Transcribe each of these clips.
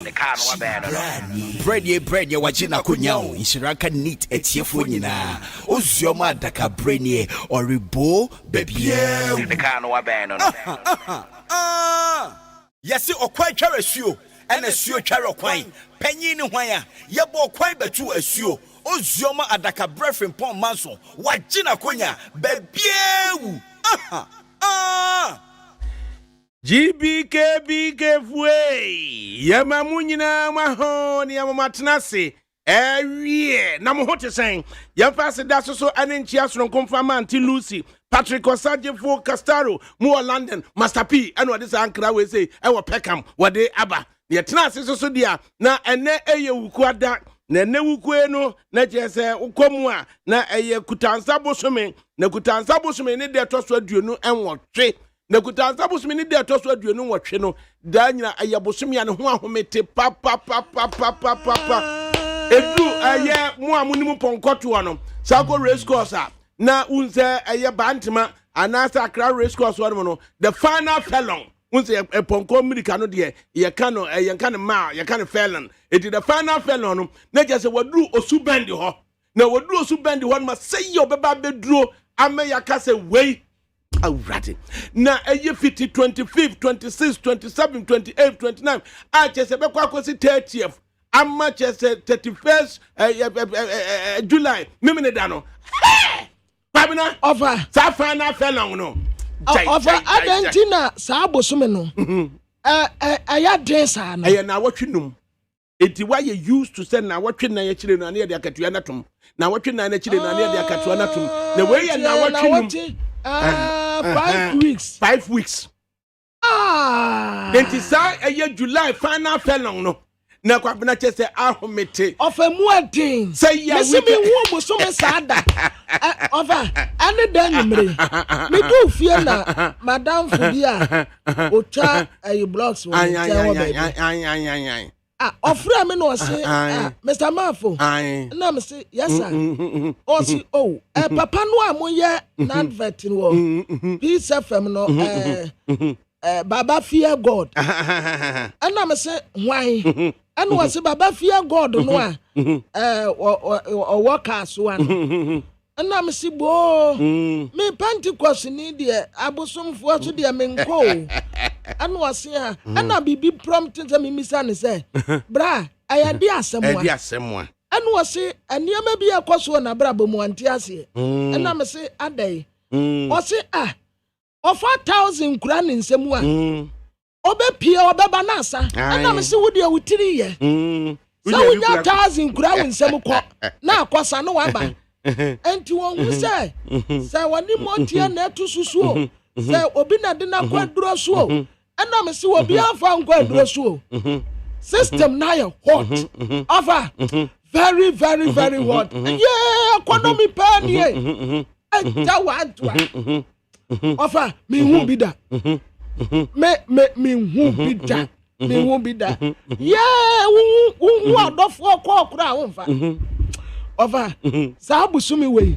The car no bad. Bread wachina kunyao inshiraka neat etiefo nyina ozioma ADAKABRI oribo baby The car no bad. Yesi okwan tware suo ena suo tware okwan panyin ni hwan a yebo okwan betu asuo ozioma ADAKABRI FRIMPONG MANSO wachina kunya baby GBK fue yama munyina mahoni yama matnase ewie na mo hote sen yamfa se da so anenchia so nkomfa anti Lucy Patrick Osajefo Castaro mo London Master P eno de sa ankra we say e wo Peckham wode aba ne tenase so dia na ene eye wuku ada na ene wuku eno na jese ukomu a na eye kutansa bosome na kutansa bosome ne de to so aduonu enwotwe na kutansa bosome ne de to so aduonu wotwe no da nyina ayabosome ya ne ho ahomete pa edu aye mo amunimu ponkoto no sako race course a na unse aye bantima anasa Accra race course one no the final felon unse e ponko mirika no de ye kano ye kan ma ye kan felon it the final felon no na just wadu osubendi ho na wadu osubendi ho ma say yo beba beduro ame yakase wei awrade na eye 50 25 26 27 28 29 a chese be kwa kosi 30th amma chese 31st July mimene dano Babina over sa final felon no over Argentina sa abosume no aya desa no aya na watwinum enti why you used to send na watwe na ya chire no na ya de akatua na tom na watwe na na chire no na ya de akatua na tom na we ya na watwinum 5 weeks 5 weeks enti sa aya July final felon no na kwa bina chese ahomete ofa muadin say ya we me wo bosume sada over ane danumre me do fear na madam Fubia otwa ay blocks wo ay ofra me no say Mr. Mafo na me say yes sir o si papa no amoye na advert wo Peace FM no Baba fear God and na me say why and was Baba fear God no or workers one and na me say bo me Pentecost ni de abosomfo so de me nko and was here and na bibi prompt say me misa ne say bra ayade asemwa and was say aniama bi akoso na bra bomu anti ase and na me say adai o say of 1,000 kura ni nsemu a obepie obeba na asa ana me se wodi awutiri ye so wonya 1,000 kura wo nsemu ko na akosa no waba enti won hu se woni montie na etu susuo se obi na de na kwa duro so ana me se obi afa nkwa duro so system na ye hot over very very very hot yeah economy pan ye eta wadwa Ofa mi hu bida me hu bida me hu bida yeah wu adofo kokura wonfa ofa sa busumi we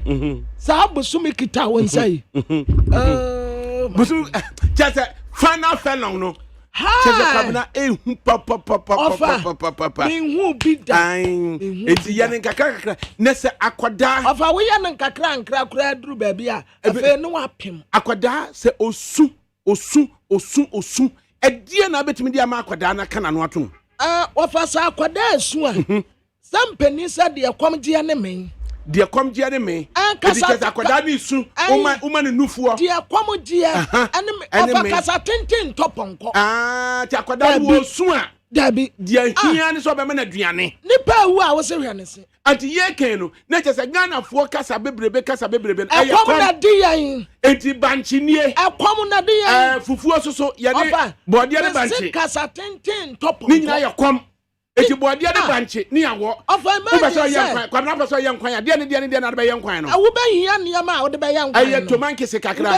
sa busumi kita wonsai busu chese final felon no chese kabina ehu papa mi hu bida eti ya nkakra nese akoda ofa we ya nkakra nkra kura duru ba bia afa no apem akoda se osu edie na betimi dia ma akoda na kana no atom ofa sa akoda asu a sampeni sa de komje ne men de komje ne me edi kesa akoda ni su uma ne nufuo de komje ane ofa kasa tintin toponko ti akoda wo su a dabi de hia ni so be me na duane nipa wu a wo se hwe ne se anti ye ken no na chese Ghana fo kasa bebrebe akom na de yan enti banchinie akom na de yan fufuo soso ye ne bode ne banchi kasa tintin toponko ni nyina ye kom eti bode ne banchi ni awo ofa ma so ye kwa na so ye nkwan de ne na be ye nkwan no wo be hia ne ma wo de be ye nkwan aye tomanke se kakra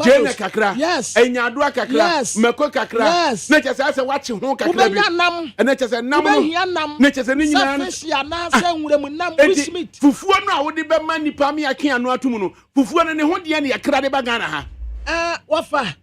jene kakra enya ado kakra meko kakra na chese ase wachi ho kakra bi na chese nam no na chese ni nyina na se nwuremu nam Smith fufuo no a wo de be ma nipa me ake ano atum no fufuo no ne ho de ne yakra de ba Ghana ha wafa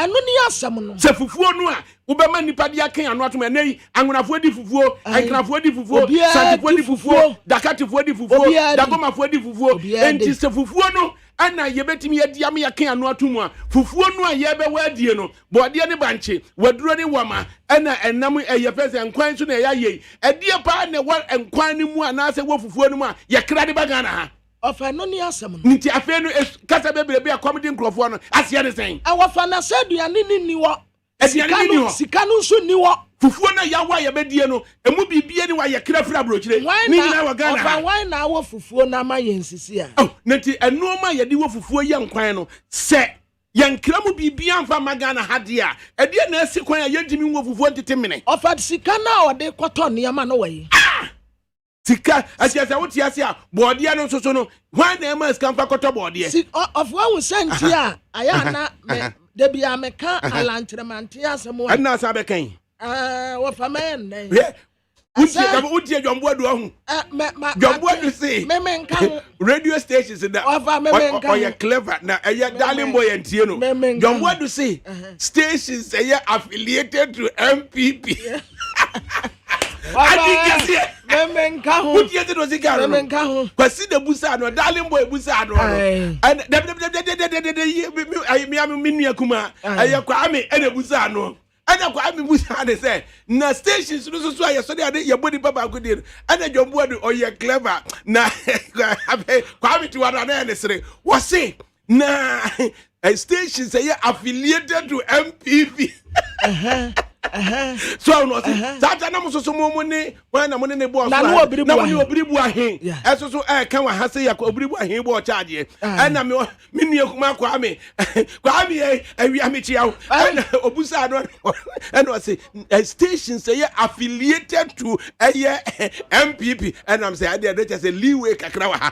eno ni asem no se fufuo no a ubema nipa dia kan anu atom enei anwonafo di fufuo ankrafo di fufuo santifo di fufuo dakatifo di fufuo dagomafo di fufuo enti se fufuo no ana yebetimi yedi am yakan anu atom a fufuo no a yebe wadie no bode ne banche waduro ne wama ana enam eyefese enkwan so na yaye edie pa na wa enkwan ni mu ana se wo fufuo no mu a ye kra de bagana ha ofa no ni asem no nti afa no kasa bebrebe akomedi nkrofo no asia ne sen awofa na se duane ni wo aduane ni ho sika no so ni wo fufuo na yawa ye bedie no emu bibie ni wa ye kra fra brochire ni nyina wa gana ofa why na wo fufuo na ma yensisi a nti enoma ye di wo fufuo ye nkwan no se yankra mu bibia amfa magana hade a edie na asi kwan a yentimi wo fufuo ntete mene ofa sika na ode kwoto ne ma no wayi sika asiasa wotia sia bode no soso no why na ema sika mfa kwoto bode of one senti a aya na de bia meka alantremanti asemo ana sa be kan wo fa men nei utie jombo do hu jombo do say radio stations in that oh you clever na darling boy entie no jombo do say stations affiliated to MPP utie do zigaro kwasi de busa no darling boy busa no and mi nua kuma ayakwa ame ene busa no ana kwa ami busa de say na stations no so aye so de ye body baba go dey ana jombo do oye clever na kwa ami ti wada na ene sere wo say na stations say affiliated to MPP so no that na mo so mo ni when na mo ne boss na mo obiribu ahen eso so kan wa hase ya obiribu ahen bo charge ana me nua kuma kwa ami awi ami chiawo ana obusa no ana say stations say affiliated to MPP and I'm say I dey just say leeway kakra wa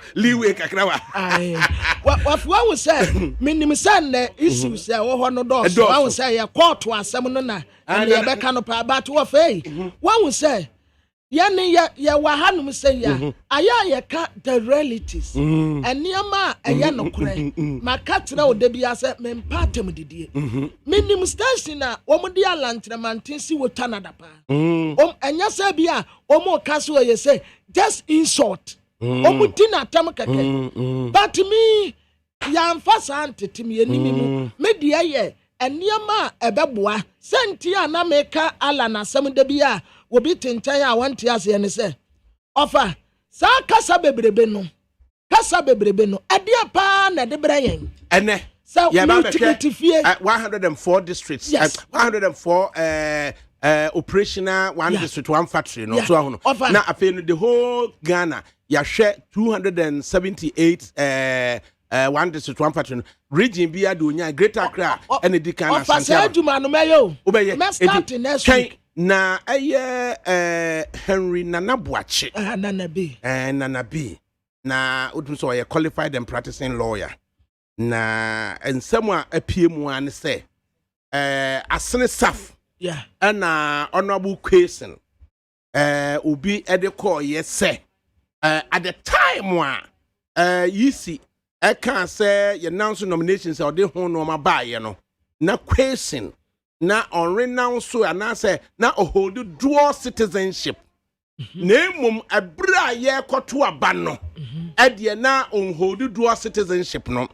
wa wo say minim say na issue say wo ho no do so wa wo say ya court asem no na and ya beka no pa but wo fei one say ya ni ya wa hanum say ya aya ya ka the realities eniama aya no kure maka tira o de bia say me mpatem didie minim station na wo mo di alantremantin si wo Canada pa enya say bia wo mo ka so ye say just in short wo mo di na tam keke but me ya mfasa antetim ye nimi mu me dia ye eniama ebeboa senti a na meka ala na asem de bia obi tentan a wanti ase ne se ofa sa kasa bebrebe no adia pa na de brayen ene so ya ba fie 104 districts 104 operational one district one factory no so ahono na afi no the whole Ghana ya hwe 278 one district one factory region bia do nya Greater Accra and the Kana Santa Ofasa aduma no meyo me start next week na Henry Nanabuachi Nanabi na udum so ye qualified and practicing lawyer na ensemu apie mu an say asene saf and honorable question obi edeko ye say at the time you see I can't say your announce nominations or the home no buy no na question na on renounce so and I say na hold dual citizenship name abra ye koto aba no e na on hold dual citizenship no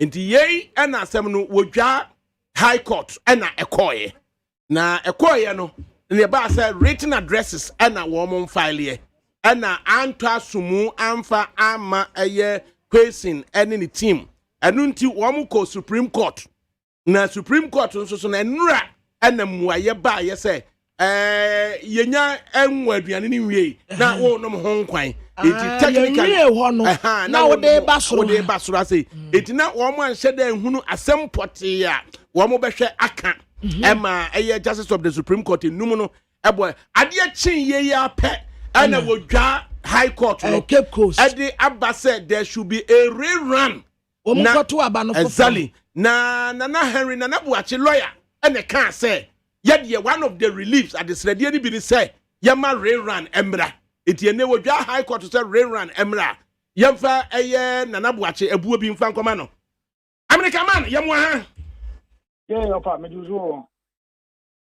nti ye na asem no wodwa high court na ekoye no ne ba say written addresses na wo mon file ye na anto asumu amfa ama eye question any team anunti wo ko Supreme Court na Supreme Court so na nura na muaye ba ye say yenya enwa aduane ni wie na wo no ho nkwan eti technically na wo de ba soro say eti na wo mo anhye da ehunu asem pote a wo mo behwe aka ema eye justice of the Supreme Court num no ebo ade chin ye ya pe ana wo dwa High Court no Cape Coast ade abba said there should be a rerun exactly na Henry Nanabuachi lawyer and the can say yet one of the reliefs at the Srediani be say yama rerun emra it ye newo dwa High Court to say rerun emra yamfa Nanabuachi ebuo bi mfa nkoma no American man yamwa Yeah, opa me do so.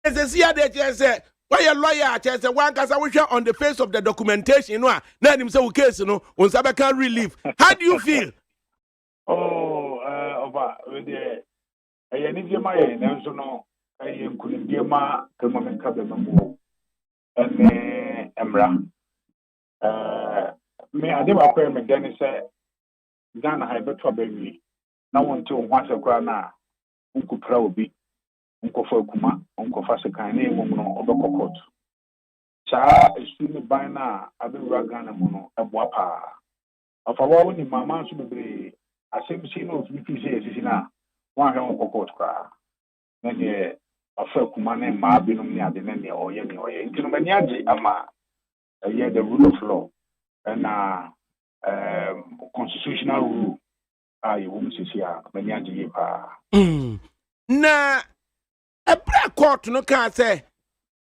Say they just say why a lawyer just say one case we share on the face of the documentation no na him say we case no on sabe can relief. How do you feel? Oh, opa we dey e ni je ma ye na so no e nkunu die ma kemo me ka be mo. Ene emra. Me ade ba kwa me den say Ghana ha be to be wi. Na won te ho asakwa na nkupra obi. Nkofa kuma nkofa sekan na emu no obekokot cha esu ni ban na abewura Ghana mu no eboa pa afawa woni mama nso bebre asem no ofifi se esisi na wan hwe nkokot kwa na ne afa kuma na ma binom ni ade na ne oye ntino mani age ama the rule of law na constitutional rule ayi wo msisi a mani age pa na Ebra court no can say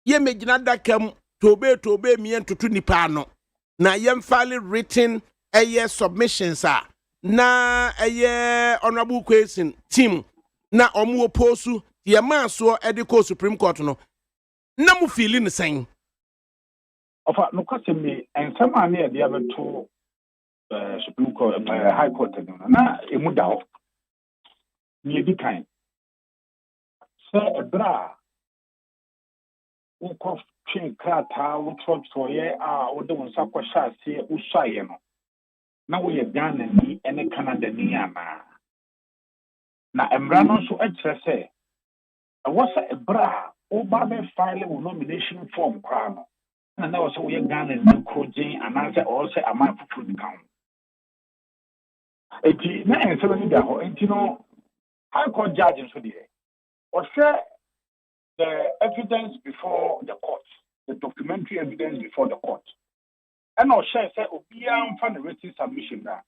ye megina dakam tobe mien tutu nipa no na yem file written submissions na honorable question team na omu oposu ye manso ediko Supreme Court no na mu feeling sen ofa no kwase me ensama na ye dia beto Supreme Court High Court no na emu da ho ni di kan Ebra, Ukof Chin Krata, Utrot Soye, Odon Sakwasha, Usayeno. Now we have done any Canada Niama. Now, Embrano so say, I was a bra, Obabe filing nomination form crown. And now so we have done a new coaching and answer also a man for food count. It's 970, and you know, High Court judges for the or share the evidence before the court, the documentary evidence before the court. And I'll share say Obiam fan written submission now.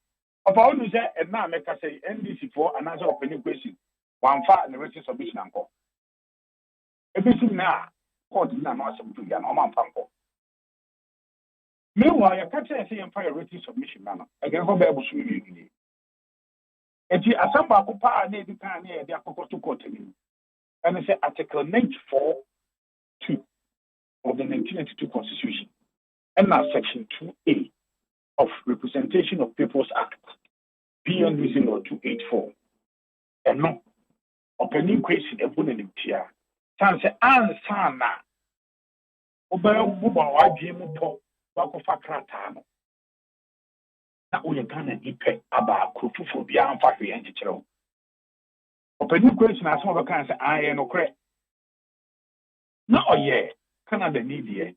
Of all you say and now make us say NDC for another opening question. One fat and written submission uncle. Everything now court is not something to be an oman panko. Meanwhile, you can't say empire written submission now. Again, how able to be. And the Asamba Kupa near the time near the Akoto court. And it's Article 94(2) of the 1992 Constitution, and now Section 2A of Representation of People's Act, Beyond Reason Law 284. And no, opening question a bonnet here. Sans ansana. Obey Buba, Jim Wakofa Kratano. Now we are going to ipe about Kufuphobia and Factory and Chiro. Opening question as some of can say I no correct. No, yeah, Canada need ye.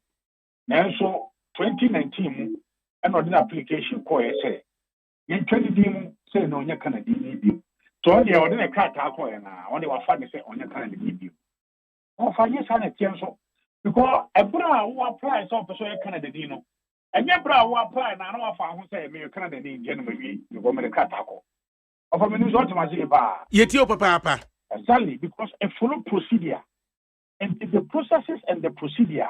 Now so 2019 an ordinary application call say. In 20 say no nya Canada need you. So the ordinary crack alcohol na only one find say on your Canada need you. Oh, for yes, I so because a bra who apply so for Canada dino. And your bra who apply now no one who say me Canada need January you go me the crack alcohol. Of a minute, Yetio papa. Exactly, because a full procedure and the processes and the procedure,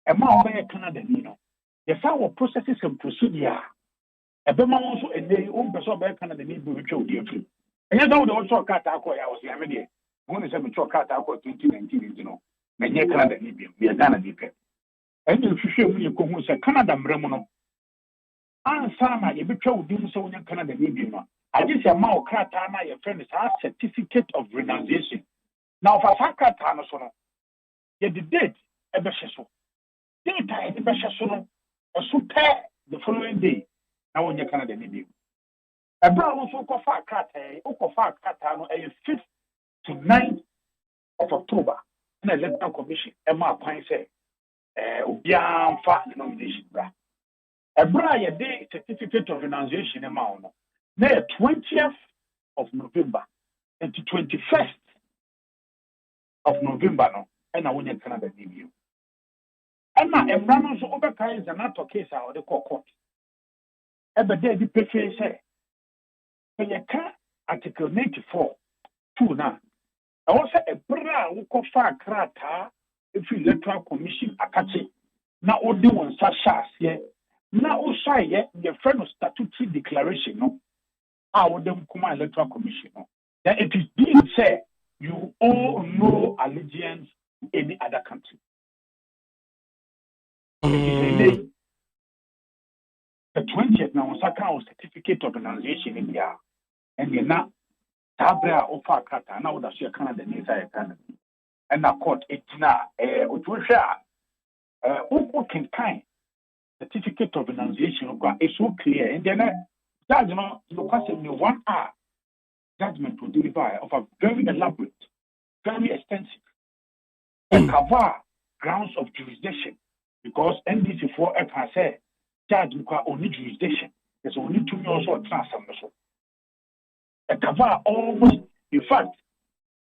a man by Canada, you know, the our processes and procedure, a Bema also a day own person by Canada need to be dear free. And you know, the also cat I was the idea. One is a mature cat 2019, you know, and yet Canada need be a Ghana deep. And if you show me you come say Canada Bremono, and Sama, you be told you so in Canada need you know. I just a mao kratana your friend is a certificate of renunciation. Now for Sakatana sono, yet the date a besheso. Date I the besheso or super the following day. Now when you Canada need you. A brown also kofa krate, Okofa Katano, a 5th to 9th of October, and a electoral commission, Emma Pine say, Obiam fat nomination. A bright day certificate of renunciation amount. The 20th of November and the 21st of November, no, and I want to Canada give you. And now, a brand of overcry is another case out of the court. Every day, the PFA say, Article 94, 2 now. I also a bra who call far crata if you electoral commission akachi. Now, all the ones are shas here. Now, also, the friend of statutory declaration, no. Our them come electoral commission. Then it is being said, you owe no allegiance to any other country. The 20th now, Osaka certificate of pronunciation in India, and you're not Tabra or Fakata, now that's your Canada, and now court it's now, Utusha, can kind certificate of pronunciation is so clear, and then judgment, the question in 1 hour, judgment will deliver of a very elaborate, very extensive, and cover grounds of jurisdiction, because NDC4 has said, judge only jurisdiction. There's only 2 years or transfer. And cover almost, in fact,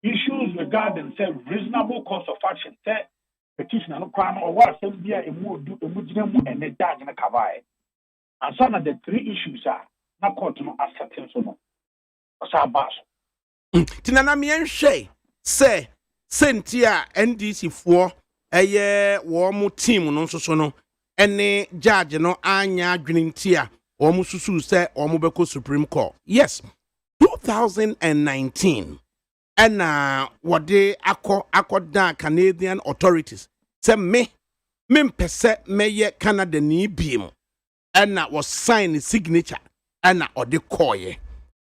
issues regarding say reasonable course of action, say petition and crime or what some be a more do a mujinemu and a dad in a cover. And some of the 3 issues are not called no acceptance or no. Tinana mien shay say Sentia NDC4 a warm team no so no. Any judge no anya adwenintia omususu say omubeko Supreme Court. Yes, 2019 and wode akoda Canadian authorities say me pese meye Canada ni biem and was sign signature and ode koye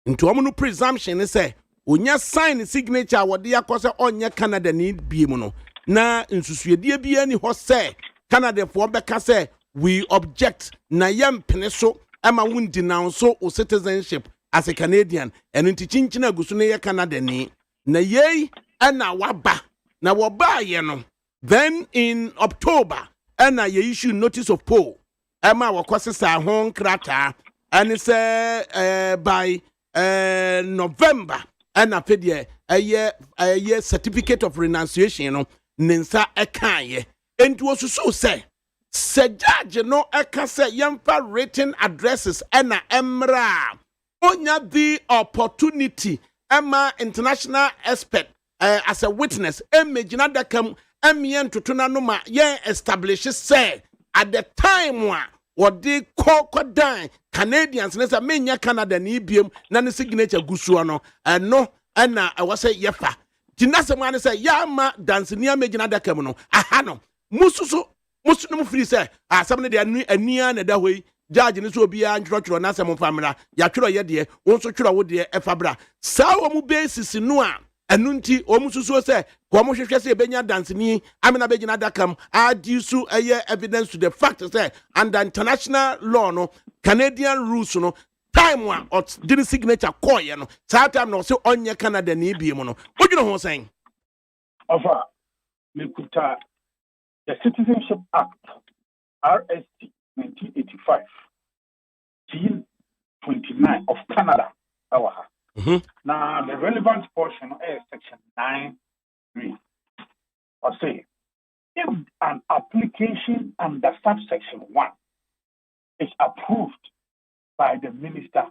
into omu presumption say onya sign signature wode akose onya Canada ni biem no na nsusuedie bia ni ho say Canada for beka say we object na yam peneso ama wundi now so o citizenship as a Canadian and inti chinchina gusu ne Canada ni na yei ana waba na waba ye no then in October ana ye issue notice of poll ama wakwase sa hon krata and say by November ana pedie a year certificate of renunciation no ninsa ekaye enti wosusu say judge no eka say yemfa written addresses ena emra onya the opportunity ema international expert as a witness emegina dakam emien totona no ma yen establish say at the time what they kokodan Canadians nesa menya Canada ni biem na ne signature gusuo no no na wase yefa tinase man say yama dansenia megina dakam no aha no mususu no free say asam ne de ania na da hoi judge ne so obia ntwotwo na asem famra ya tworo ye de won so tworo wo de efabra sa wo mu basis no a anu nti wo mu susu say ko mo hwehwe say benya danseni amena begina dakam adisu evidence to the fact say under international law no Canadian rules no time one or did signature koye no sa time no say onye Canada ni biem no wodwino ho sen ofa mekuta the Citizenship Act, RST 1985, Team 29 of Canada. Now, the relevant portion is Section 9(3). Or say, if an application under subsection 1 is approved by the minister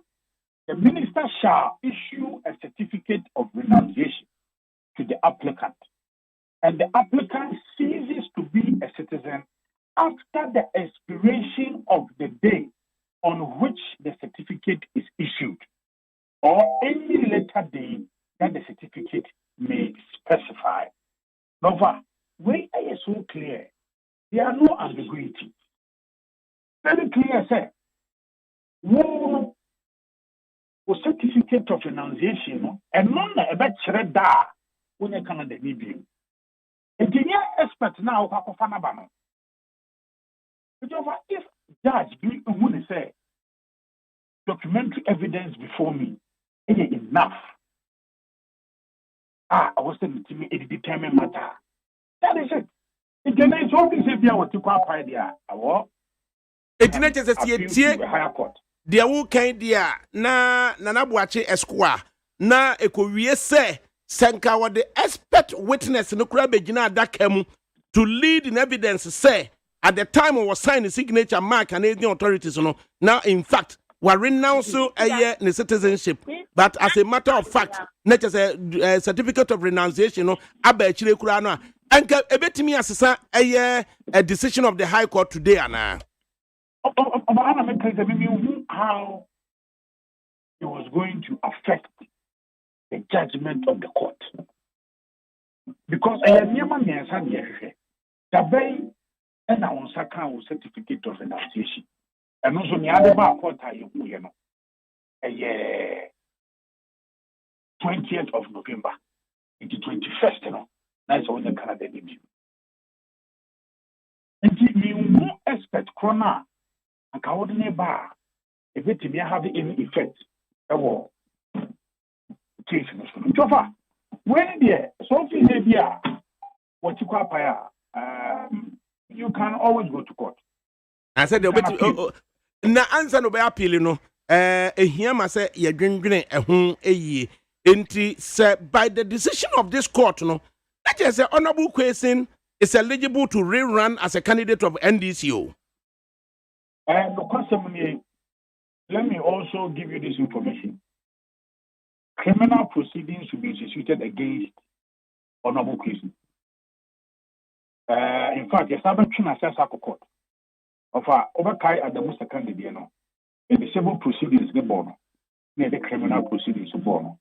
shall issue a certificate of renunciation to the applicant. And the applicant ceases to be a citizen after the expiration of the day on which the certificate is issued, or any later day that the certificate may specify. Nova, when I is so clear, there are no ambiguity. Very clear, sir. No certificate of renunciation, and none about Shreda when you can the Libya. And the expert now, Pacofanabano. If judge be would say documentary evidence before me, it is enough. I was saying to me, it determined matter. That is it. It is always if you want to qualify there. It didn't just see higher court. There who came there na Nanabuache Esquire na Ekowie say. Senka what the expert witness no kura begina adakam to lead in evidence say at the time we was signing signature mark Canadian authorities no now in fact we renounce the citizenship but as a matter of fact not just a certificate of renunciation no aba chire kura no enka ebetimi asesa a decision of the High Court today ana how it was going to affect the judgment of the court. because I am near my man, son, yes, Tabay, and I want to certificate of renunciation. And also, the other bar quarter, you know, a year 20th of November, into 21st, you know, that's all the Canada debut. And you no expect Corona and coordinate bar if it may have any effect at all. Case in when there something may what you call you can always go to court. I said, na answer no be appeal no. Ehia ma say ye dwendwene ehun eyi. Enti say by the decision of this court no, that is say Honorable Kwesi is eligible to rerun as a candidate of NDCO. Let me also give you this information. Criminal proceedings will be instituted against Honorable Kwesi. In fact, the Sabbath assess court of our overkai at the most candidate, in the civil proceedings, the born, near the criminal proceedings of born.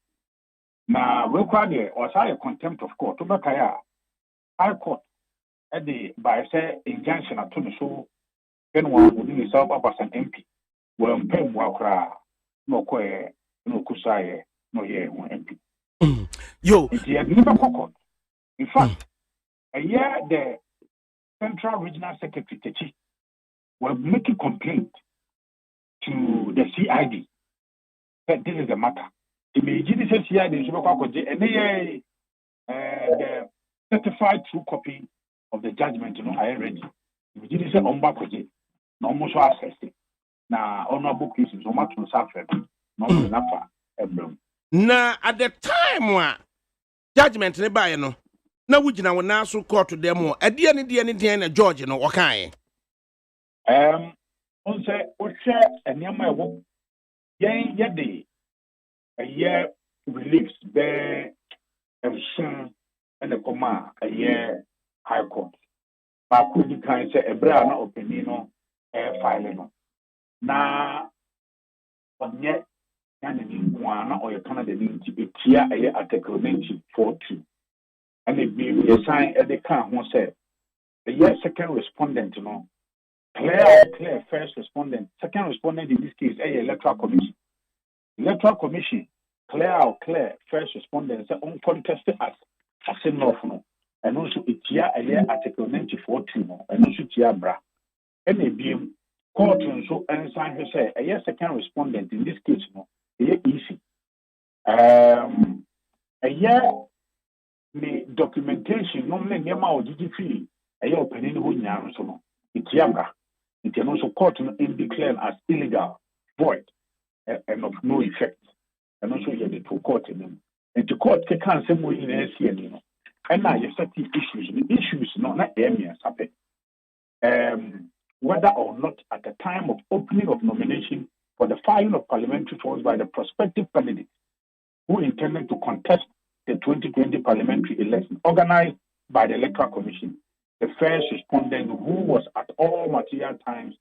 Now, we require or say a contempt of court, overkai high court at the by say injunction at Tony so then one within himself up as an MP. Well, pay more cry, no quay, no kusai, no year one MP. Yo, in fact, a year the Central Regional Secretary Techi were making complaint to the CID that this is the matter. The CID and the certified true copy of the judgment, I ready. The say Ombakoje, no almost access it. Now, Honorable Kwesi is so much to suffer. No enough. Na at the time judgment ne ba no na wugina wo na so court dem o ade ne na George no wakan on say o share enema ewo yen yede a year reliefs be emsun and the coma a year high court ba ku di kan say ebra na opinion no file no na onye and the one or your Canada need to be clear a article 94.2. And it be a sign at the count one said the year second respondent, clear first respondent, second respondent in this case, electoral commission. Electoral commission, clear first respondent, on contested as a no, and also it's here a year article 94.2, and also Tiabra. And it be court so and sign her say a year second respondent in this case, easy. A year the documentation normally near or did you feel a year opening who yarn so it's younger. It can also court in declared as illegal, void, and of no effect. And also you have to court in them. And to court they can't say more in SCN, and now you set the issues not areas happen. Whether or not at the time of opening of nomination for the filing of parliamentary forms by the prospective candidates who intended to contest the 2020 parliamentary election organized by the Electoral Commission, the first respondent who was at all material times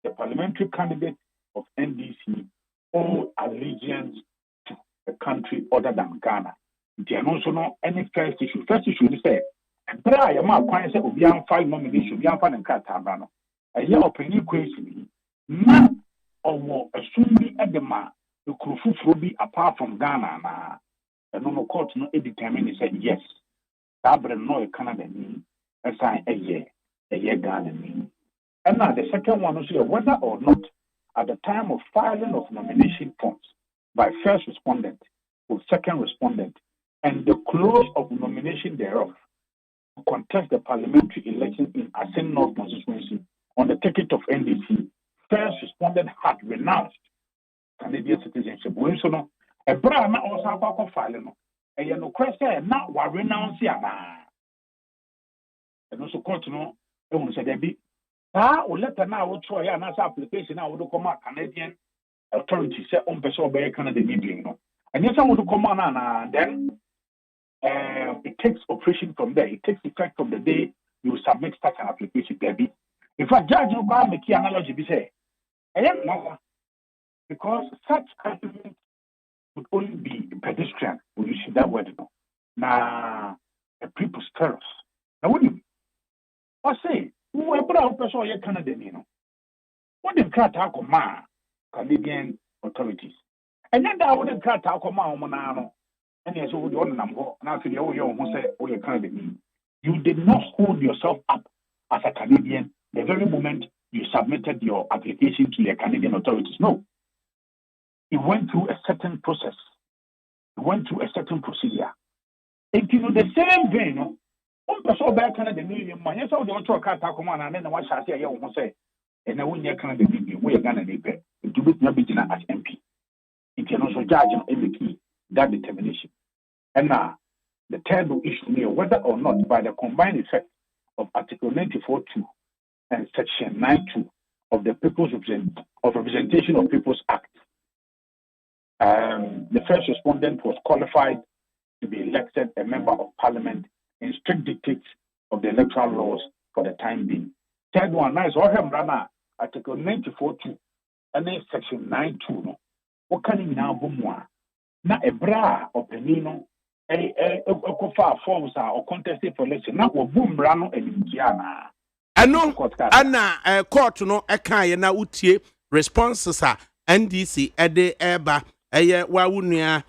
the parliamentary candidate of NDC, all allegiance to a country other than Ghana. There also no any first issue. First issue is say, but I am a say we are file nomination, we are filing Katabano. A year opinion question, none or assuming at the man the Krufu will be apart from Ghana. And no court no determine said yes. Tabra no Canada mean assign a year Ghana mean. And now the second one is whether or not at the time of filing of nomination forms by first respondent or second respondent and the close of nomination thereof to contest the parliamentary election in Asin North constituency on the ticket of NDC, first respondent had renounced Canadian citizenship. When so no, a brand also have filing no, and you know, question now we renounce ya na. And also court no, they will say there be or letter now we try and answer application now we come out Canadian authorities say on person obey Canada meeting no, and yes, I want to come on and then it takes operation from there. It takes effect from the day you submit such an application. There be. In fact, judge you can make the analogy be say, I am not because such argument would only be pedestrian when you see that word. Now, a preposterous. Now, what you say, whoever our person or Canada, what the crat alcoma Canadian authorities. And then I wouldn't crat alcoma monano, and yes, would you number, now to the old who say, oh, you Canadian. You did not hold yourself up as a Canadian the very moment you submitted your application to the Canadian authorities. No. You went through a certain process. You went through a certain procedure. And you know the same vein, one person back Canada million money. So the other car talk on and then what shall I say? You must say, and I wouldn't hear Canada million. We are going to be paid. To be not beginner as MP. You can also judge in the key that determination. And now, the third issue here, whether or not by the combined effect of Article 94.2 and Section 9.2 of the Representation of People's Act, the first respondent was qualified to be elected a member of Parliament in strict dictates of the electoral laws for the time being. Third one, now is Article 94.2 and then Section 9.2. What can you now boom? Now a bra or penino. Forms or contested for election. Now, boom, Brano and Indiana. I know, Anna, court no, a kaya na utie responses are NDC, Ede Eba, Wawunia,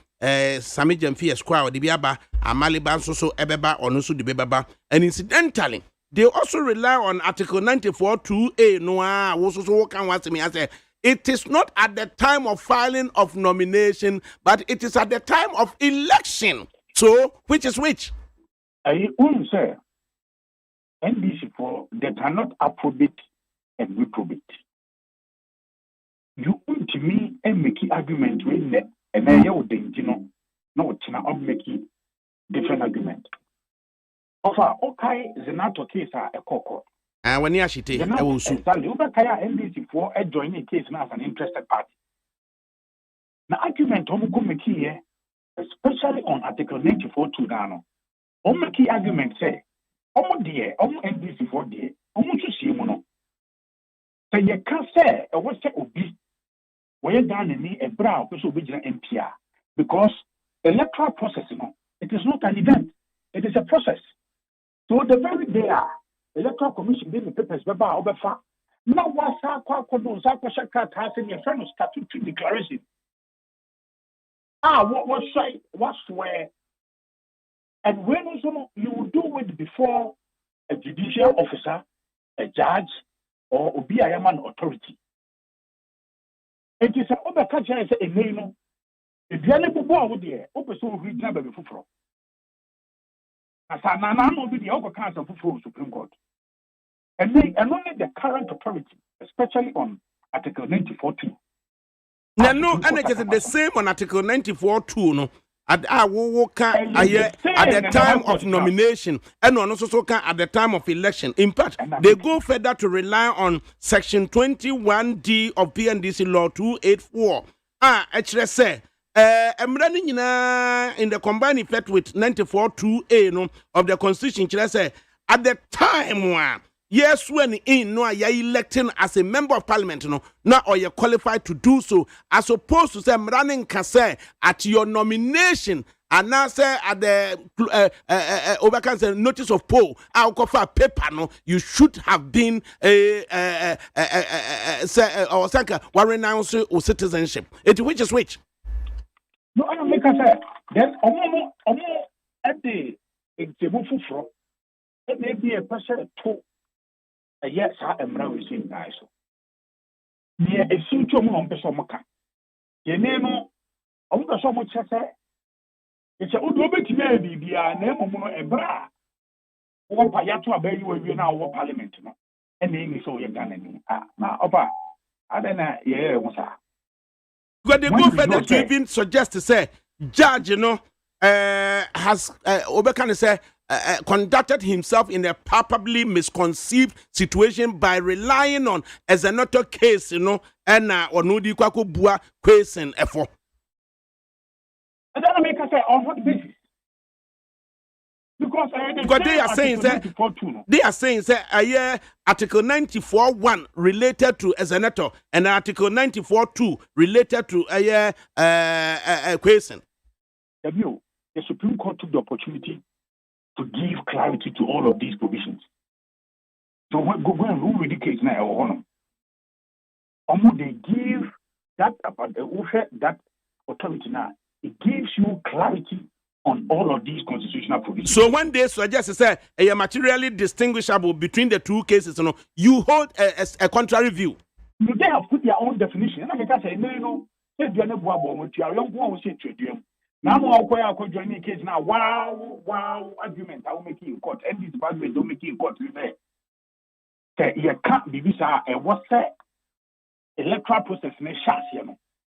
Sami Jamfi, Squaw, the Biaba, Amaliban, so Ebeba, or Nusu de Bebaba, and incidentally, they also rely on Article 94.2a. Noah, was also can watch me as a. It is not at the time of filing of nomination, but it is at the time of election. So, which is which? I wouldn't say NDC for they cannot approbate and reprobate. You want to me and make argument with it, and then you would no, China make different argument. Offer okay, the NATO case are a cocoa. And when you actually I will sue. NDC for a joining case now as an interested party. The argument make here. Especially on Article 94.2 now. On key argument say, dear, NDC for dear, to see mono. So you can't say, what's that obi? Where you done in a brow, which will be NPR. Because electoral process, it is not an event, it is a process. So the very day, electoral commission gave the papers, Baba, Obefa. Now, what's our quack, Shaka, passing your friend of statutory declaration? What's where? And when also you will do it before a judicial officer, a judge, or an authority. It is an overcatcher a name. If you are not with the opposite read number before. As I know the other council of Supreme Court. And only the current authority, especially on Article 94.2. No, and it is the same on Article 94.2, no. At the time of nomination, and also at the time of election. In fact, they go further to rely on Section 21D of PNDC Law 284. Actually, say, I'm running in the combined effect with 94.2A no, of the Constitution. Say, at the time yes, when you're electing as a member of Parliament, now or you're qualified to do so, as opposed to say running kase at your nomination, and now say at the notice of poll, I'll go for a paper. You should have been or renounce or citizenship. Which is which? No, I don't make a say. Then at the Exebufu, it may be a person to. Yes, I am now receiving guys. Near a suit on Pessomoka. Your name on the so much. It's a Udobit maybe be a name of bra. One Payato Bay will be now Parliament. And then you saw your gun. Now, Opa, I don't know, yeah, what's that? But they go further to even suggest to say, Judge, has Obekan say, conducted himself in a palpably misconceived situation by relying on as another case, and onudi kwako bua question effort. I don't make us say on what basis? Because they are saying that Article 94.1 related to a senator and Article 94.2 related to a question. The Supreme Court took the opportunity to give clarity to all of these provisions. So when go and read the case now, they give that about that authority now. It gives you clarity on all of these constitutional provisions. So when they suggest to say a materially distinguishable between the two cases, you hold a contrary view. They have put their own definition. And I can say, no, say do not want to young one say to now I could join the case now. Wow, argument I will make in court. And this argument don't make in court there. You can't be visa and what's that electoral process you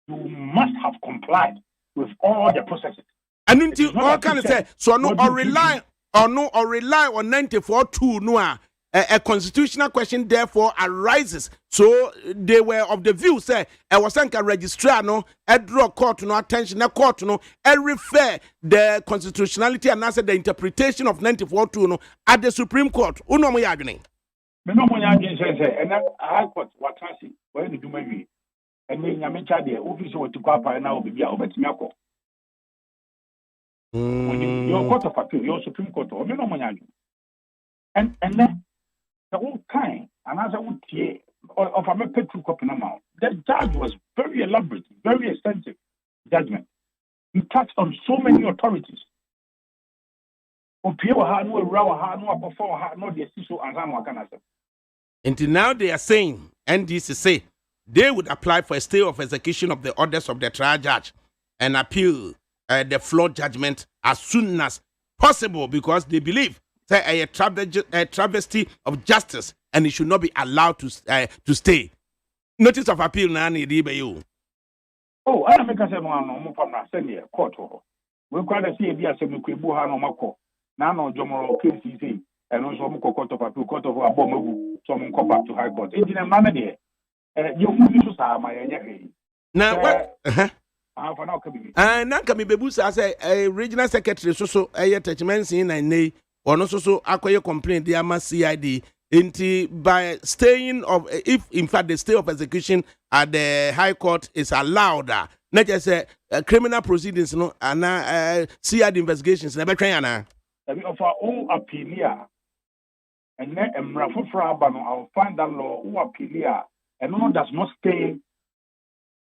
must have complied with all the processes. And until all can say so no or rely on 94.2 no a constitutional question therefore arises. So they were of the view say I was saying registrar no draw court no attention na court no refer the constitutionality and answer the interpretation of 94.2 no at the Supreme Court. Uno mo yadwene. Me no mo yadwene say and high court what transi when you do me and then nyamencha there office what to kwapa na obi bia obetimi akọ. Your court of appeal, your Supreme Court, or no money. And then the whole time, and as I would hear of a petrol copy now, the judge was very elaborate, very extensive judgment. He touched on so many authorities. Until now they are saying, NDC say, they would apply for a stay of execution of the orders of the trial judge and appeal the floor judgment as soon as possible because they believe a travesty of justice and it should not be allowed to stay. Notice of appeal na ni di be you. Oh, I make say no from na send here court. We quite see e bia say me kwebu ha no mako. Na no jomoro case say and also mo court of appeal court of abomagu so mo come back to high court. E na ma me there. You move so sa ma ye now what nanka me bebusa say regional secretary so attachments in nay or so akoye complaint the ama CID by staying of if in fact the stay of execution at the high court is allowed not just criminal proceedings no and CID investigations na betwen ana of our own appeal and then I'll find that law who appeal and no does not stay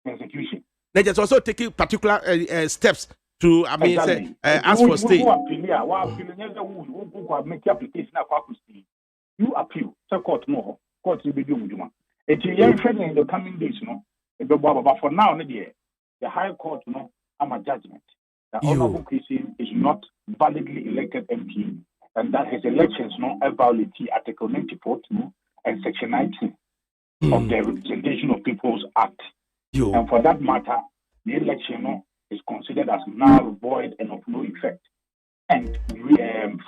execution. They just also taking particular steps to, I mean, exactly. Ask for stay. You appeal, so court more, court will be doing. It's in the coming days, but for now, the High Court, I'm a judgment. The Honorable Christian is not validly elected MP, and that his elections not valid Article 94 and Section 19 of the Representation of People's Act. And for that matter, the election is considered as null, void, and of no effect. And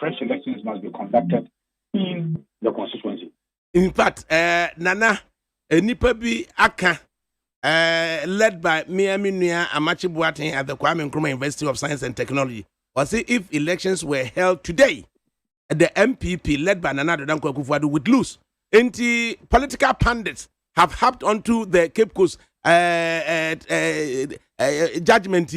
fresh elections must be conducted in the constituency. In fact, Nana, nipa bi aka, led by Miami Nia Amachi Boateng at the Kwame Nkrumah University of Science and Technology, was if elections were held today, the MPP led by Nana Dankwa Akufo-Addo would lose. Political pundits have hopped onto the Cape Coast judgment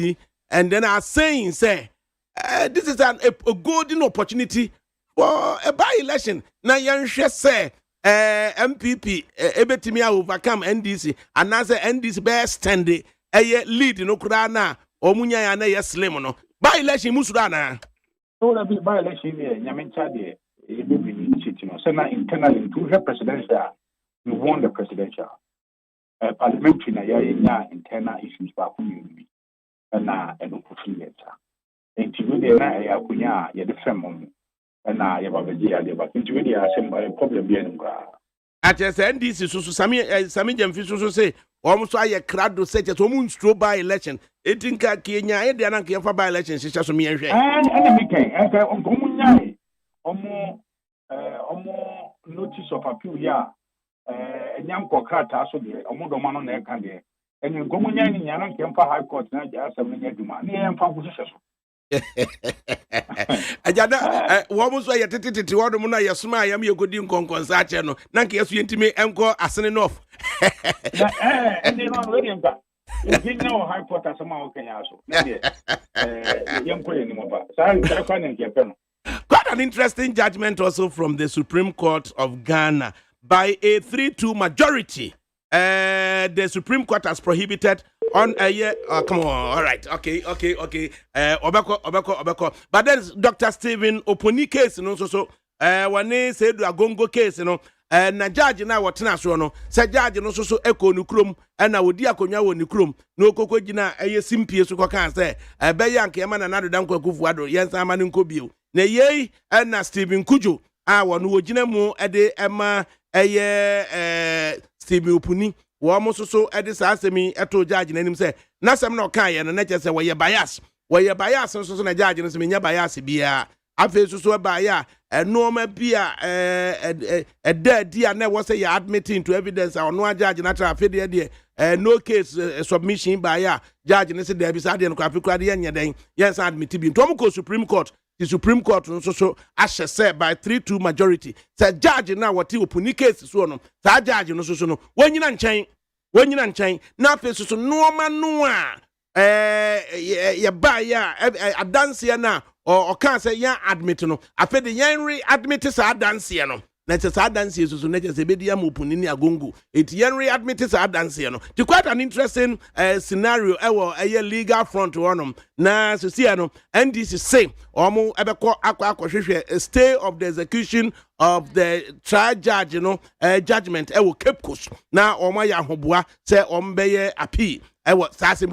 and then are saying, this is a golden opportunity for a by-election. Now, young say MPP ebetimi overcome NDC and as NDC best standing a lead no kurana or munya ya na yes slim no by-election musudana. So that be by-election here, Nyamencha de so now internally to the presidential, we won the presidential. Parliamentary na ya internal issues ba ku ni na opportunity and to we na ya kunya ya defend na ya ba beji ya ba nti we ya sem problem bi en kwa at NDC so sami jamfi so say almost aye crowd say so mu nstro by election etinka Kenya e dia na nke fa by election shisha so me hwe and me kan onkomunya omo notice of appeal ya nyam kokrata so de omodoma no na e kan de enyi ngomunya ni nyana nke mfa high court na ja asem nya duma ni e mfa kuhwehwe so ajada wo mo so ye tititi wo mo na yesoma yam ye godi nkonkonsa ache no na nke yesu yentime enko asene no and they no really nka you know high court asema o Kenya so na de yem ko ye ni mo ba sai ka kwa na nke pe no quite an interesting judgment also from the Supreme Court of Ghana by a 3-2 majority. The Supreme Court has prohibited on a year. Come on, all right, okay. Obeko. But then Dr. Stephen Oponi case, when they said the Agongo case, na judge na watena so no se judge no so eko nukrom na wodi akonwa wo nukrom no kokko gina eye simpie so kokan se be yank yema na nado dan kwakufu ado yensa ama nko bio na yei na Stephen Kujo wono wogina mu ede ema eye Stephen Opuni wo mo so ede sa asemi eto judge nanim se na sem na okan ye no na che se wo ye bias so na judge no se menya bias bia afi so ba ya normal bia dia na was say admitting to evidence or no judge na trafe de no case submission by ya judge ne say there be sad no kwafi kwade yen den yes admit bi ntom ko Supreme Court the Supreme Court so ashe say by 3-2 majority say judge na what Opuni case so no sa judge no so no wanyina nchen na afi so normal no ya ba ya adanse na or can say yan admit no afi de yan re admit sa adanse no na te sa adanse so na te se bedia mo Opuni ni Agongo it yan re admit sa adanse no the quite an interesting scenario a legal front one na so see no NDC say omo ebeko akwa a stay of the execution of the trial judge judgment Cape Coast na omo ya hoboa say ombeye appeal Sassi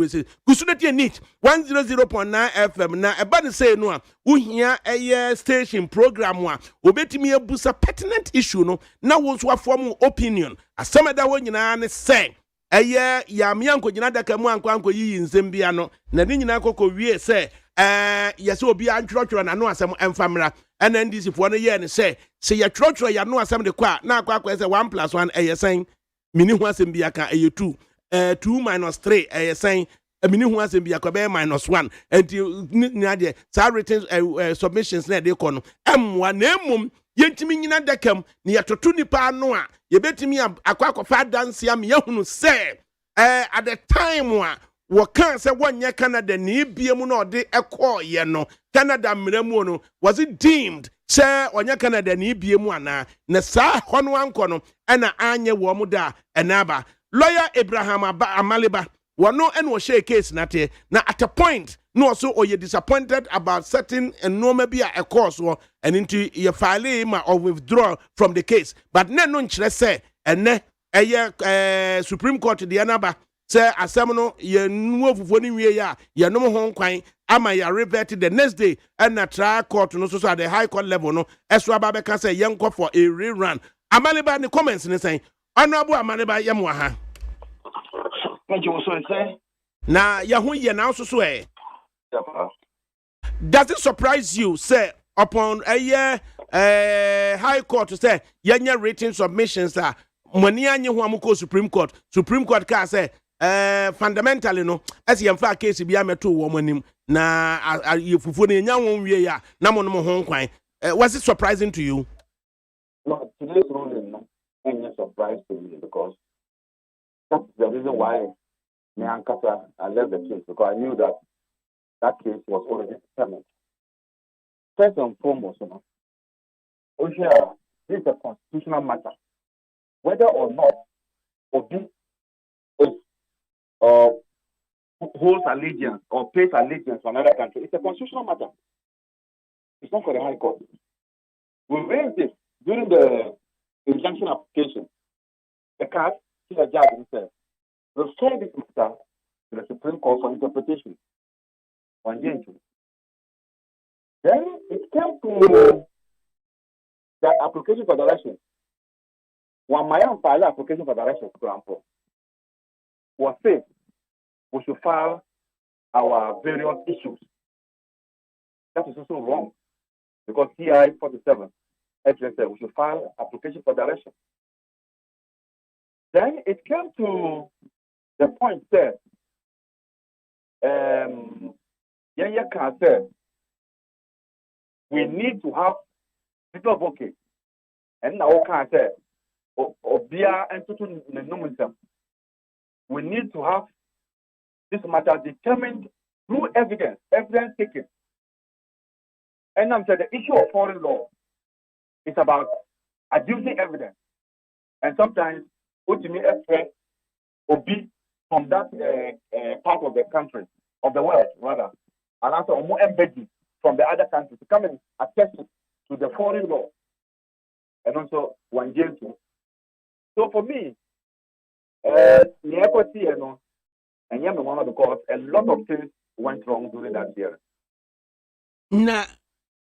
Kusunati Neat 100.9 FM na ebani say no uhia a station program wa obetimi abusa pertinent issue no na wonso form opinion asema da wo nyina ne say yamianko nyina daka mu anko yi nsem bia no na ni nyina kokko wie say yese obi antwotwo na no asem emfamra NDC fo no ye ne say ye twotwo ya no asem de kwa na akwa say 1+1 yesen mini ho asem bia ka 2 2 minus 3 saying a mini who has been -1 and the written submissions na de kono m1 emum yentimi nyina dakam ne yatoto nipa no a yebetimi akwa dance am yehunu say at the time wo kan say wonye Canada ne biemu na ode ekọ ye no Canada mramu no was it deemed say onye Canada ne biemu ana na sa hono anko no na anye wo mu da enaba lawyer Abraham Amaliba wano and was share case nate na at a point no so or you disappointed about certain and no maybe a course or and into your file or withdraw from the case but no nchire say and Supreme Court the anaba say asemno ye nuo fufuo ni wie ya ye nom ho kwan ama ya revert the next day and na trial court no so at the high court level no eso ababeka say yenko for a rerun Amaliba ni comments ni say honorable Amaliba yemwa ha na yahu ye na so does it surprise you say upon a high court to say yenya written submissions money anye ho amko Supreme Court ka say fundamentally no as ye mfa case bia meto wo manim na yefufuo na nya won wie ya na mo no ho kwan was it surprising to you? No, today's ruling no any surprise to me because that's the reason why I left the case because I knew that case was already determined. First and foremost, this is a constitutional matter. Whether or not Obi holds allegiance or pays allegiance to another country, it's a constitutional matter. It's not for the High Court. We raised this during the injunction application. The court, the judge himself, referred this matter to the Supreme Court for interpretation. Then it came to the application for direction. When my own file application for direction, for example, was said we should file our various issues. That is also wrong because CI 47 actually said we should file application for direction. Then it came to the point that Yanya can say we need to have people advocate, and now can say Obia and to we need to have this matter determined through evidence taken. And I'm saying the issue of foreign law is about adducing evidence. And sometimes, what you mean, or be from that part of the country, of the world, rather, and also more embedded from the other countries to come and attest to the foreign law. And also, one jail too. So for me, the equity, you know, and yeah, because a lot of things went wrong during that year. Na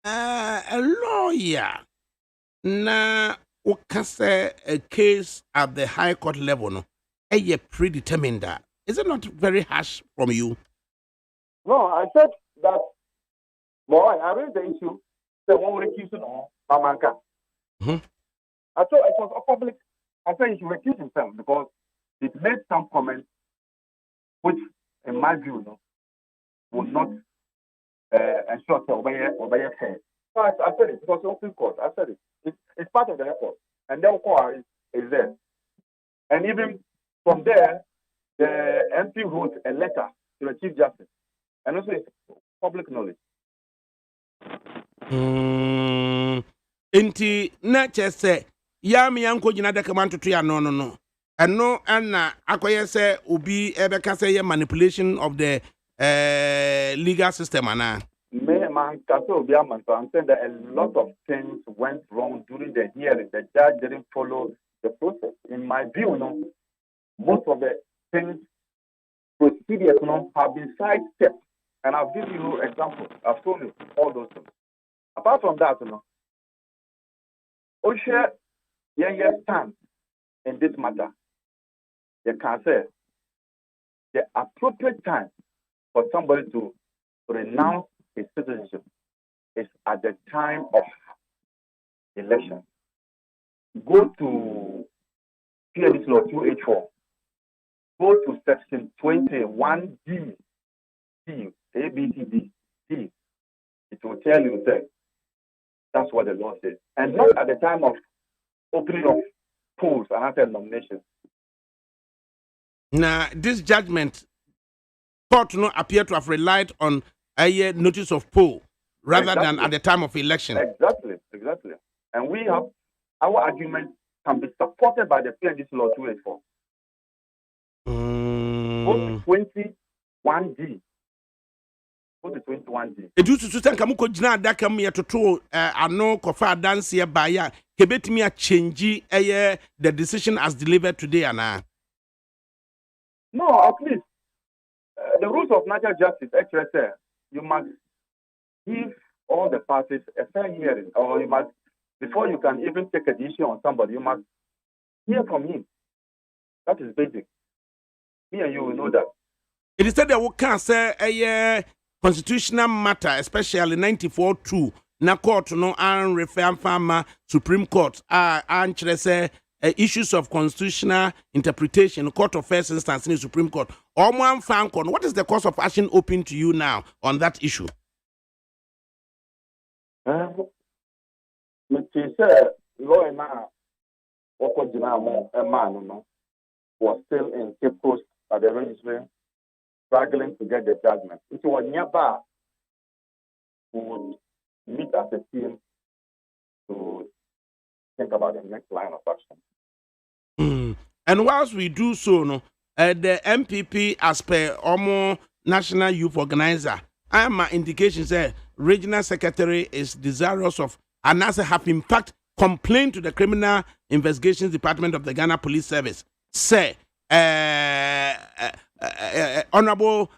a lawyer na say a case at the high court level no a predetermined that. Is it not very harsh from you? No, I said that boy, I raised the issue the one recusing on Mamanka. I thought it was a public. I said he should recuse himself because it made some comments which, in my view, no, would not ensure to obey fair. So I said it. It was open court. I said it. It's part of the record. And the court is there. And even from there, the MP wrote a letter to the Chief Justice. And also it's public knowledge. Inti na chese ya mi yanko jina dakamanto to ya no. And no anna akoye se obi ebeka say manipulation of the legal system ana. I'm saying that a lot of things went wrong during the hearing. The judge didn't follow the process. In my view, no, most of the things, procedures, no, have been sidestepped. And I've given you examples. I've told you all those things. Apart from that, you know, OSHA, stand in this matter. You can say the appropriate time for somebody to renounce his citizenship is at the time of election. Go to PLS Law 284. Go to section 21D, D, A, B, C, D, D. It will tell you that that's what the law says. And not at the time of opening of polls and after nominations. Now, this judgment court no appear to have relied on a notice of poll rather than at the time of election. Exactly. And we have our argument can be supported by the PLS Law 284. 21D. What is 21D? Edu to think amuko jina adaka mu yetoto ano kofa dance ye baya kebetimi a change the decision as delivered today ana. No, at least the rules of natural justice actually say you must give all the parties a fair hearing, or you must, before you can even take a decision on somebody, you must hear from him. That is basic. Me and you will know that. It is said that we can say a constitutional matter, especially 94-2, na court no and refer farmer Supreme Court and say issues of constitutional interpretation, court of first instance in the Supreme Court. What is the course of action open to you now on that issue? Law now, was still in Cape Coast at the registry, struggling to get the judgment. It was nearby who would meet as a team to think about the next line of action. And whilst we do so, no, the MPP, as per Omo National Youth Organizer, I am my indication say regional secretary is desirous of, and as have in fact complained to the Criminal Investigations Department of the Ghana Police Service. Say, honorable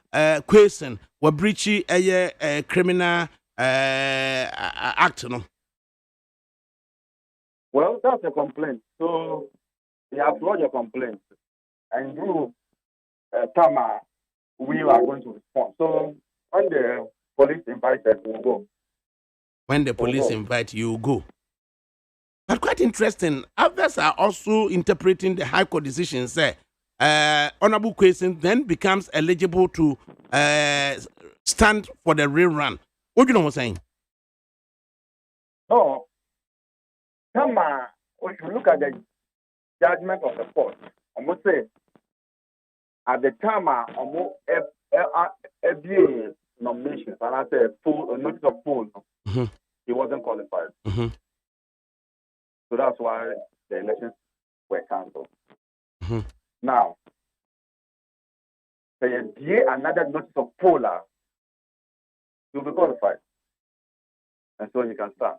question were breaching a criminal act, no? Well, that's a complaint. So you have lodged a complaint, and you, Tama, we are going to respond. So when the police invite us, we'll go. When the police invite you, go. But quite interesting, others are also interpreting the High Court decision. Say, honorable question then becomes eligible to stand for the rerun. What do you know what I'm saying? No. Tama, if you look at the judgment of the court, I must say, at the time, FBA nominations, and I say full notice of full, he wasn't qualified. Mm-hmm. So that's why the elections were cancelled. Mm-hmm. Now, say another notice of polar, you'll be qualified. And so you can start.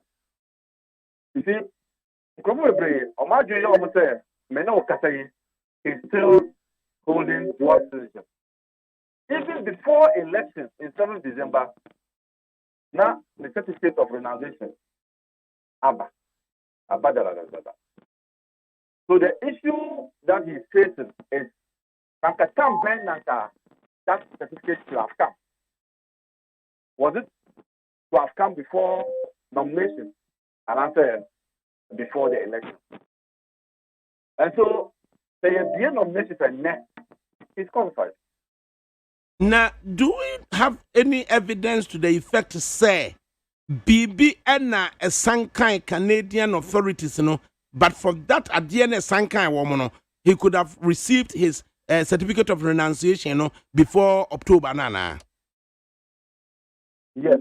You see, probably, imagine you almost say, Meno Kasai is still holding dual citizenship. Even before elections in 7th December, now the certificate of renunciation, Abba. So the issue that he's facing is that certificate should have come. Was it to have come before nomination? And answer before the election. And so the nomination for next is qualified. Now, do we have any evidence to the effect say BB and a Sankai Canadian authorities, but for that at the end of Sankai woman, he could have received his certificate of renunciation, before October, Nana? Yes.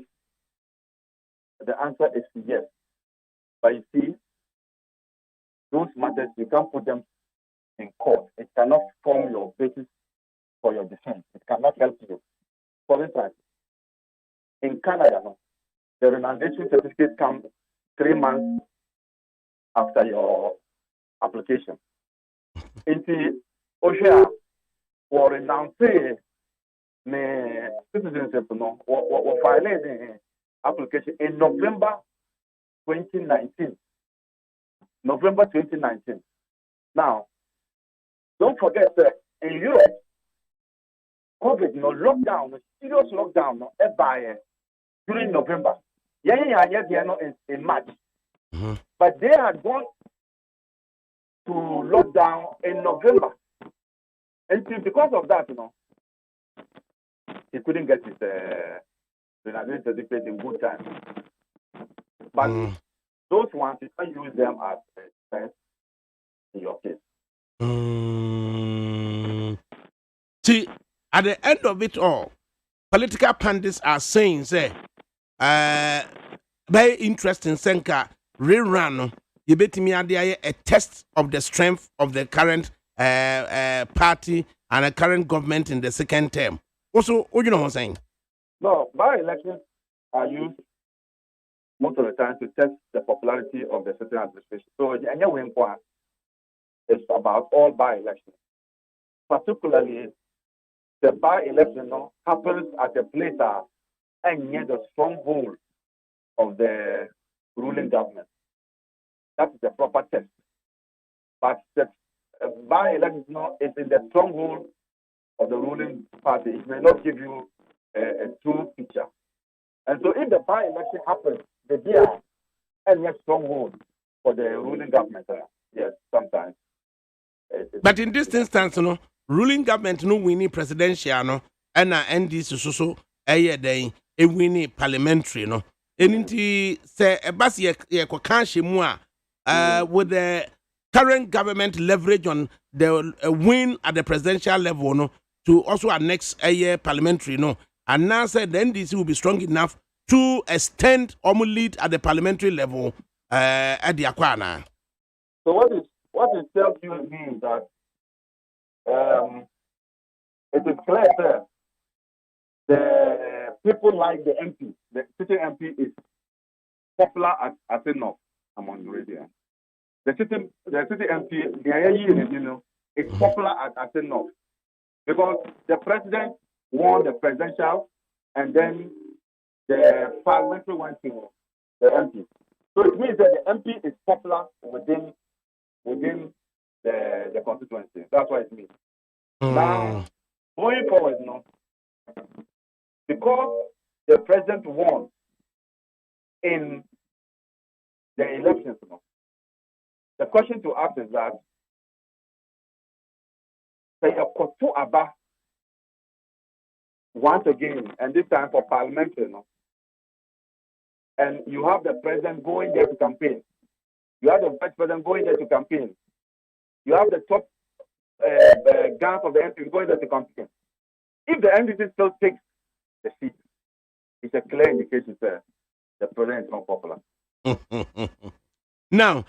The answer is yes. But you see, those matters, you can't put them in court. It cannot form your basis for your defense. It cannot help you. For instance, in Canada, the renunciation certificate comes 3 months after your application. In the OSHA, for renouncing the citizenship, or filing the application in November 2019. November 2019. Now, don't forget that in Europe, COVID, lockdown, serious lockdown, during November. In March. Mm-hmm. But they had gone to lockdown in November. And because of that, he couldn't get his renunciation certificate in good time. But those ones, you can use them as defense in your case. See, at the end of it all, political pundits are saying, say, very interesting, Senka, rerun, you bet me a test of the strength of the current party and the current government in the second term. Also, what you know what I'm saying? No, by-elections are used most of the time to test the popularity of the certain administration. So, it's about all by-elections. Particularly, the by-election happens at a place and near the stronghold of the ruling government. That is the proper test. But the by-election is in the stronghold of the ruling party. It may not give you a true picture. And so if the by-election happens, the year and yes, stronghold for the ruling government, yes, sometimes. But in this instance, ruling government no winning presidential and NDC so day a winning parliamentary and say a bas ye with the current government leverage on the win at the presidential level to also annex a year parliamentary and now said the NDC will be strong enough to extend or lead at the parliamentary level at the Aquana. So what it tells you means that it is clear that the people like the MP, the sitting MP is popular as enough among the radio. The city MP, is popular as enough because the president won the presidential and then the parliamentary went to the MP. So it means that the MP is popular within the constituency. That's what it means. Now, going forward, because the president won in the elections, the question to ask is that once again, and this time for parliamentary, and you have the president going there to campaign. You have the vice president going there to campaign. You have the top guns of the NDC going there to campaign. If the NDC still takes the seat, it's a clear indication, sir, the president is not popular. Now,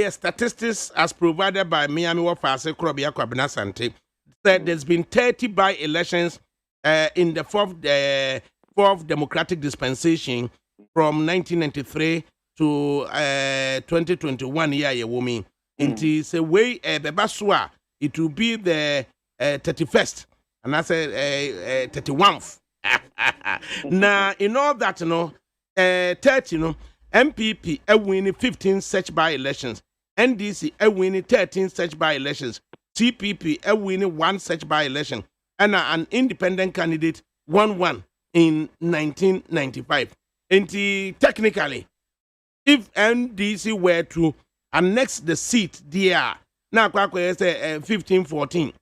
statistics as provided by Miami Wafase Krobia Kwabena Sante said there's been 30 by-elections in the fourth democratic dispensation from 1993 to 2021 year woman. It's a way Bebaswa, it will be the 31st, and I said 31st. Now, in all that, 30, MPP winning 15 such by-elections, NDC winning 13 such by-elections, TPP winning 1 such by-election, and an independent candidate won 1 in 1995. And technically, if NDC were to annex the seat there, now 15-14,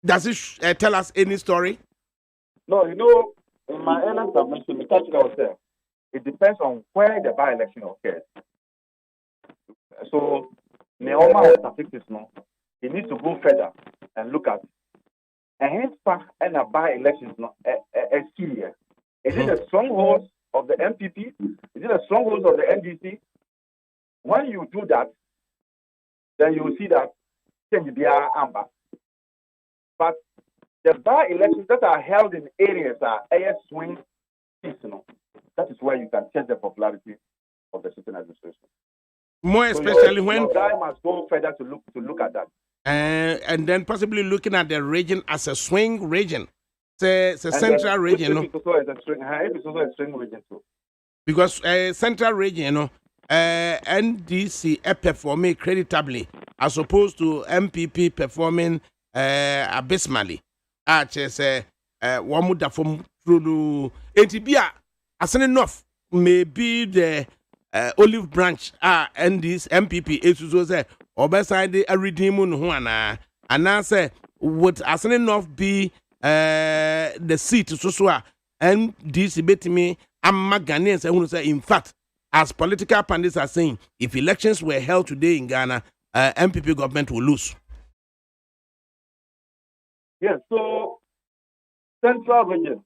does it tell us any story? No, in my earlier submission, it depends on where the by-election occurs. So, Neoma statistics, he needs to go further and look at and a by-election a serious. Is it the strongholds of the MPP? Is it the strongholds of the NDC? When you do that, then you will see that change be amber. But the by-elections that are held in areas are swing seats, that is where you can check the popularity of the sitting administration. More especially when your guy must go further to look at that. And then possibly looking at the region as a swing region. It's a central region, It's also a swing region too. Because central region, NDC performing creditably as opposed to MPP performing abysmally. One would from through Etibia as enough maybe the olive branch and this MPP is to say or beside a redeem one and I say would as enough be the seat so and this debate me I'm Ghanaians and say in fact as political pundits are saying if elections were held today in Ghana MPP government will lose. Yes, so central region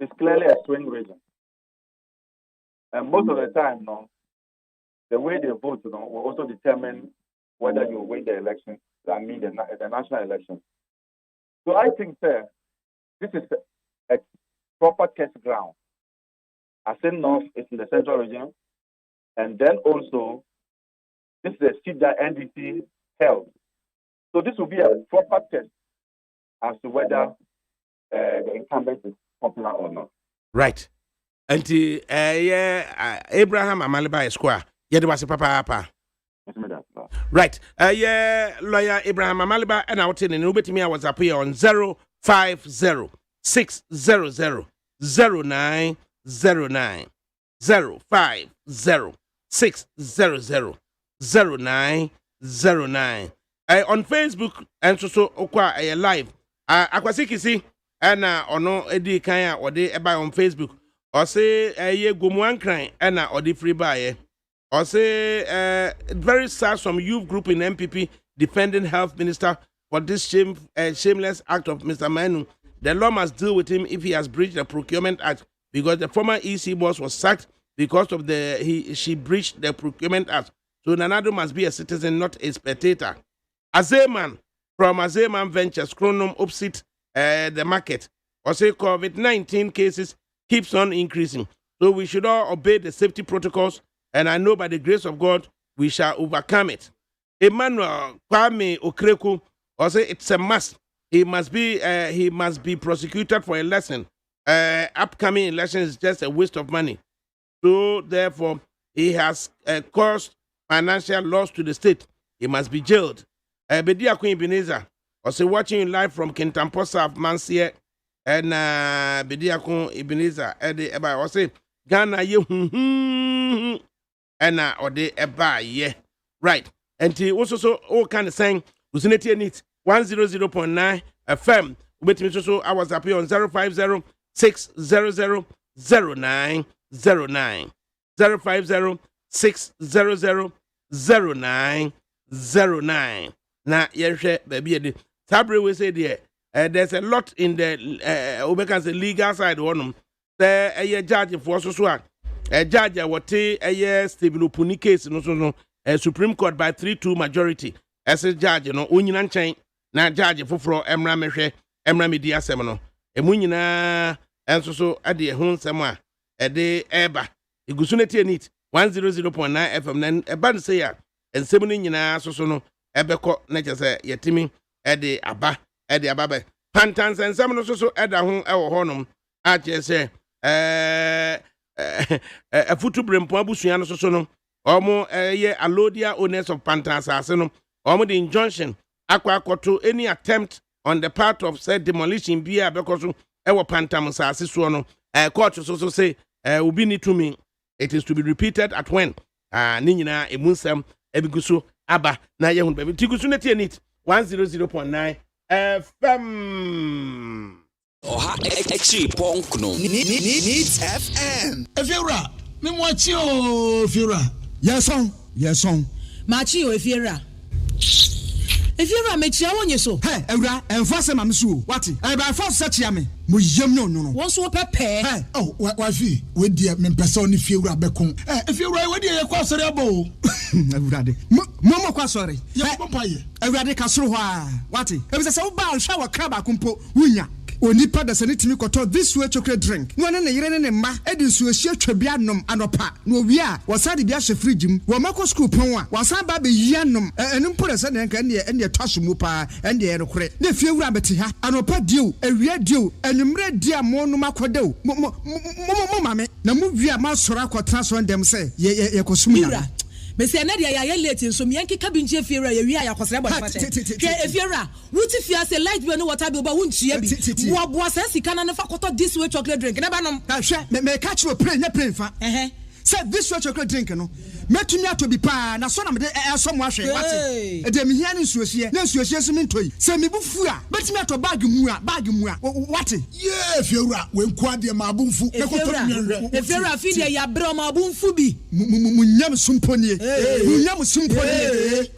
is clearly a swing region. And most of the time, the way they vote will also determine whether you win the election, I mean the national election. So I think this is a proper test ground. As in North, it's in the central region. And then also, this is a seat that NDC held. So this will be a proper test as to whether the incumbent is popular or not. Right. And Abraham Amaliba Square. Yeah, was a papa. Right. Lawyer Abraham Amaliba and I was telling you, me I was up here on 050 600 0909 050 600 0909. On Facebook and so okwa live. Akwasikisi ana ono edi kan a ode eba on Facebook. O say ye gomuan kran ana ode free buy. O say very sad some youth group in MPP defending health minister for this shameless act of Mr. Manu. The law must deal with him if he has breached the Procurement Act because the former EC boss was sacked because of she breached the Procurement Act. So Nanado must be a citizen, not a spectator. Azeman from Azeman Ventures, Chronom opposite the market. Or say COVID-19 cases keeps on increasing. So we should all obey the safety protocols, and I know by the grace of God we shall overcome it. Emmanuel Kwame Okreku, or say it's a must. He must be prosecuted for a lesson. Upcoming election is just a waste of money. So therefore, he has caused financial loss to the state. He must be jailed. Bedia Queen Ebenezer, also watching you live from Kintamposa of Mansie, and Bedia Queen Ebenezer, Eba, or say Ghana, ye, and or de Eba, ye. Right. And he also so all kind of saying, Usineti needs 100.9 FM. With me, so I was up here on 050 600 0909 050 600 0909. Now, yes, baby, Sabri will say there. There's a lot in the legal side. One there a judge for so judge wote Stephen Opuni case no so Supreme Court by 3-2 majority as judge no onyina nchen na judge foforo emra mehwe emra media asem no emu nyina enso so ade ho nsem a ede eba igusu na tie nit 100.9 FM na eba no say ya ensem no nyina so no ebekọ na chese yetimi ede aba be pantan ensem no so eda ho ewo honom a chese afutu brempo abusua no so no omo ye alodia owners of pantan asase no omo the injunction akwakoto any attempt on the part of said demolition bia because ewo pantam asase so no court so say obi ni to me it is to be repeated at when ni nyina emunsam ebiguso aba na ye hun baby tiguso na tie nit 100.9 FM Oha FRIMPONG no Needs FM. Efiura, me mwachi o Efiura. Yes on. Machi o Efiura. Efiura me chia wonye so. Hey, Ewura, enfase ma msu. Wati? E ba force se chia me. Mo yem no. Won so pepe. Hey, oh, wa fi. We die me pese oni Efiura bekon. Efiura we die ye kwa sori abo. Ewura de. Mo kwa sori. Ye papa ye. Ewura de ka soro ho a. Wati? E be se wo ba hwa wa kraba kumpo wunya. Onipa da sane timi koto this way chocolate drink no ne yire ne mma edi nsuo hie twabia nom anopa no wi a wasade bia hye fridge mu wo mako school pon a wasan ba be yia nom enu mpore se ne nka ne twaso mu pa ende ye rekore ne fie wura beti ha anopa dio awia dio enumre dia mo no makodeo mo mame na mu wi a ma soro akotra so ndem se ye kosum ya Mesi na dia ya late nso me yanki kabinje Efiura ya wi ya kwasere body fashion. Ke Efiura, wuti fia say light we no water bi oba wunchia bi. Wo boa say sika na ne fa koto this way chocolate drink. Na ba nom. Ka hwe me catch you pray fa. Said this way chocolate drink no. Metumi ato bi pa na so na me de so mo ahwe wate. E de me hia ne nsuohie. Na nsuohie so me ntoi. Se me bufu a, betumi ato bag mu a wate. Yeah, Efiura, we nkwa de ma abunfu. E koto mi. Efiura fi de ya bre ma abunfu bi. Munyam sumponie. Munyam sumponie.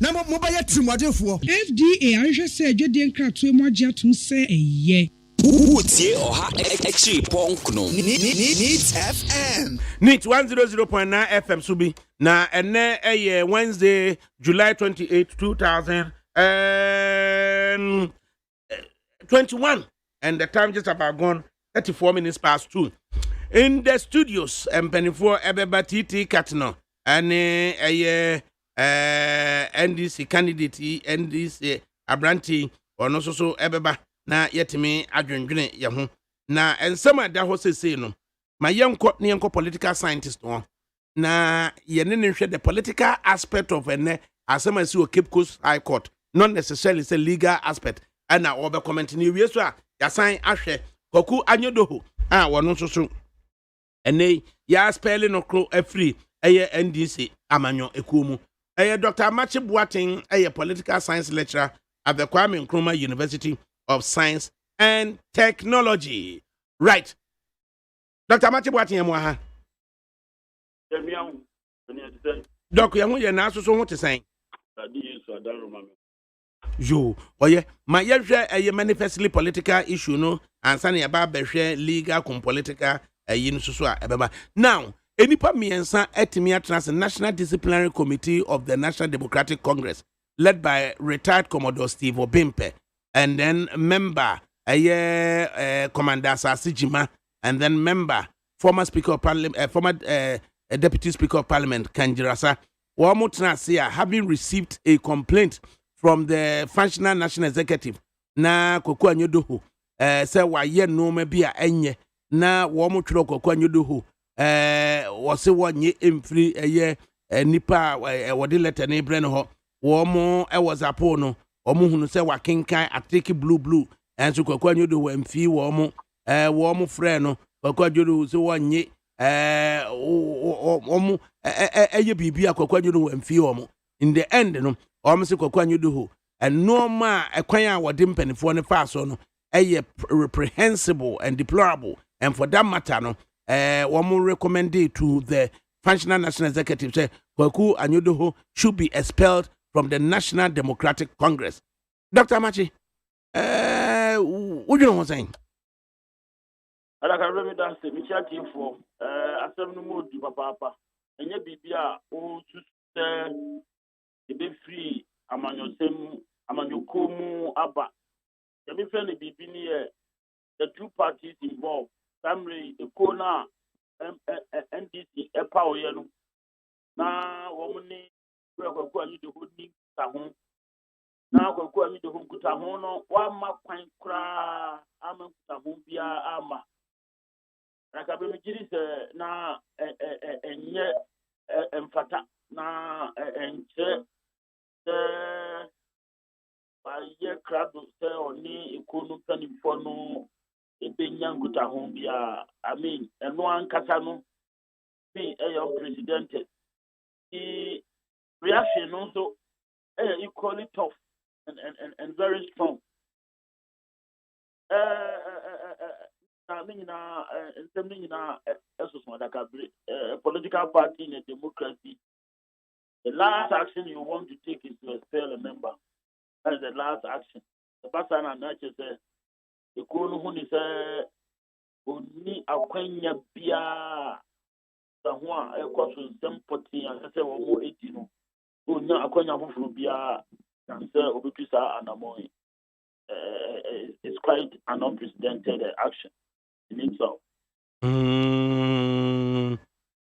Na mo ba ye trimodefo. FDA ahwe se adwede nkratoe mo agye atom se eye. Utie Oha FRIMPONG no Needs FM. Neat 100.9 FM subi na ene Wednesday July 28 2021 and the time just about gone 34 minutes past 2 in the studios Penifo Ebeba TT Katno and NDC candidate NDC Abranti or no so Ebeba na yetimi adwendwene ye ho na ensema da ho sese no ma yenko political scientist no na ye ne hwe the political aspect of ene asema si o Cape Coast High Court not necessarily say legal aspect ana obe comment ni wie so a ya san ahwe Kwaku Anyodoho wono so ene ya spell no kro afri eye NDC amanyo ekumu eye Dr. Machi Boateng eye political science lecturer at the Kwame Nkrumah University of Science and Technology. Right. Dr. Machi Boateng amwa Doctor yahu ye na so ho te san. Yo, oye, ma ye hwe manifestly political issue no ansa na ba hwe legal com political yin so a ebeba. Now, enipa miensa etimi atras National Disciplinary Committee of the National Democratic Congress led by retired Commodore Steve Obimpe. And then member Commander Sasijima, and then member former Speaker of Parliament, former Deputy Speaker of Parliament Kanjirasa, Wamutrasia, having received a complaint from the Functional National Executive na Kwaku Anyodoho, say why ye no maybe a enye na Wamutro Kwaku Anyodoho, was a 1 year free a year nipa wadi letter ne breno Wamo was a pono. Omuhunu se wakinkan atiki blue and so Kwaku Anyodoho emfi womo frɛ no Kwaku Anyodoho se wonye omu eye bibia Kwaku Anyodoho emfi womo in the end no se Kwaku Anyodoho no ma ekwan a wode mpanifo ne fa so no eye reprehensible and deplorable, and for that matter no womo recommend to the Functional National Executive say Kwaku Anyodoho should be expelled from the National Democratic Congress. Dr. Machi, what do you know what I'm saying? ADAKABRI that's the initiative for asem no mo di papa enye bibia o to be free amanyosem amanyokomu aba ya me friend bibi ni the two parties involved family ekona NDC epa oye no na wo ni kwakwa ni de hodi ta ho na kwakwa ni de ho kuta ho no wa ma kwan kra ama kuta ho bia ama ADAKABRI migiri se na enye emfata na enche ye krado se oni ikonu kanifo no ebenya nguta ho bia I mean eno ankasa no be your president the reaction also equally tough and very strong I mean in something na eso so ADAKABRI political party in a democracy the last action you want to take is to expel a member. That is the last action. The person and nature says, the Kunu Huni say, Uni Aquanya Bia, the one a question, some potty, and I say, one more 18. Uni Aquanya Hufrubia, and say, Obitusa and Amoy. It's quite an unprecedented action in itself.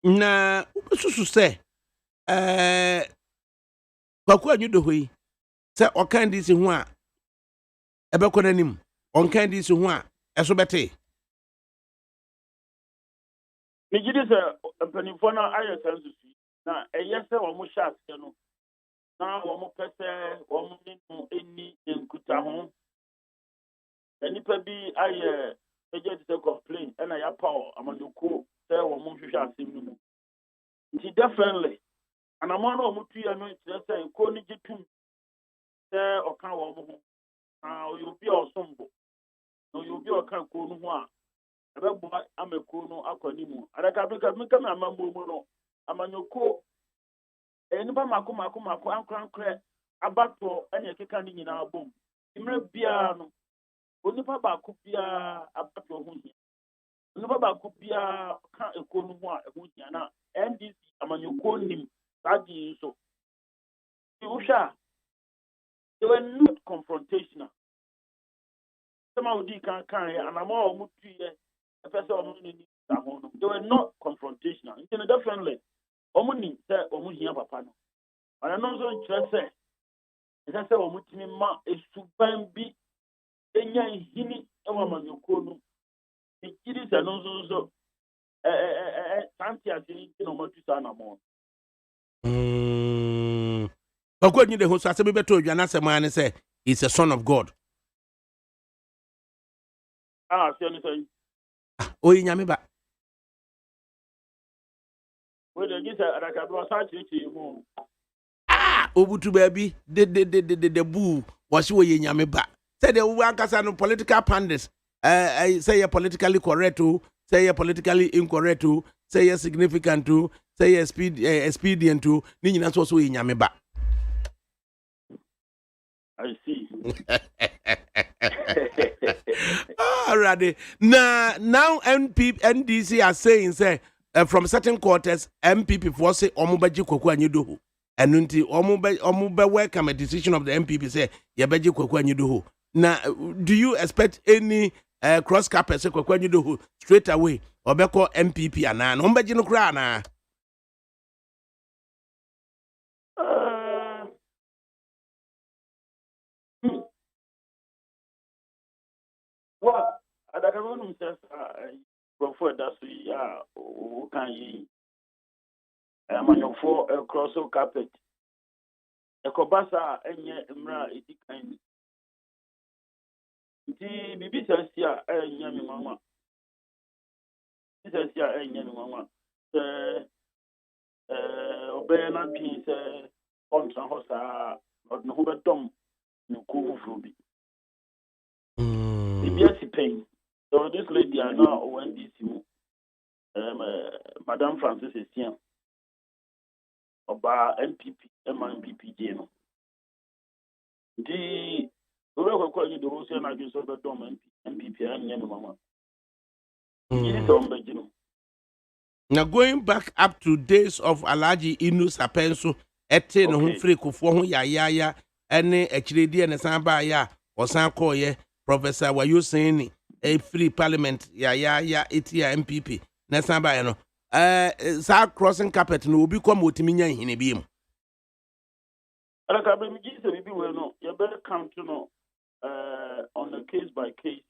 Na, Susu say, Bakua you do we say, or can this in one? Ebekonanim, on can this in one, as obete. Mijidi say, Penifona, I sense to see. Now, a yes, or Musha, now, one person, one any in Kutahon. Any baby, I just complain, and I power among the cool, say, or Musha, definitely. And I'm one of Mutu, I know it's say, Koni Jitum, say, or can now you'll be awesome. No, you'll be a can Kunu. I'm a Kuno Akonimu. ADAKABRI come a mambo. I'm on your co. And Mako, about to any kicking in our boom. You may be only Papa could be about your Hunia. Never could be a Kunu Hunia. And this, I'm on your co. So, Usha, they were not confrontational. Somehow they can carry, and I'm all mutu. They were not confrontational. Definitely, Omuni said Omunia Papa. And I'm not so interested. As I said, Omutini is to be Enya Hini, Ewaman Yokono. The kiddies are not so. Santia, no more to Sanamon. According to the host, I said, told you, and answer man say, he's a son of God. Ah, see anything. Oh, in Yamiba. Well, you said, ADAKABRI was actually you. Ah, Obutu baby, the boo was you in Yamiba. Said the workers are political pundits. I say you're politically correct too, say you're politically incorrect too, say you're significant too, say you're expedient too. Nina was in Yamiba. I see. Alrighty. Now NDC are saying say from certain quarters MPP for say omubaji kwaku anyido and unti omube welcome a decision of the MPP say yabaji kwaku anyido. Now do you expect any cross carpet say kwaku anyido straight away obeko MPP ana no mbaji no kra na Well, ADAKABRI says, before that's who can ye for a cross carpet. A cobasa and ye emra edikind. The BB says, yeah, and yammy mama. He says, yeah, and yammy mama. Obey not peace on some hosa, or no over dumb, no cool fruby. The pain. So this lady I know when this Madame Francis is here. Oba MPP, MPP Jeno. The we will call you the wholesale against the dom MPP and Mama. Now going back up to days of Alaji Inu Sapenso, ete no ho free kofo ho ya ene ekiredi ene san ba ya osan koye Professor Wayo Seni a free parliament ya eti ya MPP na san ba no sa crossing carpet no obi kom otimi nya hine bi mu ADAKABRI mi gise bibi we no you better count no on a case by case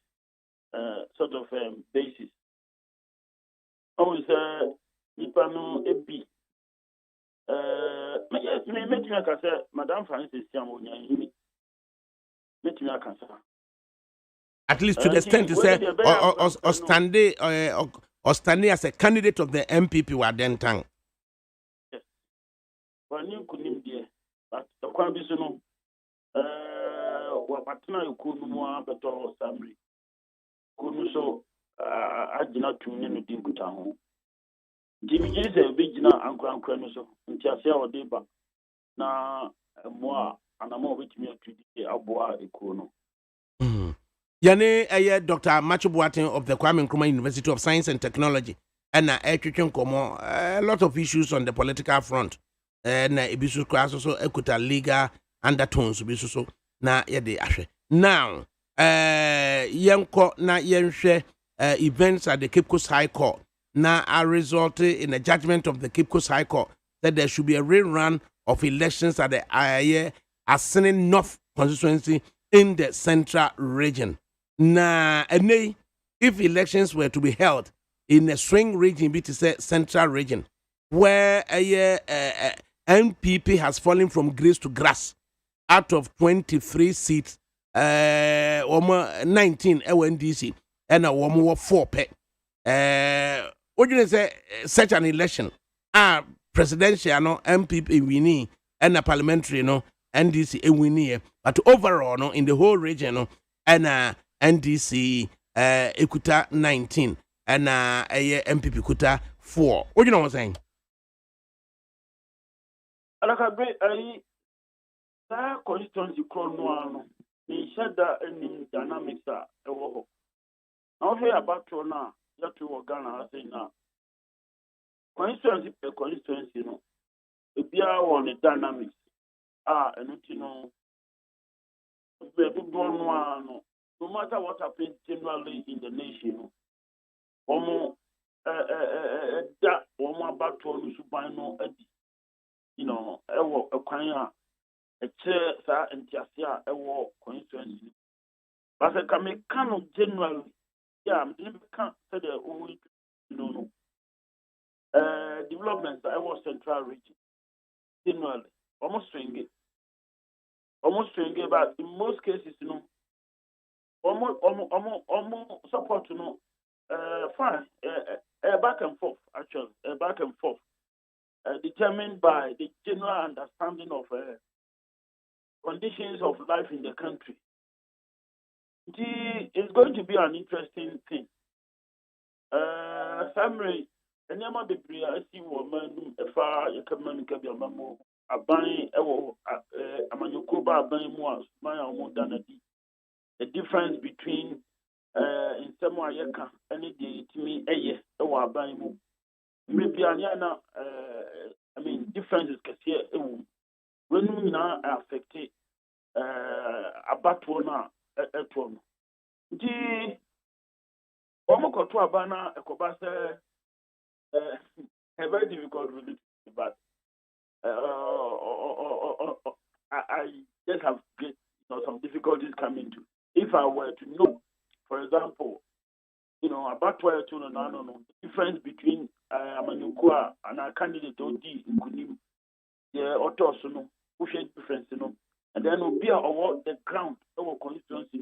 sort of basis. Always nipa no ebi me metimi aka say Madam Francis Tiamo nya hine metimi aka say at least to the extent to say or standing as a candidate of the MPP were then tang. Yes. But you couldn't be but the quality no partner you could more better summary. Couldn't so I did not tune in with Dinkutan. Jimmy is a big uncle so until I say our day back. Now more and I'm more with me to the Abua Econo. Yane Dr. Macho Boateng of the Kwame Nkrumah University of Science and Technology and a lot of issues on the political front and ibisu class so ekuta legal undertones bisu so na yede ahwe now yenko na yenhwe events at the Cape Coast High Court na are resulted in a judgment of the Cape Coast High Court that there should be a rerun of elections at the Asene North constituency in the central region. Na if elections were to be held in a swing region, be to say central region, where NPP has fallen from grace to grass, out of 23 seats, 19 LNDC, and a woman 4 pay. What do you say? Such an election, presidential no MPP winning, and a parliamentary no NDC winning, but overall no in the whole region no, and NDC Ekuta 19 and MPP Kuta 4. What do you know what I'm saying? ADAKABRI that constituency chrono he said that any dynamics are now here about now you to Ghana saying now constituency per constituency no if you are on the dynamics and you know no matter what happens generally in the nation, that about to no you know, a choir, a chair, and Tiasia, a war constituency. But I can make kind of generally, can't say the only, developments that I was central region, generally, almost string it, but in most cases, almost support fine back and forth actually back and forth determined by the general understanding of conditions of life in the country. It's going to be an interesting thing. Summary, and Yama de Bria, I see woman if I can make a memo, a buying a manukoba buying more, my own than a deep. The difference between in some way any day to me or buying maybe I mean differences can see when we now affected about one at one. Almost to Abana a cobasa a very difficult really, but I just have some difficulties coming to. If I were to know, for example, about 12 to the difference between Amanukua and a candidate OD in Kunim, the Otosono, push difference, and then will be award the ground our constituency,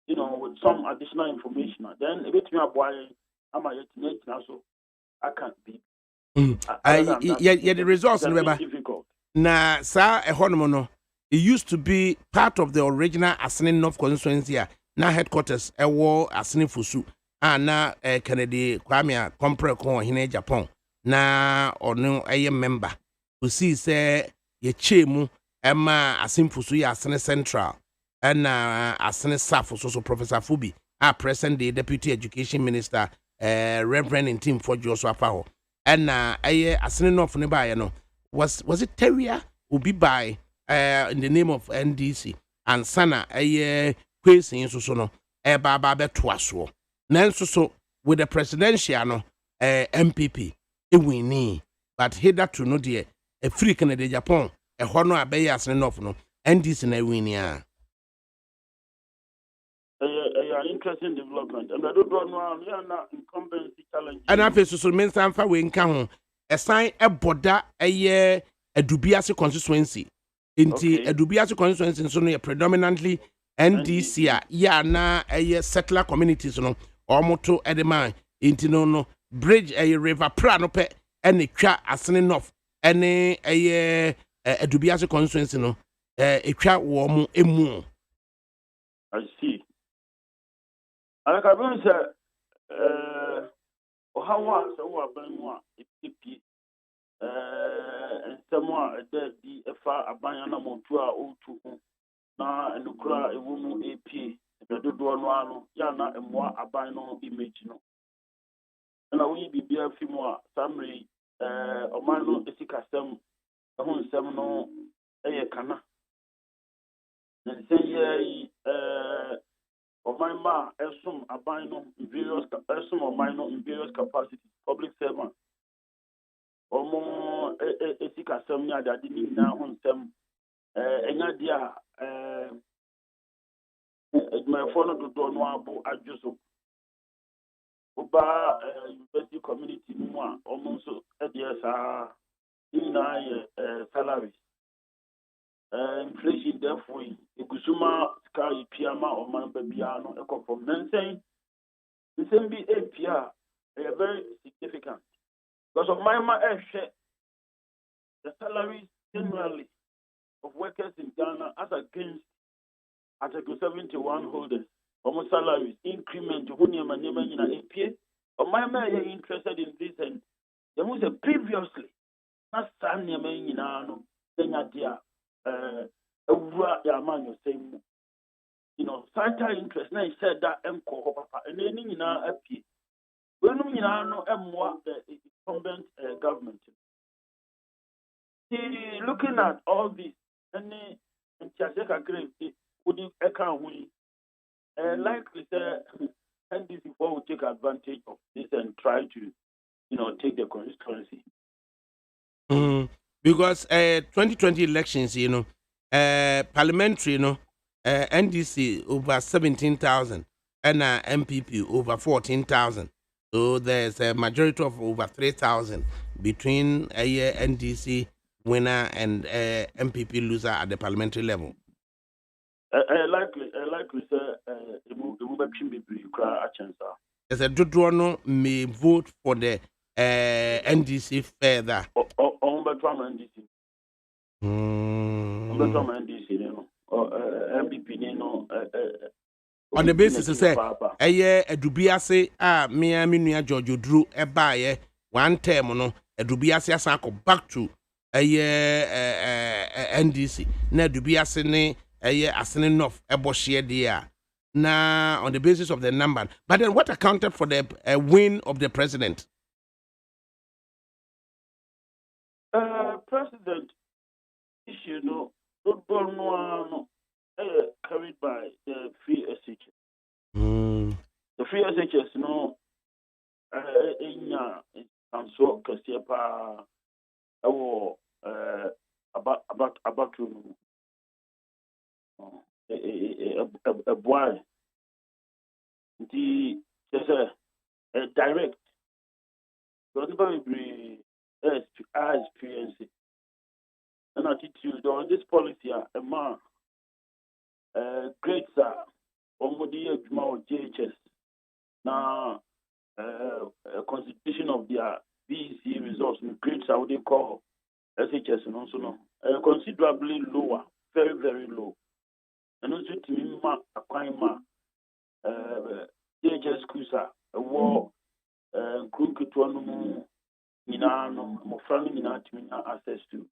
with some additional information. Then a bit more why am I yet so I can't be. The results, difficult. Na sa a honomono. It used to be part of the original Asene North constituency. Now headquarters a war Asene Fusu. Na Kennedy Kwame Compre Kon in Japan. Na ono a member who see say ye chemu Emma Asene Fusu ya Asene Central and Asene South so Professor Fubi present the Deputy Education Minister Reverend in team for Joshua Paho. And asene no ne ba no was it Terrier will be by in the name of NDC and sana kwesi so no baba beto aso nanso so with the presidential no MPP winning but hitherto no de a free Canada Japan a hono abeya asene no NDC na winning interesting development and I don't know na incumbency challenge and after so men sanfa we nka ho a sign a border a Adubiase constituency inti Adubiase constituency so no predominantly NDC na settler communities no omoto edema inti no bridge river pra no pe ene twa asene north ene Adubiase constituency no etwa wo mu emu. I see. ADAKABRI say ohawa so wa ban mu a epipi nsɛm a di ɛfa aban na montu a otu na enukura ewu mu epie ebedodo no ano ya na emmoa aban no image no na woyi bibia fi mu a samre ɔman no esikasɛm ɛho nsɛm no ɛyɛ kana na nsɛm ɔman ma ɛsom aban no various ɔman no in various capacities public servant omo esikasɛm ni adade ni na ho nsɛm enya dia adwumayɛfoɔ no dodoɔ no abo adwo oba university community mu a ɔmo nso ɛdeɛ saa na yɛ salaries inflation therefore egusuma sky piama ɔman babia no ɛkɔfɔm nsɛm bi epia very significant because of my the salaries generally of workers in Ghana as against Article 71 holders. Almost salaries increment when you APA. Or my man are interested in this and there was a previously not Sanya Menino, then idea Yaman same Santa interest. Now he said that MCO Papa and then in our APA. When you know the incumbent government. Looking at all this, any Chaseka Grave would account likely that NDC will take advantage of this and try to, take the constituency. Because 2020 elections, parliamentary, NDC over 17,000 and MPP over 14,000. So there's a majority of over 3,000 between a NDC winner and MPP loser at the parliamentary level. Likely, sir. As a Dodono may vote for the NDC further. NDC. MPP, on the basis say Adubiase me nua George Oduru ebaye one term no Adubiase asan back to NDC na Adubiase ne asene north ebohye dia na on the basis of the number. But then what accounted for the win of the president? President issue no carried by the free SHS. The free SHS, in MANSO, Kasiepa, about to a boy. Just a direct. Whatever we experience an attitude on this policy, a man. Great sir, Omodi Ejuma JHS. Now, constitution of their BEC results in great sir, what they call SHS and also no, considerably lower, very, very low. And also to me, Aquima, JHS Kusa, a war, Kunkutuano, Minano, Mofrani Minatimina access to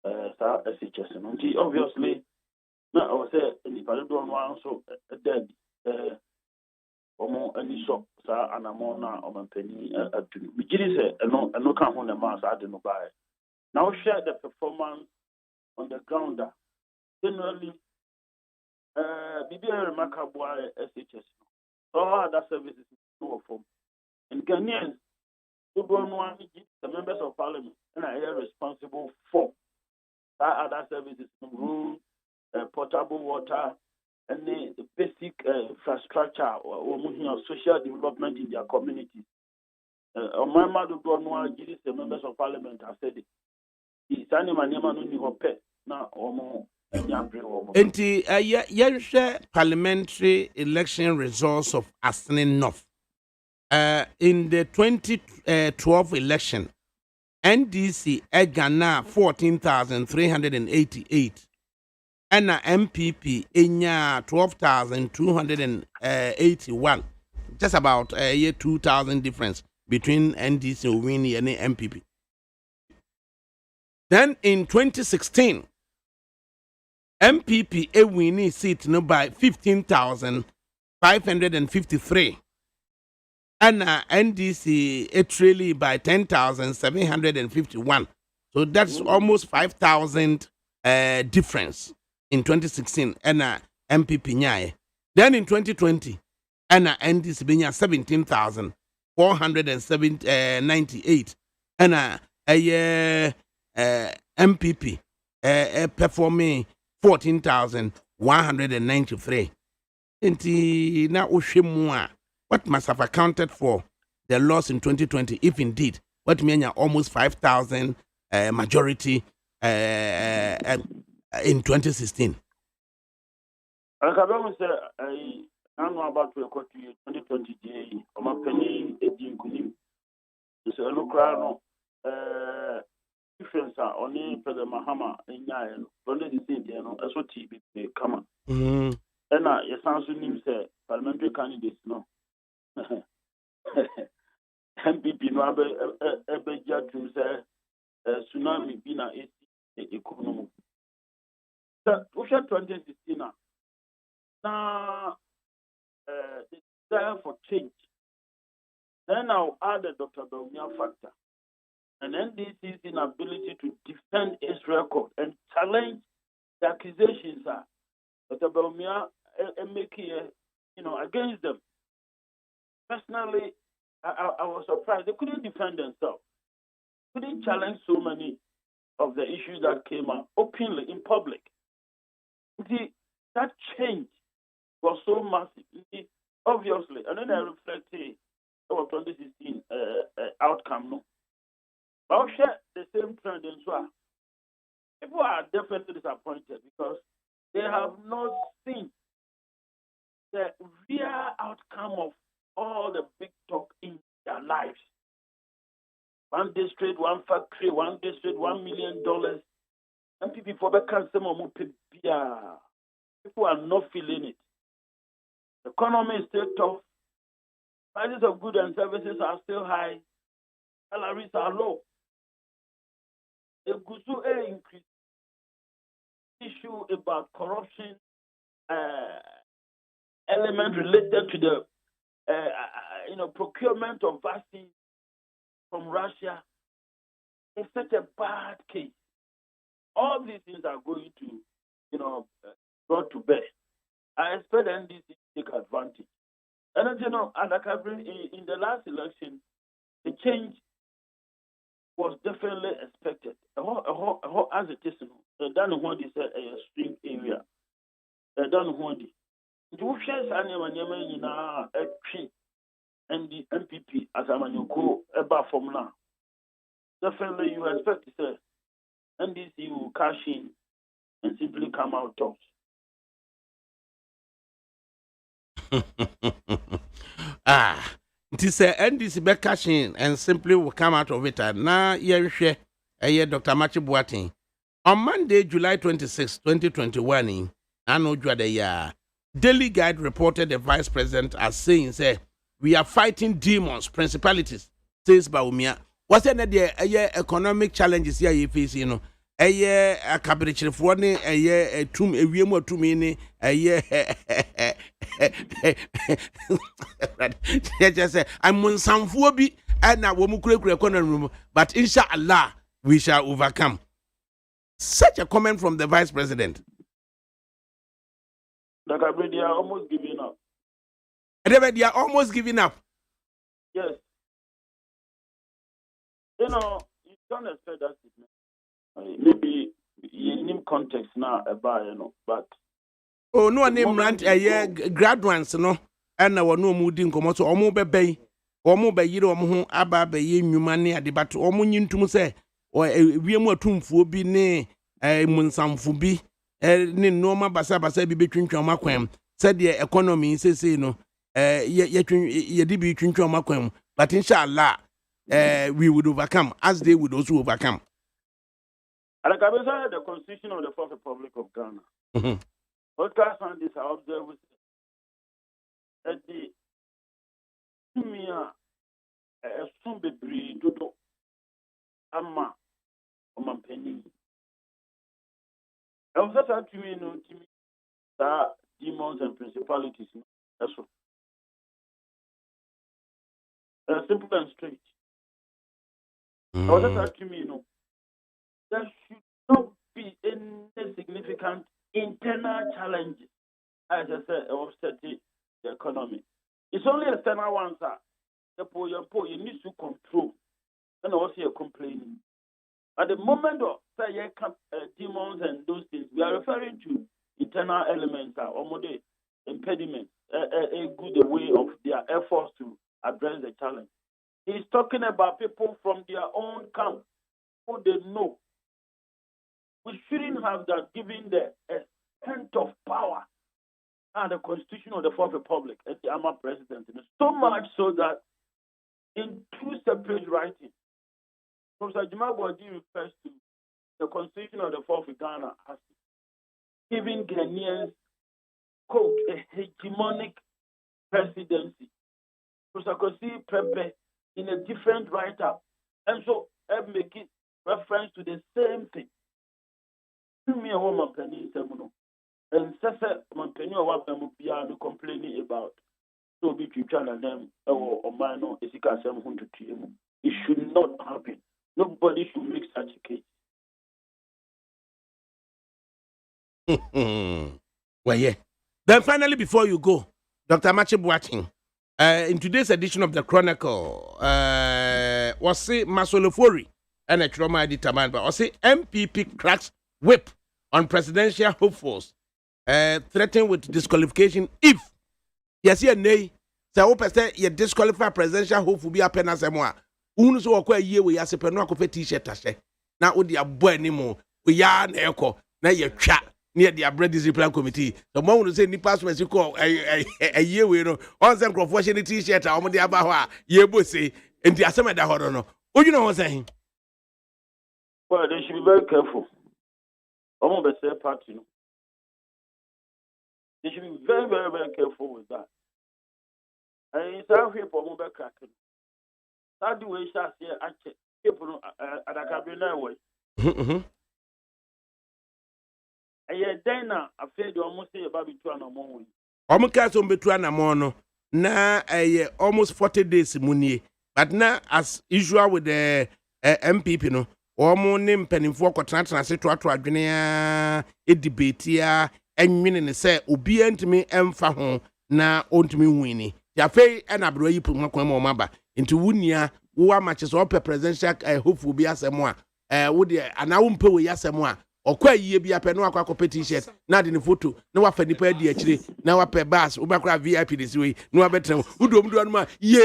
SHS. And obviously, no, I was saying, if I don't want so dead, omo ani so sa anamo na omampani adu bigiri se eno kan ho na ma sa de no bae now share the performance on the ground generally BBR Makabwa SHS all other services no form and Ghanaians who don't want the members of parliament and are responsible for that other services room potable water and the basic infrastructure or social development in their communities. My mother don't want the members of parliament have said it. It's animal no pet now or more. Enti yɛhwɛ parliamentary election results of Asene North. In the 2012 election, NDC Ghana 14,388 and MPP enya 12,281. Just about a year 2,000 difference between NDC Owini and MPP. Then in 2016, MPP Ewini seat no by 15,553 and NDC Etreli by 10,751. So that's almost 5,000 difference in 2016 and MPP nyae. Then in 2020 and NDC benya 17,498 and MPP performing 14,193. Enti na ushimwa. What must have accounted for the loss in 2020, if indeed what means almost 5,000 majority in 2016? I can say I know about 2020. I'm penny Edin It's a look around difference only President Mahama in Yayan, only the same, as what TV come. And yes, answer him say parliamentary candidates no. MPP no abeja to say tsunami bina economy. So, 2016 now, the desire for change. Then I'll add the Dr. Belmia factor. And NDC's inability to defend its record and challenge the accusations that Dr. Belmia making, against them. Personally, I was surprised. They couldn't defend themselves. Couldn't challenge so many of the issues that came out openly in public. See, that change was so massive. See, obviously, and then I reflected over 2016 outcome. No, but I'll share the same trend as well. People are definitely disappointed because they have not seen the real outcome of all the big talk in their lives. One district, one factory, one district, $1 million. And people are not feeling it. The economy is still tough. Prices of goods and services are still high. Salaries are low. The Gusu air increase issue about corruption element related to the procurement of vaccines from Russia is such a bad case. All these things are going to, brought to bear. I expect NDC to take advantage. And ADAKABRI in the last election, the change was definitely expected. As it is, done what is a string area. Done what is. The shares and the MPP as a manuko about from now. Definitely, you expect to say NDC will cash in and simply come out tops. It is NDC be cash in and simply will come out of it. Now, Dr. Machi Boateng. On Monday, July 26, 2021, Daily Guide reported the vice president as saying, we are fighting demons, principalities, says Baumia. What's the economic challenges here you face, ADAKABRI chirifone ewiem atumi ni just say I'm on some phobia and now we economy, but inshallah we shall overcome. Such a comment from the vice president. ADAKABRI, they are almost giving up. They are almost giving up. Yes. You know, you don't expect that statement. Maybe in new context now about, you know, but oh no name rant graduates no and na no mudi nkomo so omo bebe omo be yire omo ho aba be ye nnwuma ne ade but omo nyintum se wiemu atumfuo bi ne munsamfo bi ne noma basa bi betwintwa makwam said the economy say no ye di bi twintwa makwam but inshallah we would overcome as they would also overcome. ADAKABRI, the Constitution of the Fourth Republic of Ghana. What can I this I observe at the Tumia soon be breed dodo ama omampeni. I was just to me no that demons and principalities. That's all. Simple and straight. I was just to me no. There should not be any significant internal challenges, as I said, offsetting the economy. It's only external ones that the poor you need to control. And also you're complaining. At the moment of say demons and those things, we are referring to internal elements that almost impediments, a good way of their efforts to address the challenge. He's talking about people from their own camp who they know. We shouldn't have that given the extent of power and the Constitution of the Fourth Republic and the Ama president. So much so that in two separate writings, Professor Jimabodi refers to the Constitution of the Fourth Ghana as giving Ghanaians, quote, a hegemonic presidency. Professor Kosi Pepe in a different write-up. And so I'm making reference to the same thing. Me a woman penny semuno and sasa manpenny or what them be complaining about so be trying them or minor isika 700 to it should not happen. Nobody should make such a case. Well, yeah. Then finally, before you go, Dr. Machi Boateng, in today's edition of the Chronicle, was say Masolofori and a trauma determined, but was say MPP cracks whip on presidential hopefuls, threatened with disqualification if yes, ye nay, so say ye disqualify presidential hopeful be a pen as a moi. Who so a year we as a penwako t-shirt tashe. Now would the boy anymore. We yarn echo, now ye chat near the bread discipline committee. The moment say ni pass when you call a year we know on some professional t-shirt or the abawa ye say in the assembly that horror. Oh, you know what I'm saying? Well, they should be very careful. I'm going to say part, you know. They should be very, very, very careful with that. And it's our people who are cracking. That's the way she says, actually, people at ADAKABRI now way. And yet, then I feel you almost say about between a moment. I'm catching between a mono. Now, almost 40 days, Munie. But now, as usual with the MPP, you know. Omo nim penimfo kwatran se to adwene a debate ya enwene ne se obi antimi emfa ho na ontimi wini ya fei na bro yi puma kwa ma maba nti wunia wo amache so pe presidential hopeful bi asemo a wo de ana wo mpe we yasemo a okwa yie bi apɛ no akwa t-shirt na de ne photo na wa fa nipa di akire na wa pɛ bus wo bakra VIP de siwe na wa betrem udom do anuma ye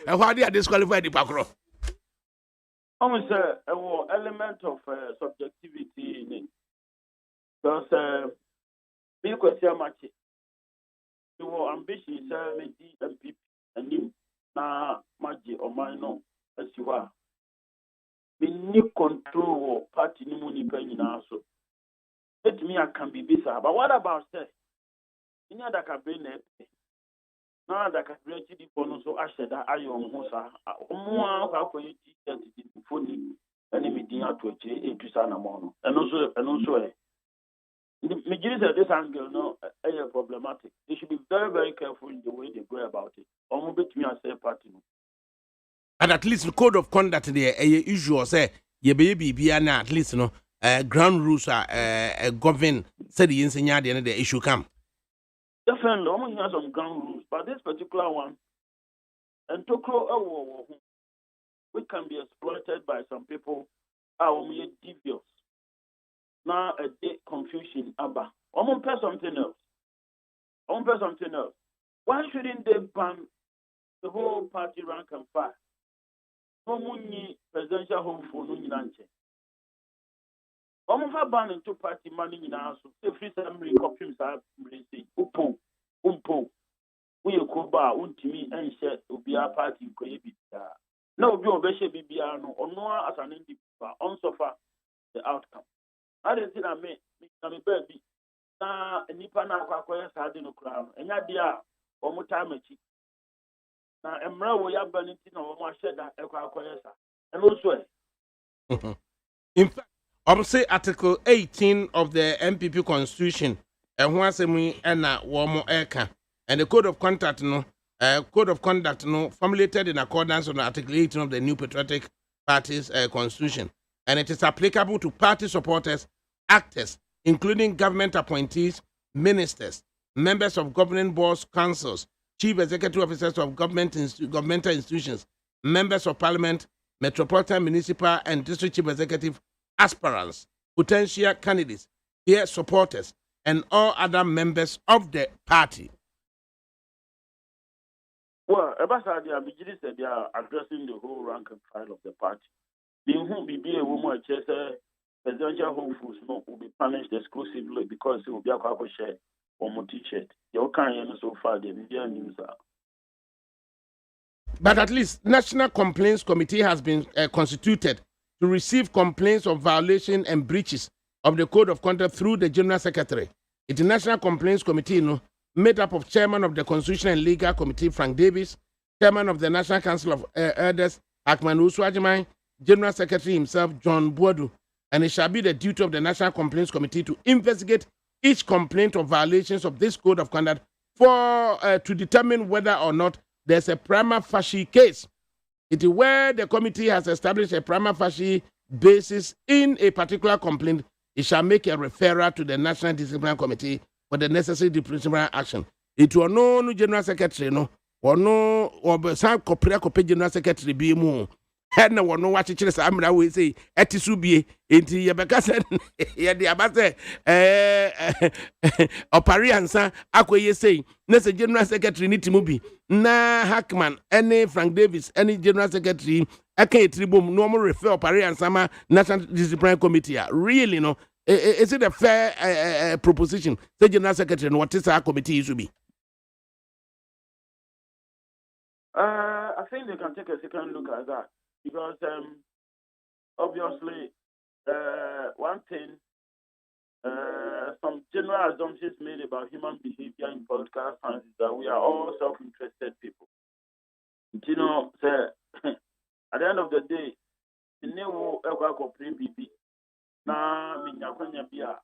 ehwa de disqualify di pakro. Almost a element of subjectivity in it. Because we could say much. Your ambition is maybe MPP and you na maji or minor as you are. We need control party ni money penny now so. Let me I can be bizarre. But what about say? In ADAKABRI ne. Now ADAKABRI the bonus so I said that I am hosa. Omo ka ko yi t-shirt di phone and me din ato e to sana mo no. And also Majority of this angle, no, is problematic. They should be very, very careful in the way they go about it. Almost between us, say party. And at least the code of conduct there, a issue say ye baby be at least no ground rules are govern said the engineer the end of the issue come. Definitely, almost has some ground rules, but this particular one, and to grow which can be exploited by some people, are devious. Now a day confusion about. Almost something else. Almost something else. Why shouldn't they ban the whole party rank and file? No money presidential home for no inanche. Almost ban into party money in our so the free summary copies are raising. Umpo. We a kuba untimi and share to be a party coybi. No, you obey Bibiano or no as an individual on suffer the outcome. I didn't see that me baby. Na nipa na akwakoya sade no kra no enya dia omo time achi na emra wo ya baniti na omo aheda akwakoya sa eno so In fact, say Article 18 of the MPP Constitution and who asemi na womo eka and the code of conduct formulated in accordance with Article 18 of the New Patriotic Party's Constitution, and it is applicable to party supporters, actors, including government appointees, ministers, members of governing boards, councils, chief executive officers of governmental institutions, members of parliament, metropolitan, municipal, and district chief executive aspirants, potential candidates, their supporters, and all other members of the party. Well, Ebasa, they are addressing the whole rank and file of the party. Being whom be a woman, presidential hopefuls will be punished exclusively because it will be a couple share or more t-shirt. Your kind so far, the media news are. But at least National Complaints Committee has been constituted to receive complaints of violation and breaches of the Code of Conduct through the General Secretary. It's the National Complaints Committee, made up of Chairman of the Constitutional and Legal Committee, Frank Davis, Chairman of the National Council of Elders, Akman Uswajimai, General Secretary himself, John Boadu, and it shall be the duty of the National Complaints Committee to investigate each complaint of violations of this Code of Conduct to determine whether or not there's a prima facie case. It is where the committee has established a prima facie basis in a particular complaint, it shall make a referral to the National Disciplinary Committee for the necessary disciplinary action. It will no General Secretary, or no, or some copy General Secretary be more. Had no one watch it. I'm we say, Etisubie, into Yabaka, the Abate, Opariansa, Akwe say, Nessa General Secretary need to move. Na Hackman, any Frank Davis, any General Secretary, I can't tribune, normal refer Opariansama, National Disciplinary Committee. Really, no. Is it a fair proposition? Say General Secretary, and what is our committee to be? I think they can take a second look at that because obviously one thing, some general assumptions made about human behavior in political science is that we are all self-interested people. You know, at the end of the day, the new BB. Na minyakwanya bia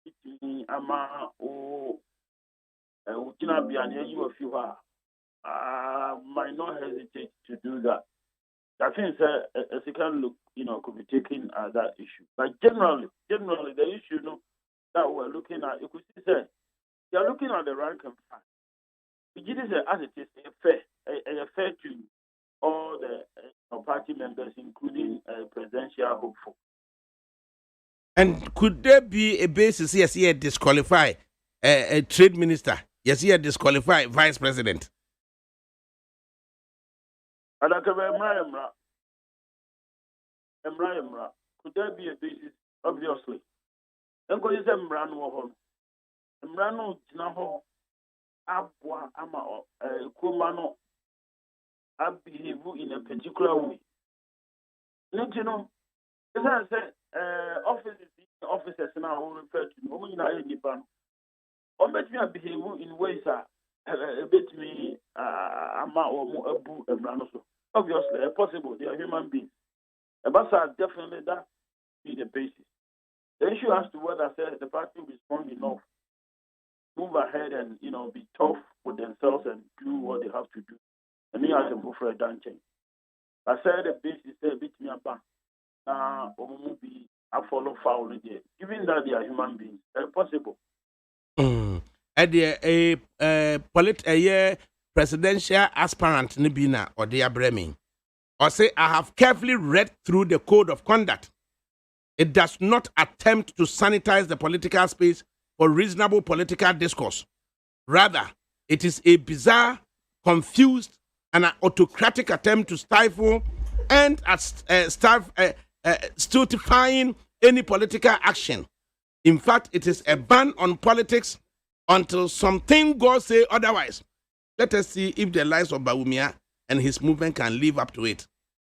itimi ama o ukina bia na you a few might not hesitate to do that. I think a second look, could be taken at that issue. But generally the issue that we're looking at, you could see you're looking at the rank and file. It is as it is a fair to all the party members, including presidential hopeful. And could there be a basis, yes, here disqualify a trade minister? Yes, here disqualify vice president? ADAKABRI, could there be a basis? Obviously. Then go to Mrano. Mrano, Jinaho, Abwa, Ama, Kumano, behave in a particular way. As I said, officers now who refer to who in a depan. Or let me behave in ways a bit me ama or more abu and branoso. Obviously, possible they are human beings. But definitely that be the basis. The issue as to whether the party will be strong enough, move ahead and be tough with themselves and do what they have to do. And me as a move for a dancing. I said the basis beat me up. Be a follow foul again. Given that they are human beings, possible. A presidential aspirant Nibina or dear Bremen. Or say, I have carefully read through the code of conduct. It does not attempt to sanitize the political space for reasonable political discourse. Rather, it is a bizarre, confused, and an autocratic attempt to stifle and stultifying any political action. In fact, it is a ban on politics until something God say otherwise. Let us see if the lives of Bawumia and his movement can live up to it.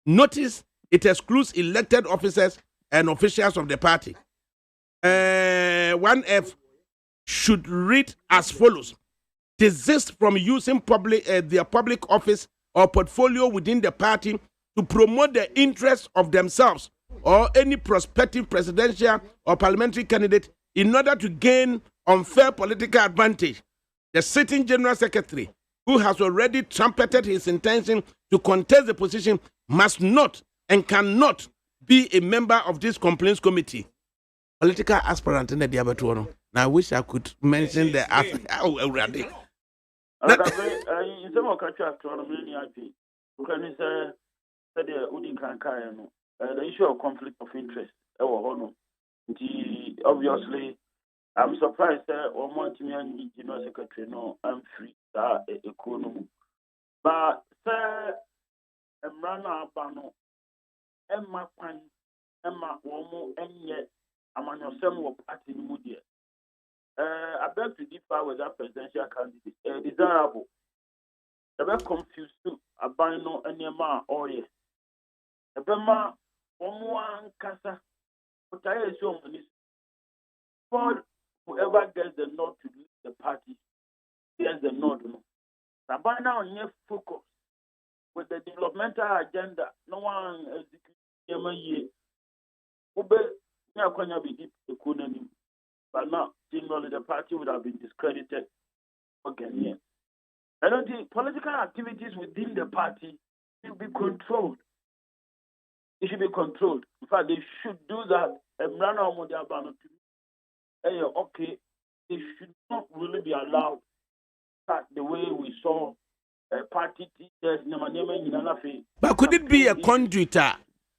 Notice it excludes elected officers and officials of the party. 1F should read as follows. Desist from using their public office or portfolio within the party to promote the interests of themselves or any prospective presidential or parliamentary candidate in order to gain unfair political advantage. The sitting general secretary, who has already trumpeted his intention to contest the position, must not and cannot be a member of this complaints committee. Political aspirant in the Diabatuano. Now I wish I could mention the already. The issue of conflict of interest. Obviously, I'm surprised that one general secretary no I'm free that economy. But sir, Emrana Bano, Emma Pan, Emma Womo, Enye, Amanyosem were party in Mudia. I beg to differ with that presidential candidate. Desirable. The very confused too. Abino and Yama or yes. The Bema, Omuan Casa, what I assume is for whoever gets the nod to lead the party, gets the nod. Sabana on your focus with the developmental agenda. No one executes Yama. Ube, Nyakonya be deep economy. But now, generally, the party would have been discredited again here. I don't think political activities within the party should be controlled. It should be controlled. In fact, they should do that. Okay, they should not really be allowed that the way we saw party teachers. But could it be a conduit?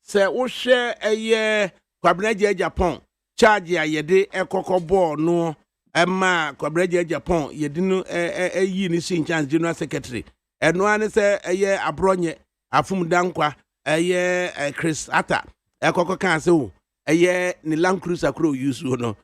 Say, we share a year, Kwabreja Japan, charge ya yede a cocoa ball, no, Emma, Kwabreja Japan, Yedino, a unison chance general secretary. And one is a year abronye, a fum dankwa, a year Chris Atta, a cocoa council, a year Nilang Cruiser crew use, you know,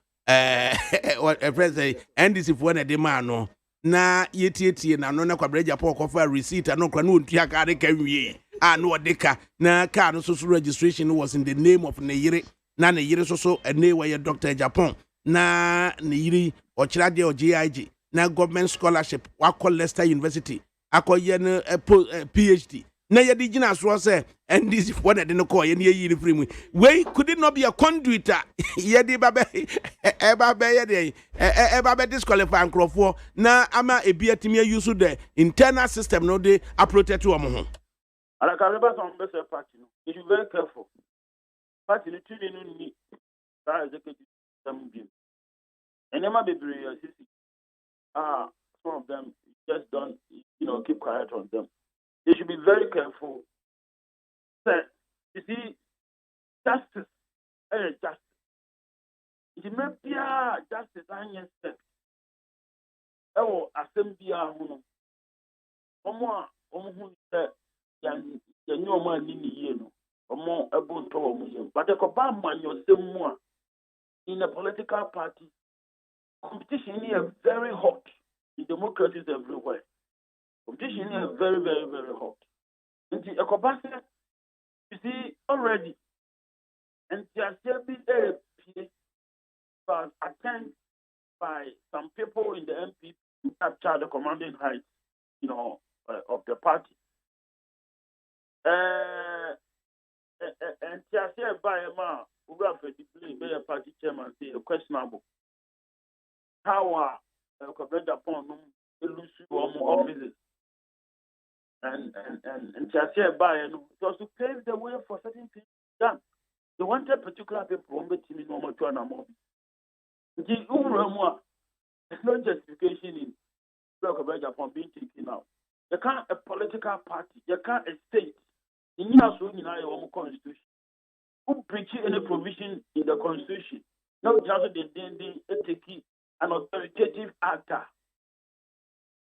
what a friend say, and this if one a demand, na yeti na no Kwabreja Japan for receipt and no cranu tiakare can we. No deka na car no social registration was in the name of Neyiri na Neyiri so a name where Dr. Japan na Neyiri or Chirade or GIG na government scholarship wako Leicester University ako yen PhD na yedi gina so say and this is what I didn't call any year free way could it not be a conduit yedi babe eba disqualify nkrofo na ama ebiatimi use the internal system no dey approach to omo. And I can remember some better party. You should be very careful. Party, the two need that executive system give. And there might be some of them just don't, keep quiet on them. They should be very careful. You see, justice, justice. It may be justice and yes, assembly, but the Obama yourself in a political party competition is very hot. In democracies everywhere, competition is very, very, very hot. And the Obama, you see already, and there has been attempted by some people in the MP to capture the commanding heights, of the party. And just by a man, Ura for display be a party chairman say a questionable. How are coverage upon them lose offices and just by and just to pave the way for certain things done. They wanted particular people on the team in normal to an amount. There's no justification in coverage upon being taken out. You can't a political party, you can't a state. In your constitution, who breach any provision in the constitution, not just the take an authoritative actor.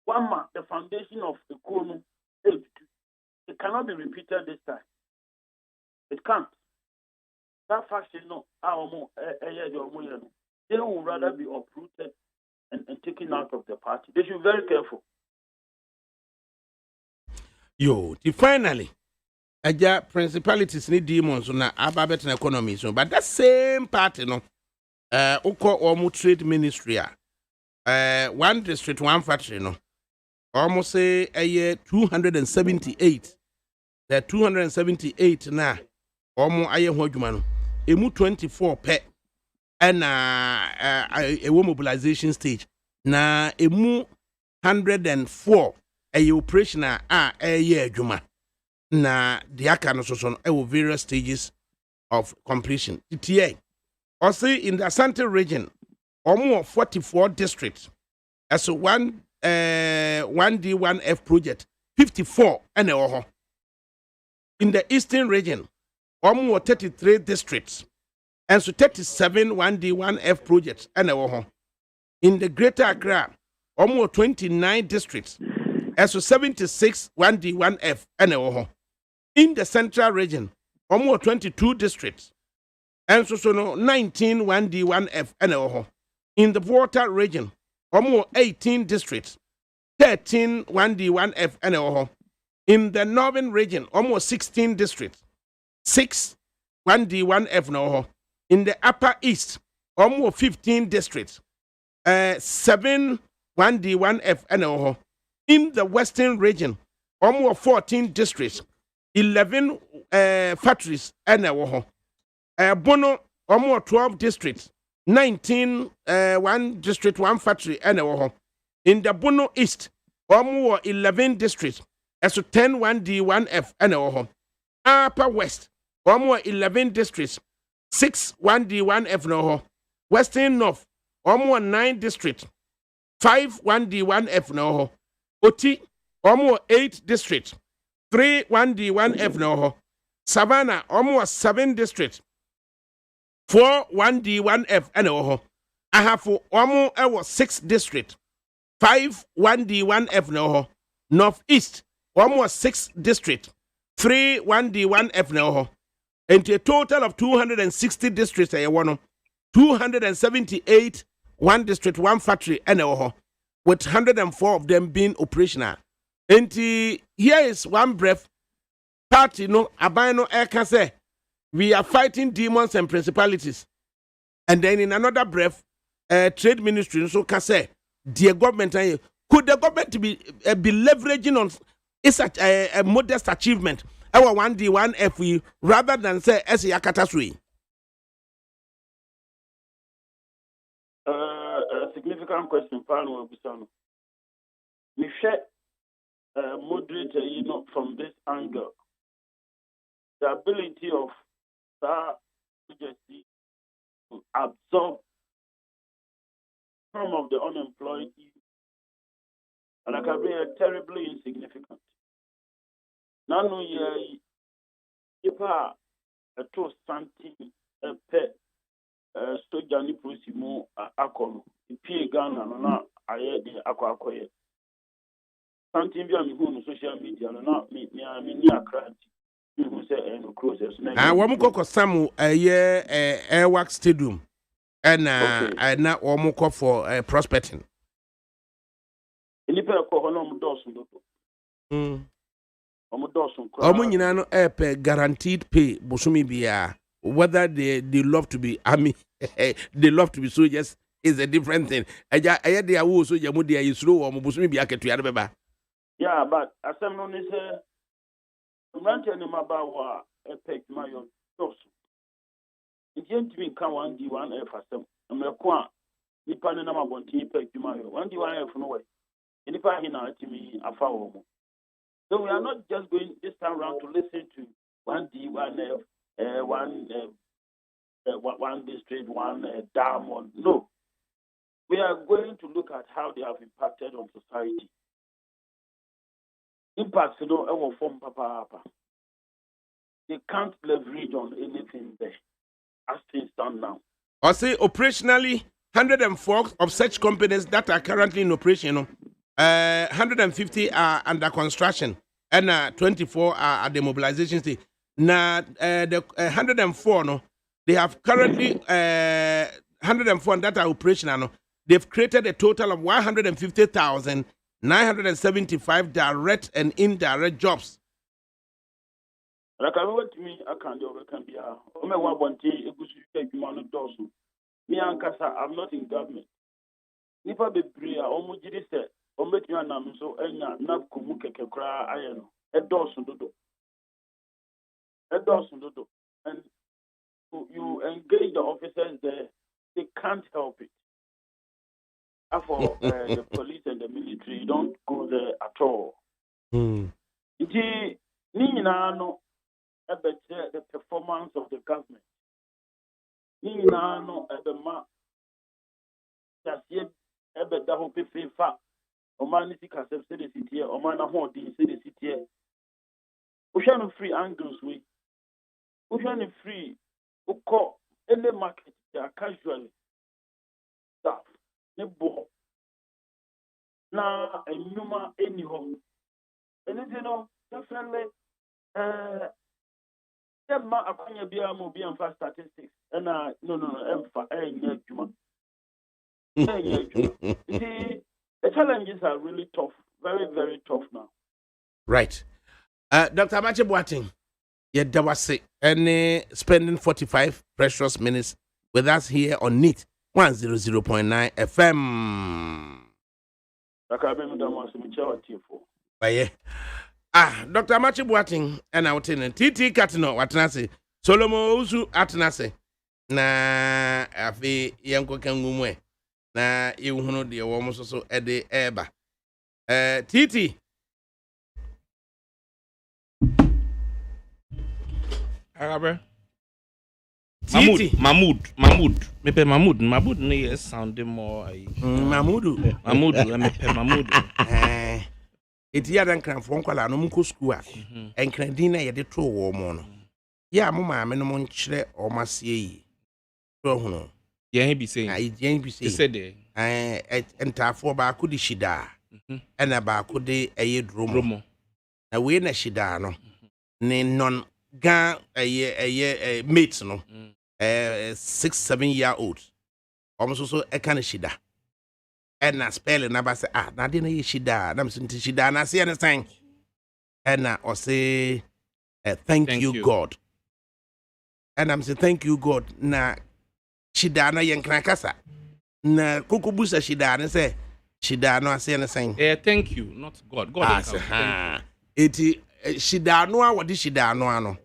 One man, the foundation of the economy, it cannot be repeated this time. It can't. That faction, no, they will rather be uprooted and taken out of the party. They should be very careful. Finally, Aja principalities need demons na ababet na economy so, but that same party no, uko omu trade ministry one district one factory no, almost say a year 278. The 278 na omu aye hojuma no, emu 24 pe and a mobilization stage na emu 104 a operational a year juma. Na the aka so various stages of completion. TTA. Also in the Asante region, almost 44 districts. As one 1D1F project, 54 and in the eastern region, almost 33 districts. And so 37 1D1F projects and in the Greater Accra, almost 29 districts. And so 76 1D1F and in the central region, almost 22 districts. And so 19 1D1F and in the water region, almost 18 districts, 13 1D1F and in the northern region, almost 16 districts, 6 1D1F and in the upper east, almost 15 districts, 7 1D1F and in the western region, almost 14 districts, 11 factories and Bono, almost 12 districts, 19 one district, one factory and in the Bono East, almost 11 districts, as to 10 1D1F and Upper West, almost 11 districts, 6 1D1F and Western North, almost 9 districts, 5 1D1F and Oti, almost 8 districts, 3 1D1F Savannah, almost 7 districts, 4 1D1F and Ahafo, almost 6 districts, 5 1D1F Northeast, almost 6 districts, 3 1D1F and a total of 260 districts, 278 one district, one factory, and with 104 of them being operational. And here is one breath party, no, Abano Air can say, we are fighting demons and principalities. And then in another breath, trade ministry so can say, dear government, could the government be leveraging on it's a modest achievement, our 1D1FE, rather than say, as Yakatasui? A significant question, Pano Bisano. We share moderator, from this angle, the ability of that agency to absorb some of the unemployed and ADAKABRI are terribly insignificant. Nano ye ipa a to something a pet sojani prosimo akono pie Ghana na aye de akwakoye something bi am hu no social media na me ni akra who say no process na wo mukoko samu airwork stadium na wo muko for prospecting nipa ko hono mo dosun dodo omo dosun kra omo nyina no guaranteed pay bosumi bia whether they love to be army they love to be soldiers is a different thing. Aya they are wo soldier mo dia yisuro wo mo bosumi bia ketu ya beba. Yeah, but asem no ni say manje ni mabawa effect mayo dosun Nti ntimi nka 1D 1F asem. Ameko a nipa ne na mabonti pa adwuma yo. 1D 1F no way. Nipa he na atimi afa wo mo. So we are not just going this time around to listen to 1D 1F one district, one diamond. No. We are going to look at how they have impacted on society. Impacts, you know, ever form papa. They can't leverage on anything there as things stand now. I say operationally, 104 of such companies that are currently in operation, 150 are under construction, and 24 are at the mobilization stage. Now, the 104, no, they have currently 104 that are operational. They've created a total of 150,975 direct and indirect jobs. Like I went to me, I can't do it. Me and Kasa, I'm not in government. Nipa be prayer, almost did it. Omet you and I'm so enya na kumuke kekra ayeno. Edosun dodo. And you engage the officers there, they can't help it. For the police and the military, you don't go there at all. The performance of the government. Free angles we. Free. Any market they are casually staff. Nebo na enyuma anyhow. And you know, definitely ma akwanya bia mo bia for statistics. And no emfa juma. The challenges are really tough, very, very tough now. Right. Dr. Abache Boateng, Yedawase, and spending 45 precious minutes with us here on NEAT 100.9 FM. Dr. Abache Boateng, and our tenant, TT Katino, Watanase, Solomon Usu Atanase, na afi yanko kangumwe, na iuhuno di awomo so ede eba. TT. Arabe. Mahmoud. Me pe Mahmoud ne sound more Mahmoud. Me pe Mahmoud. Eti ya dan kran fon kwala no mko school a. Enkran din na ye de to wo mo no. Ya mo ma me no mo nkyere o masie yi. To hono. Ye bi say. Ye bi say. Say there. Entafo ba ko di shida. Ena ba ko de eye dromo. Na we na shida no. Ne non ga mates no. 6-7 year old. Almost so e kan shida. And na spell na ba say na de na ye shida na mso nti shida na say anything. And na o say thank you God. And I'm say thank you God na shida na yen kran kasa. Na kokobusa shida na say shida no say anything. Thank you, not God. God is eti shida no a wodi shida no ano.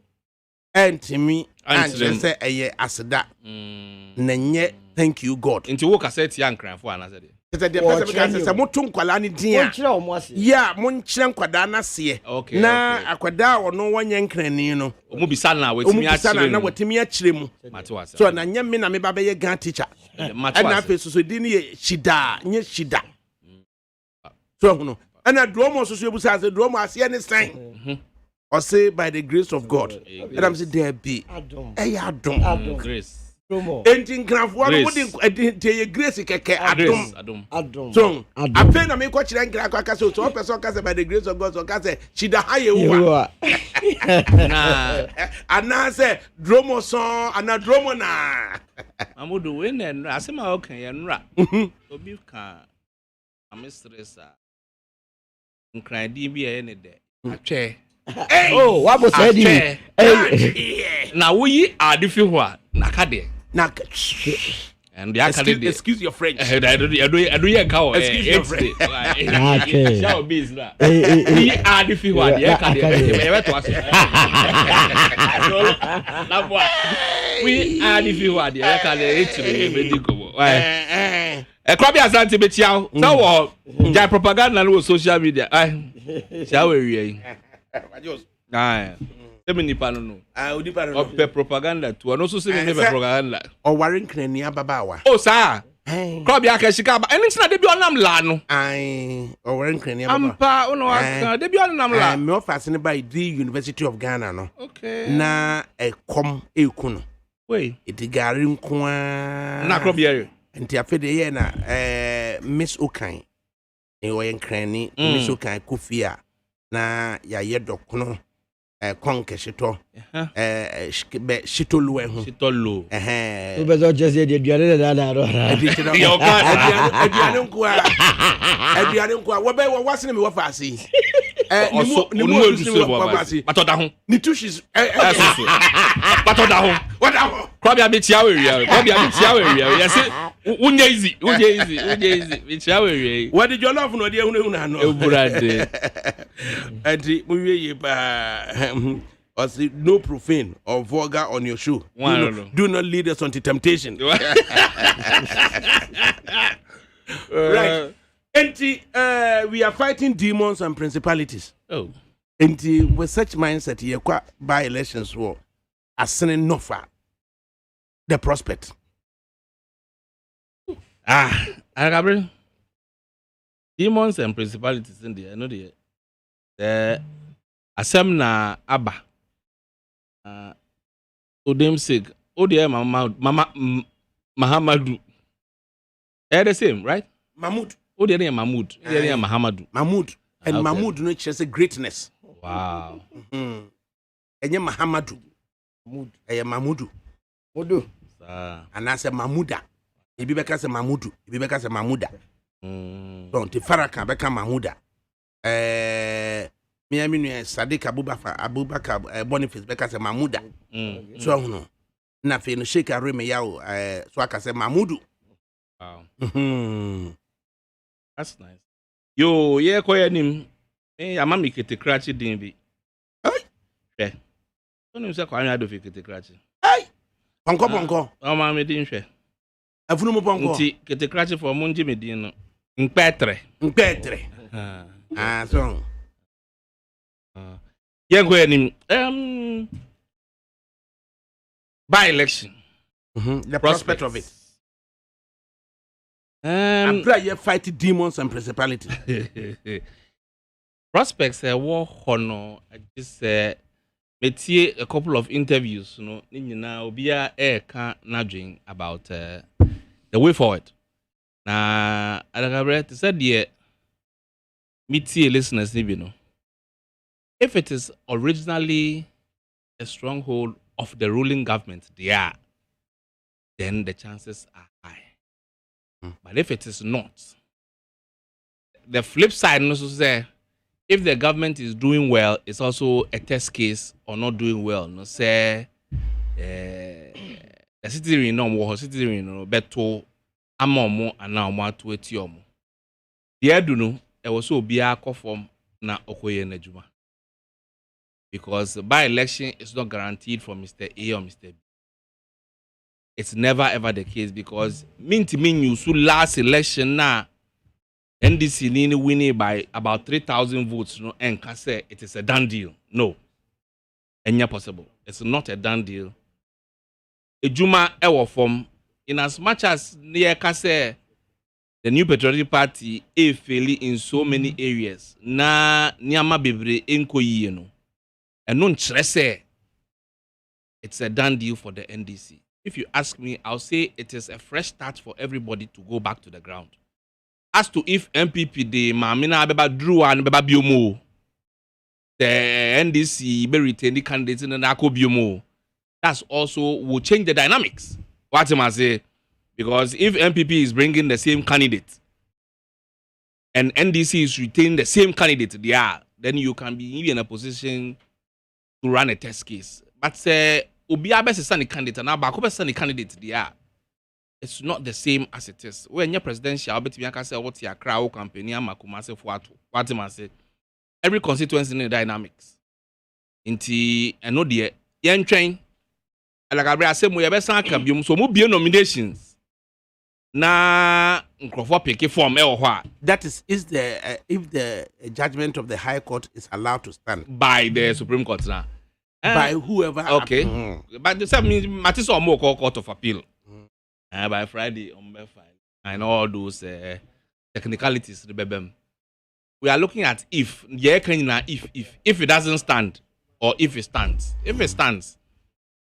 Entimi and say aseda. Na nye thank you God. Nti wo cassette yan kran fo ana say the person can say motu nkwala ni dia ya monkyere nkwada na se na akwada wono wonye nkrani no omu bisa na wetimi akyere na wetimi akyere mu so na nya me na me ba be gan teacher na afi so di ni shida nye shida so hono ana dromo so ebusa say dromo ase any sign or say by the grace of God and I'm say there be adom grace enti nkrafo no wodi te grace keke adom so apen na me ko kire nkra kwa kase so person kase by the grace of God so kase shida haye wo na ana say dromo so ana dromo na amudu we na asema okan ye nra obi ka amistresa nkradi bi ye ne de atwe what was said na wo yi ade fi ho a na ka de na And the excuse your French. I do your cow. Excuse your French. Okay. Shall be that. We are the few one. We are the few one. I can't a crabby as anti betiao. So, that propaganda was social media. Shall we? Aye. Emini pano. Udi pano. Propaganda to also say propaganda. Or Warren Crania Babawa. Oh, sir. Crabby Akashikaba. And it's not the Bionam Lano. Aye. Or Warren Crania. Ampa, no, the Bionam Lano. I'm more fascinated by the University of Ghana. No. Okay. Na a kuno. Wait. It is Garim Kwa. Na Crabby. And Tiafede na Miss Okai. Ewa Cranny, Miss Okai Kufia. Na ya yedokuno. Konke shito shitolu ehu shitolu o bezo jese de duane da ro aduane nkwa wo be wo wasene me wo faase ni mo du bo batoda ho ni tushis batoda ho what ho kwabia be tia we yes unye easy be tia we what did your love no de ehunu na no eburade enti mu wie ye ba or say no profane or vulgar on your show. Do not lead us into temptation. Right. We are fighting demons and principalities. Oh. And with such mindset, you quite by elections war ascending no far the prospect. ADAKABRI. Demons and principalities in there, I know the asem na aba odem sake ode mama Mahamadu the same, right? Mahmoud ode na Mahmoud ode na Mahamadu Mahmoud and okay. Mahmoud no just a greatness. Wow. Enye Mahamadu Mahmudu Modu and I say Mahmuda ibi beka say Mahmudu ibi beka say Mahmuda so the faraka beka Mahmuda Miami Sadiq Abubakar Boniface beka say Mahmuda so no na fe no Sheikh Areme yawo so aka say Mahmudu. Wow. That's nice. Yo ye koyanim amami kete krachi din bi hwe onu se kwanya do fe kete krachi ponko amami din hwe afunu mo ponko nti kete krachi for monji me din no mpetre so ye koyanim by election the prospect of it. I'm trying to fight demons and principalities. Prospects war honor. I just metie a couple of interviews. You know, now obia can nudging about the way forward. Na ADAKABRI said the metie listeners you know. If it is originally a stronghold of the ruling government, then the chances are high. But if it is not, the flip side also say if the government is doing well, it's also a test case or not doing well. No say the citizen no citizen beto amomo and now more to etiomo. The do no it was so be a form na okoye nejuma. Because by election is not guaranteed for Mr. A or Mr. B. It's never ever the case because you so last election now NDC winning by about 3,000 votes, no, and can say it is a done deal. No. And yeah, possible. It's not a done deal. A Juma ever form in as much as near Kase the New Patriotic Party is failing in so many areas. Na Nyama Bebre Enko no. And non say it's a done deal for the NDC. If you ask me, I'll say it is a fresh start for everybody to go back to the ground. As to if MPP the Mamina Beba Drew and Beba Biomo, the NDC be retain the candidates in the Nako Biomo, that's also will change the dynamics. What am I say? Because if MPP is bringing the same candidate and NDC is retaining the same candidate, then you can be in a position to run a test case. But say Obi abese sani candidate na ba ko be sani candidate dia it's not the same as it is. When you're presidential, but you can say what's your crowd campaign, I'm a kumase for what I say. Every constituency in the dynamics. Inti, I know the young train. Like I said, we have some cabium, so move nominations. Na Crawford pick form that is the if the judgment of the High Court is allowed to stand by the Supreme Court now. By whoever. Okay. But the same means Matis or more Court of Appeal. By Friday on file and all those technicalities. We are looking at if it doesn't stand or if it stands. If it stands,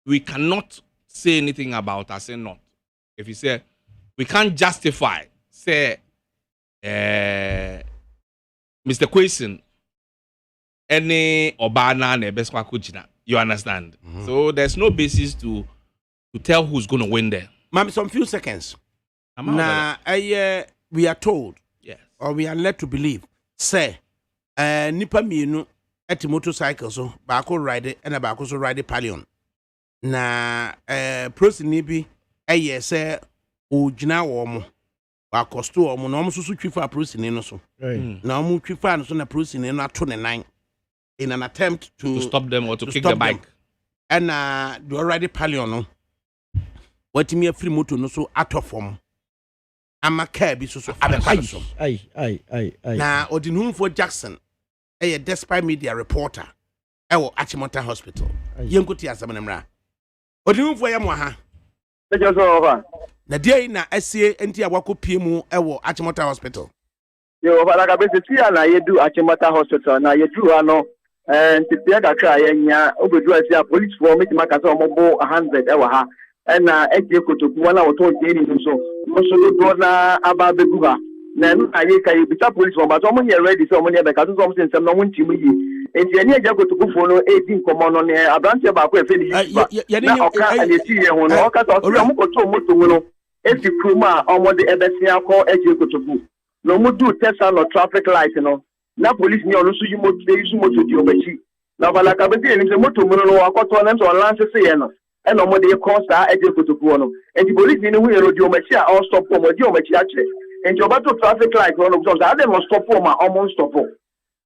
we cannot say anything about us saying not. If you say we can't justify say Mr. Kwesen any Obana and Ebeswa Kujina. You understand? So there's no basis to tell who's going to win there. Ma'am, some few seconds. Now, we are told, yes, or we are led to believe, say, nipa mienu at motorcycle so bako ride and a bako so ride palion. Na prosinibi say ujina womo wa kosto womo na omo susu twifa prosini no so. Na omo twifa no so na prosini no ato ne nan in an attempt to stop them or to kick the bike. And the already palion no. What me a free motor no so out of form. I'm a cab so abepaso. Aye. Na odinhun for Jackson. Despite media reporter. Ewo Achimota Hospital. Yenkoti asamanamra. Odinhun for yamwa ha. Na dia na asie enti awako piemu ewo Achimota Hospital. Yo bala bese tia na yedu Achimota Hospital na yedu ano nti pia kakra yenya obedu asia police for me maka so omobo 100 ewa ha. Na eje kotoku wana woto jeni nso do na aba beguha na nu aye kai bita police for but omo here ready so omo ne be ka so omo sensem no wonti mu yi enti ene eje kotoku fo no edi nkomo no ne abranche ba ko efe ni na oka aneti ye ho no oka so omo koto moto no esi kruma omo de ebesia ko eje kotoku no mu do test no traffic light no na police ni onu so yi moto di obachi na bala ka be ni se moto mu no akoto na so lance se ye no and no de cause that eje kotoku no and the police ni hu ero di o machi a stop for mo di o machi a che and your battle traffic light no so that dem stop for ma almost stop for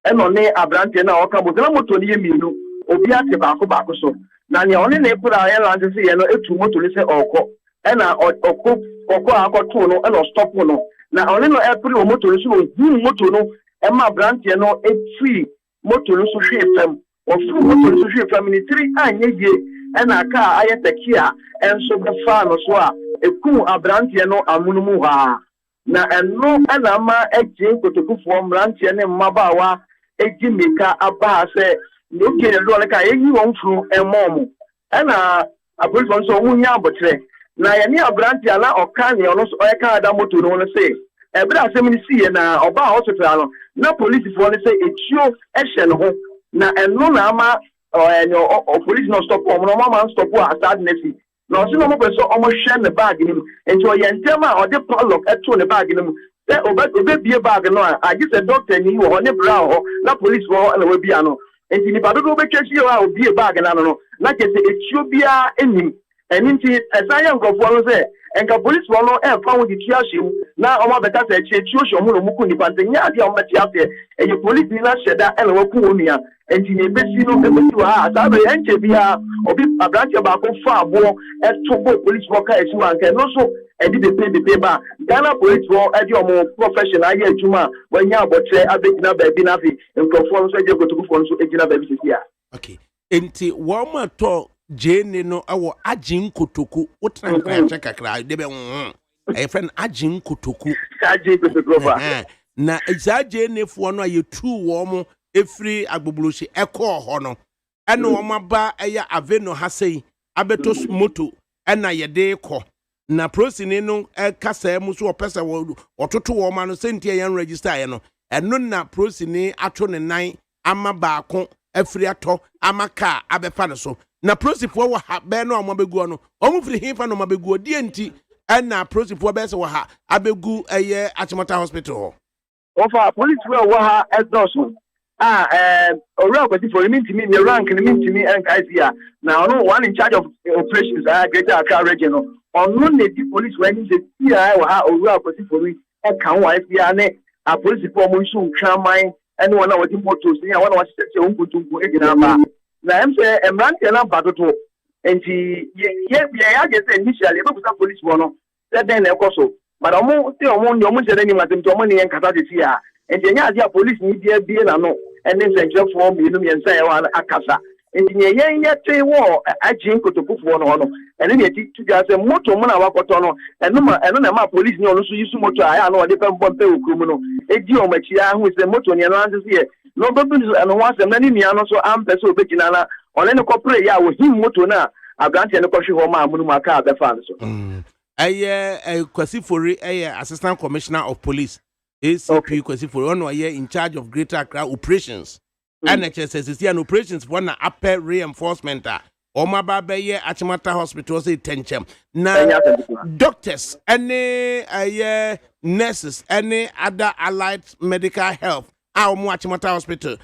and no ne abrante na o ka mo na moto ni yeminu obi ate ba ko so na ne oni na pura airline se ye no etu moto ni se oko and na oko akoto no and stop no na oni no epri o moto ni so hu moto no e ma abrante no etri moto ni so hwe fam o fu moto ni so hwe fam ni 3 anye ye ena ka ayetakia enso befa no so a eku abrantie no amunumu ha na eno ena ma eje kotokufo mrantie ne mmabawa eji meka aba se no kire lo le ka eyi won furu emomu ena apolisi so wunya abotre na ye ni abrantie ala oka ne ono so oyeka ada moto no no se ebra asem ni sie na oba hospital no na police fo ne se etio ehye no ho na eno na ama police no stop no man stop sadness no so no mo so omo hwe ne bag nim enti o yentema o de padlock eto ne bag nim se obebie bag no a gi se doctor ni wo ne bra ho na police wo na we bia no enti ni bado do be twesi o a obie bag na no na ke se etio bia enim enti esaya nkofo no se enka police wo no e fa wo di tiashim na omo beta se etio hwe omo no muku ni pantenya ade omo ti afi e police ni na sheda e na wo ku onua enti ne besi no ebesi wa asabe enche bia obi abranche ba ko fa abo eto police worker esi wanka no so edi de pay ba Ghana police wo edi omo professional ya adwuma wanya abotre abegina ba bi na fi nkofo so eje kotokufo so egina ba bi sisia. Okay, enti wo ma to jene no awo agin kotoku utran kan kakra de be e friend agin kotoku ba na ezaje nefo no ayetu wo mo efri agboboloshi eko ho no ene wo maba eya aveno hasei abeto moto ena yede ko na prosini no kasa mu so opesa ototo wo ma no sentia yan register ye no eno na prosini ato ne nan ama baako afri ato amaka abefa ne so na prosifo wo ha be no amabegu no omufri hinfa no mabegu die enti ena prosifo be se wo ha abegu eye Achimota Hospital ho ofa police we wo ha edoso Owura kwati for me to me the rank and me to me and guys here. Now no one in charge of operations Greater Accra region. On no the police when the CI or how Owura kwati for me e kan wa FBI ne a police for mo so twa man and one of the motors here one was say unkutunku e gina ba. Na em say emrante na badoto enti ye just initially e be police no said then e koso but omo say omo say ni matem to omo ne nkata de tia enti nya ade police ni bia na no ene nse for me no me nsa ya akasa enti ye te wo agin kotopufo no no ene ne ti tuga say moto mo na wakoto no eno na ma police ni ono so yisu moto aya na ode pembo pe okrum no edi o machi ya hu say moto ni no anse say no bebu eno wasem na ni mia no so ampe so obegina na one ne kopre ya wo him moto na agrante ne kohwe ho ma amunu maka abefa so Kwasi Fori Assistant Commissioner of Police ACP Kwasi Fori on in charge of Greater Accra operations NHS and operations for na upper reinforcement Oma baba ye Achimata Hospital say tenchem na doctors any nurses any other allied medical health omo Achimata Hospital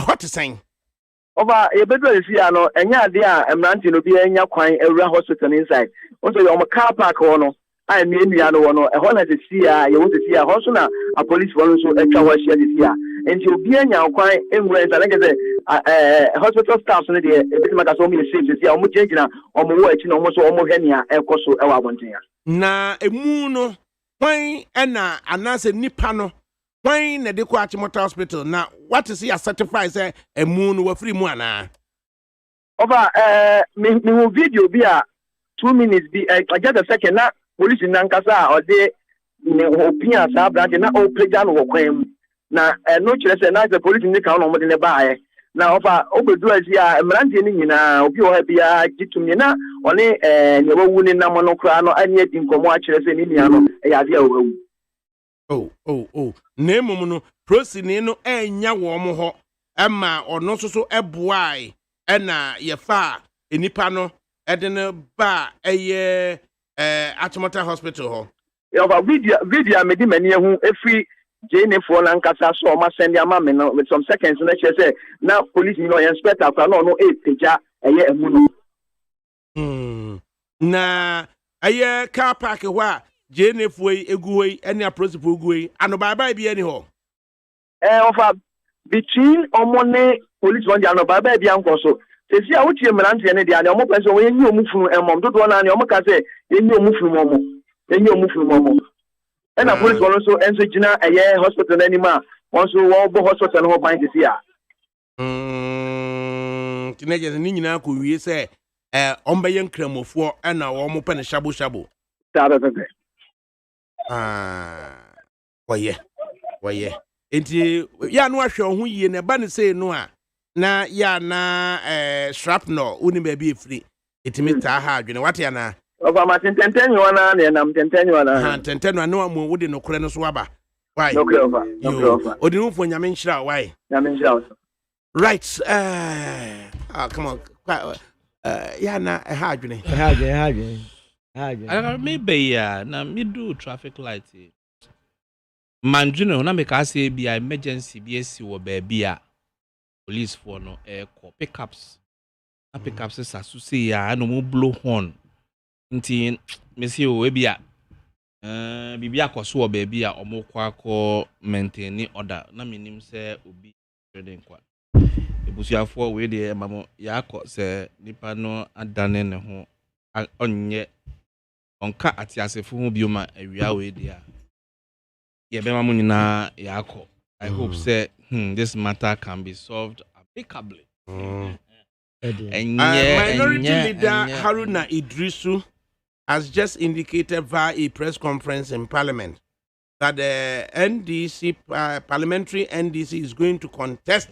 what is saying over a bedroom is here no enya de a emranti no bi enya kwan ewura hospital inside also your car park no I mean no no e ho na se sia you want to see a house na a police one so etwa wa share this here and you bi enya kwan enwura inside like say hospital staff no de e bit maka so me safe this here omo gina omo wo echi na omo so omo hania ekoso e wa abonten ya na emu no kwan na anase nipa no when na de ko Achimota Hospital na what is he certified say emu no wa free mu ana over me video be a 2 minutes be just a second na police nankasa or de ne opinion sa branch na o pleja no kwan na no kire say na the police ni kan no mo de ne baaye na over obedu azi a emrante ni nyina obi o ha bia gitumi na one ne wawu ni na mo no kra no anya di nkomo a kire say ni nia no e ya de awu na emum no prosini no enya wo mo ho ema ono so eboai na ye fa enipa no ede ne ba eye Achimota Hospital ho over video me di mani hu efri jene for na nkasa so o ma send ama me no with some seconds na che say na police no inspector kwa no peja eye emu no na eye car park ho a jene foi eguoi ene aprosipo eguoi ano bye bi eni ho over between omone police one ano bye bi ankoso se si a wutie mrantie ne dia ne omo pese wo yenyi omufunu emom dodo na ne omo ka se yenyi omufunu momo ena police one so enso gina eye hospital anima one so wo bo hospital no ban ti sia teenagers ni nyina ko wie se omba ye nkramofo ena wo mo pene shabo Waye enti ya no ahwe ho yie ne ba ne sei no a na ya na shrapnel uni ba bi efri etimi ta ha adwene wate ya na over ma tentenyo wana ne na tentenyo wana ha tentenyo na mo wode no kore no so aba why no over odi no fo nyame nhira why nyame nhira right come on ya na ha adwene maybe na middle traffic light manjuno na make say be emergency BSC wo baby a police for no call pickups na pickups sasu say ya no mo blow horn nti me say o we bia bibia akoso wo baby a omo kwa maintain order na minim say obi trading kwa ebusuafo we de mamo ya akọ say nipa no adane ne ho onye onka atiasefo hu bioma awia we dia ye be mamu nyina yakọ I hope say this matter can be solved amicably. Minority leader Haruna Idrisu has just indicated via a press conference in Parliament that the NDC parliamentary NDC is going to contest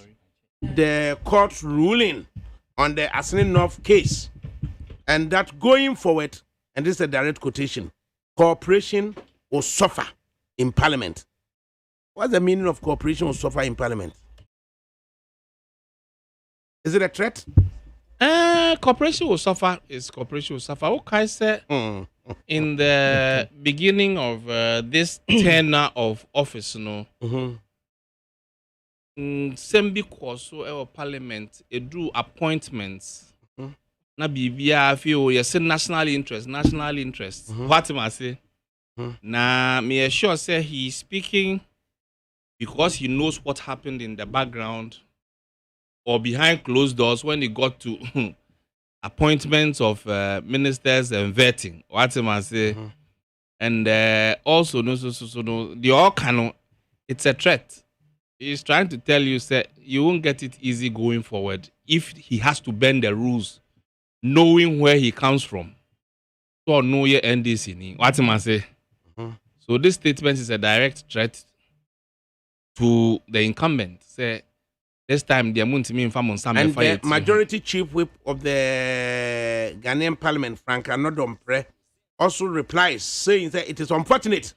the court's ruling on the Asini North case, and that going forward, and this is a direct quotation, cooperation will suffer in Parliament. What's the meaning of cooperation will suffer in Parliament? Is it a threat? Cooperation will suffer. Cooperation will suffer. Okay, sir. In the beginning of this tenure of office, Sembi Koso or Parliament, a do appointments. Na bibia feel yes national interest. What am I say? Na me assure say he's speaking because he knows what happened in the background or behind closed doors when he got to appointments of ministers and vetting. What am I say? And also no the all canon. It's a threat. He's trying to tell you, say, you won't get it easy going forward if he has to bend the rules, knowing where he comes from. So, know your NDC. What am I say? So, this statement is a direct threat to the incumbent. Say, this time, the amount of me and the majority chief whip of the Ghanaian parliament, Frank Anodompre, also replies, saying that it is unfortunate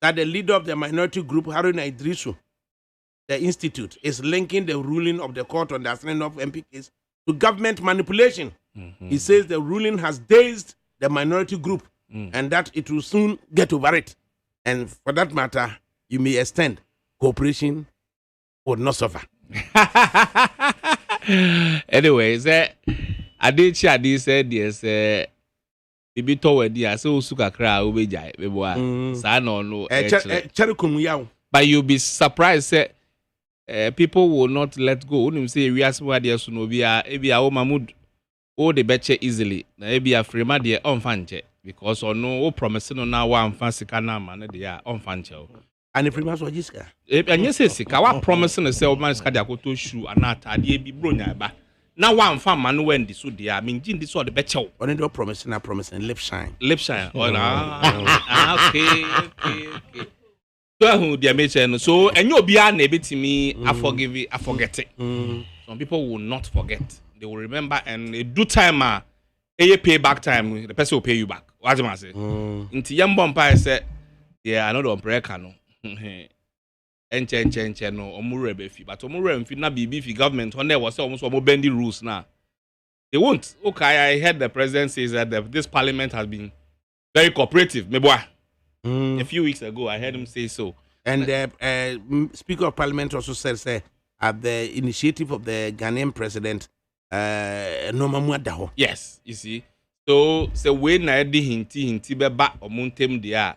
that the leader of the minority group, Haruna Idrisu, the institute, is linking the ruling of the court on the assignment of MP case to government manipulation. He says the ruling has dazed the minority group and that it will soon get over it. And for that matter, you may extend cooperation would not suffer. Anyways, I did said yes. Bibi toward the so suka kra obeja beboa sa no but you'll be surprised people will not let go. Unim say we ask why there no be a o Mahmood o the betche easily. Na e be a frema de on fanche because or no o promise no na wa fancy kana man de on fanche. And the frema so jiska. And yes sika wa promise no say o man ska de akoto shoe anata ade bi bronya ba. Na wa fan man when this so dey I mean jin this so the betche. On do promise na promise and lip shine. Oh na okay. So and you'll be able to me I forget it. Some people will not forget. They will remember and they do time a pay back time, the person will pay you back. What am I say? Into young bumpire said, yeah, I know the umbrella no. And change no omure befi. But omure mfi na bibi fi government when there was almost more bendy rules now. They won't. Okay, I heard the president says that this parliament has been very cooperative. Me boy. A few weeks ago, I heard him say so. And the Speaker of Parliament also says at the initiative of the Ghanaian president, yes, you see. So when I did hinti be back or montem dia,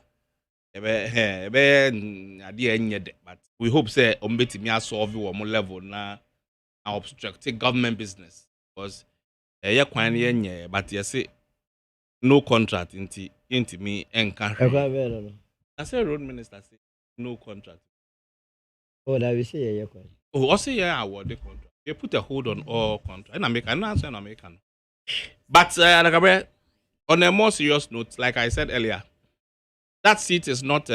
but we hope say umbeti me solve one more level na obstructing government business because but you say no contract into me and I said road minister say no contract. Oh, that we say yeah. Oh, also yeah, award the contract. They put a hold on all contract. And American. But ADAKABRI, on a more serious note, like I said earlier, that seat is not.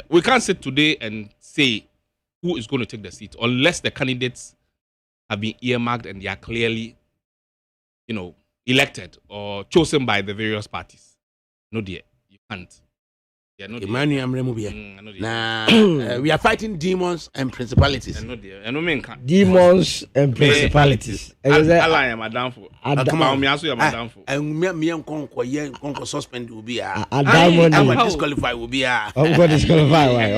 We can't sit today and say who is going to take the seat unless the candidates have been earmarked and they are clearly, elected or chosen by the various parties. No, dear, you can't. We are fighting demons and principalities. Demons and principalities. Allah am down for. Come on, me also am down for. And me and suspend will be a disqualify will be a. I'm going to disqualify. Why?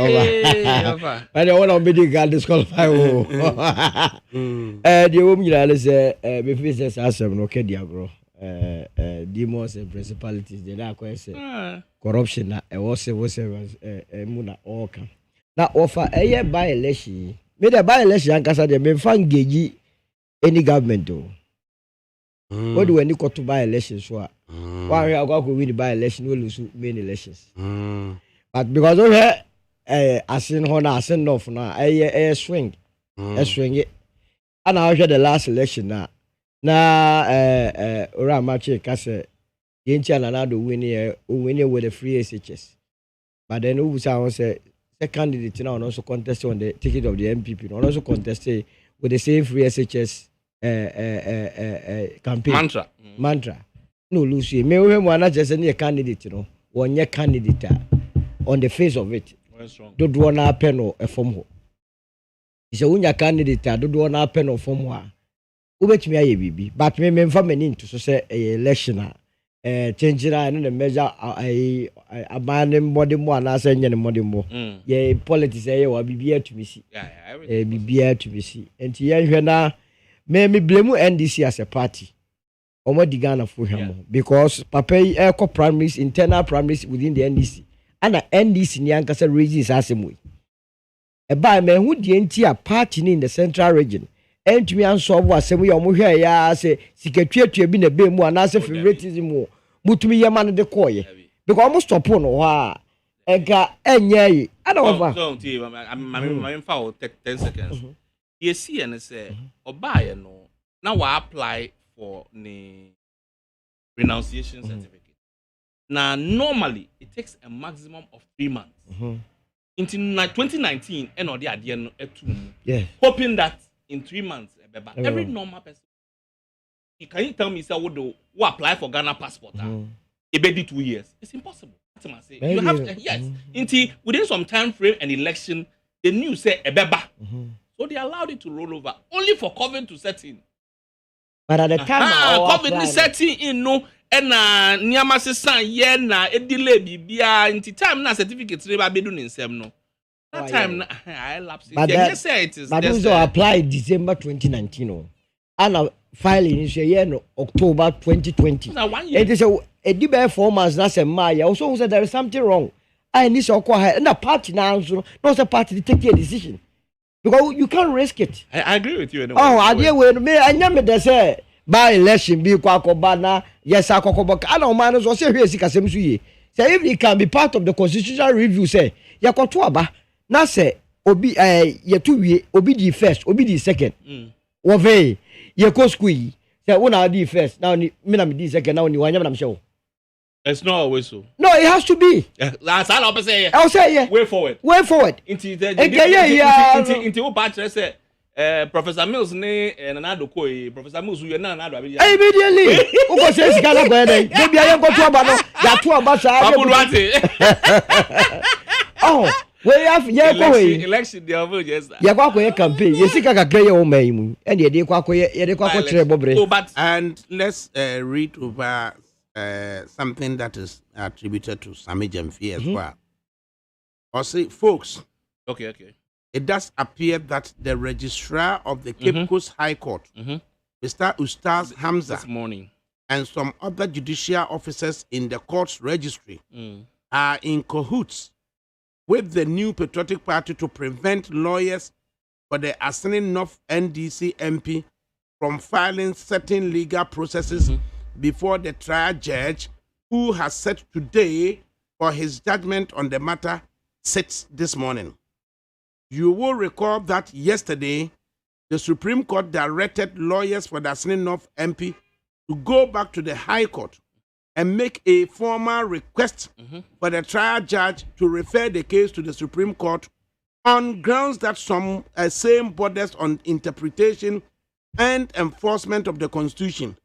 I don't want to be the guy disqualify. The woman say, before says, "I am okay, dear bro." Demons and principalities, they are quite say corruption. Was muna all come. Now offer a year by election. Made a by election and Casa de Menfangeji any government do. What do we got to buy elections? Why are you going to win the by election? We lose many elections. But because of her, I seen her now, I send off now. A swing, it. And I heard the last election now. Na Ramache Kase Yencha and another winning with the free SHS. But then who say the candidate now also contested on the ticket of the MPP, and also contested with the same free SHS campaign. Mantra. No, Lucy. May we want just any candidate, one year candidate on the face of it. Don't want a pen or a form. It's a one candidate, don't want a pen or form. Ubet me aye bibi but me memfa mani into so say election chenjira and the measure a abandoning body more and I say any body more. Yeah, politics will be here to me see. Be here to me see. And here now, may me blame NDC as a party. Or what the Ghana for him because Papa Echo primaries, internal primaries within the NDC. And the NDC Nyankasa regions as a way. A by man who the entire party in the central region. And to me, and so was some way or here, ya say, secretary to be a bit more and as if favoritism. But to me, your man the coy. Because almost upon a ega any. I don't know. I'm foul 10 seconds. You see, and say, or buy no. Now I apply for the renunciation certificate. Now, normally, it takes a maximum of 3 months. Into 2019, and or the idea, hoping that in 3 months, every normal person, can you tell me, sir, who apply for Ghana passport? It be 2 years. It's impossible. You have to, yes. Within some time frame and election, the news say ebeba. So they allowed it to roll over only for COVID to set in. But at the time, COVID setting in no. And Niama San Yena, a delay be into time na certificate never be doing in sem no. That time I lapsed. But that say it is. But those applied December 2019 and filing is October 2020. It is a debate 4 months. That's a Maya. Also said there is something wrong. I need to acquire and the party now. So not a party to take a decision because you can't risk it. I agree with you. I deal with me. I never they say. By election be kwakobana yes akokobaka ana man so say hwe sika sem so ye say if it can be part of the constitutional review say yakoto aba na say obi ye to wie obi di first obi di second wo ve ye ko school yi say una di first now me na me di second now ni wanya na me show. It's not always so. No, it has to be. That's all I'll say. I'll say yeah. Way forward. Into the Professor Mills ne Nanado Koi, Professor Mills, you are not immediately. Who was saying, Gala, maybe I am going to Abano, Yatu Abasa. Oh, we have election, the other, yes. Yakako campaign, you see, I can your name, and you did and let's read over something that is attributed to Sami Jamfi as well. Or say, folks. Okay. It does appear that the registrar of the Cape Coast High Court, Mr. Ustaz Hamza, this morning, and some other judicial officers in the court's registry are in cahoots with the new Patriotic Party to prevent lawyers for the Assin North NDC MP from filing certain legal processes before the trial judge, who has set today for his judgment on the matter, sits this morning. You will recall that yesterday, the Supreme Court directed lawyers for the Assin North MP to go back to the High Court and make a formal request for the trial judge to refer the case to the Supreme Court on grounds that some same borders on interpretation and enforcement of the Constitution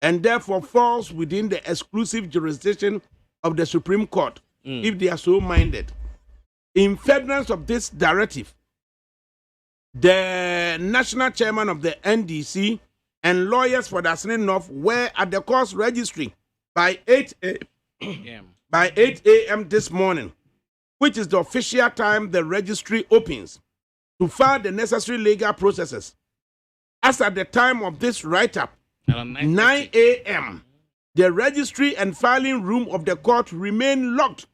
and therefore falls within the exclusive jurisdiction of the Supreme Court if they are so minded. In furtherance of this directive, the national chairman of the NDC and lawyers for the Assin North were at the court's registry by 8 a.m. this morning, which is the official time the registry opens, to file the necessary legal processes. As at the time of this write-up, 9 a.m., the registry and filing room of the court remain locked,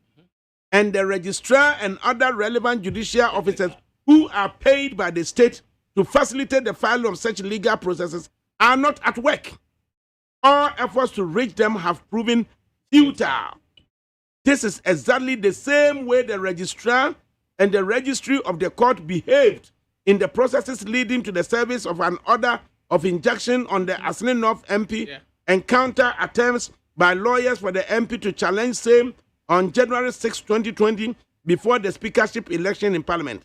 and the registrar and other relevant judicial officers who are paid by the state to facilitate the filing of such legal processes are not at work. All efforts to reach them have proven futile. This is exactly the same way the registrar and the registry of the court behaved in the processes leading to the service of an order of injunction on the Assin North MP and counter attempts by lawyers for the MP to challenge same on January 6, 2020, before the speakership election in Parliament.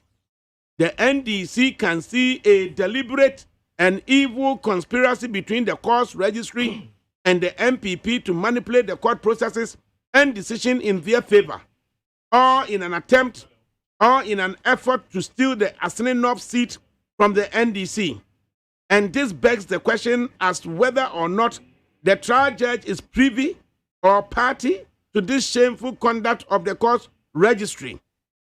The NDC can see a deliberate and evil conspiracy between the court's registry and the MPP to manipulate the court processes and decision in their favor, or in an effort to steal the Assin North seat from the NDC. And this begs the question as to whether or not the trial judge is privy or party to this shameful conduct of the court's registry.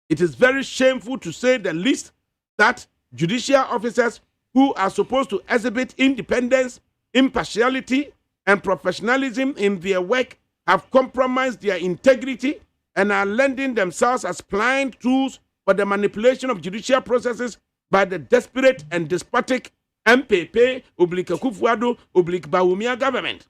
It is very shameful, to say the least, that judicial officers who are supposed to exhibit independence, impartiality, and professionalism in their work have compromised their integrity and are lending themselves as pliant tools for the manipulation of judicial processes by the desperate and despotic MPP, Kufuado, Bawumia government.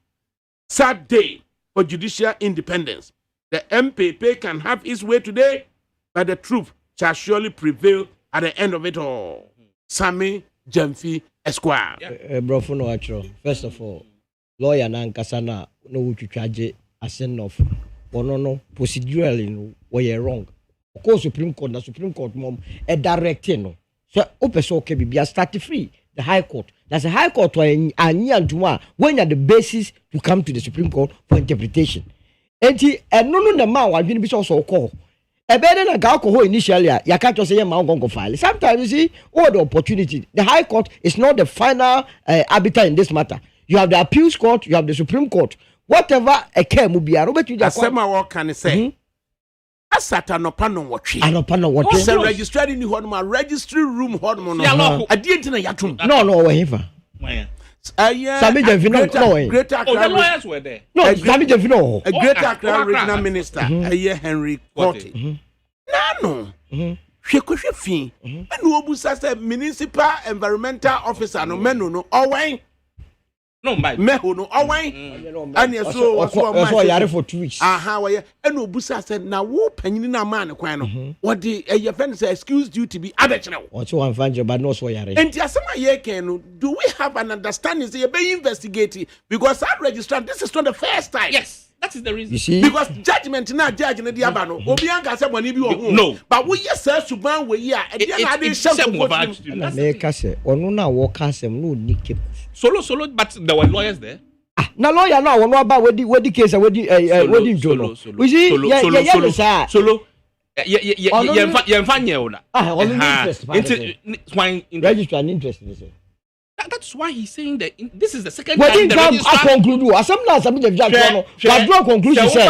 Sad day for judicial independence. The MPP can have its way today, but the truth shall surely prevail at the end of it all. Sammy Jemfi Esquire. Brofo no atro. First of all, lawyer Nankasana no wuchuchaje asen of no procedurally no we wrong. Of course Supreme Court mom a directing no. So opeso okay be start free. The High Court. That's the High Court when you are the basis to come to the Supreme Court for interpretation. And no the man was being also call. A better than alcohol initially, you can't just say a man go file. Sometimes you see all the opportunity. The High Court is not the final arbiter in this matter. You have the Appeals Court, you have the Supreme Court. Whatever a care will be a Robert, you just what can I say? I sat on a panel watching. What's a registrar in the registry room? I didn't know Yatum. No, whatever. Greater lawyers were there. No, a greater regional minister, Henry Corty. No. She could fee. And Wobusa municipal environmental officer, no menu, no, away. No, my meho no away. And you so yare for 2 weeks. Aha, and Wobusa said, now whoop and you know man, what the your friend said, excuse you to be additional. What's one find you, but no so yare. And Yasama Yeken, do we have an understanding? Say, be investigating because I registered. This is not the first time. Yes. That is the reason. You see? Because judgment now judge in the diabano. Obianga said when he be no. But we yes sir Suban we here. And then I did some make us say or no walk us no nick. Solo, but there were lawyers there. Na lawyer now no about what the case wedding Jono. We see solo. Register an interest. That's why he's saying that this is the second time the registrar conclude. Conclusion say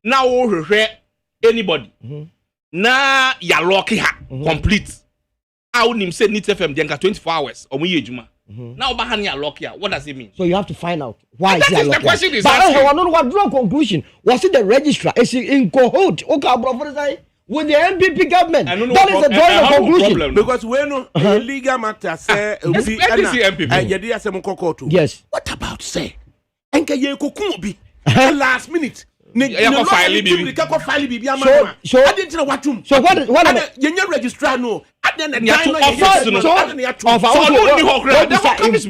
now anybody na ya lock her complete. I would say NIT FM denka 24 hours or we ejuma. Now bahani ya lock here. What does it mean? So you have to find out why that is the question is but what draw conclusion? Was it the registrar? Is it in cohort? Okay, brother, with the NPP government. That is the drawing conclusion. Because we know legal matter say NPP. Yes. What about say? Enke ye kokumobi. Last minute. So I didn't know what room. So what you registrar no.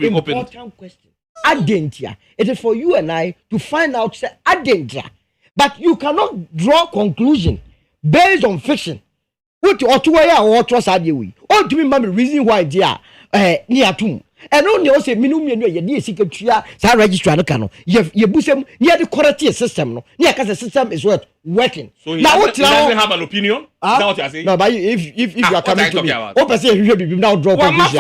Important question. Adentia. It is for you and I to find out say adentia. But you cannot draw conclusion based on fiction. What or to where or trust we. Or to me reason why dear near tomb. And only also minimum ye secretary registrar no cano. Ye busem near the quality system no. Near the system is working. So now what doesn't have an opinion? That's what you're saying. No, but if you are coming to me, what person you be now draw conclusion.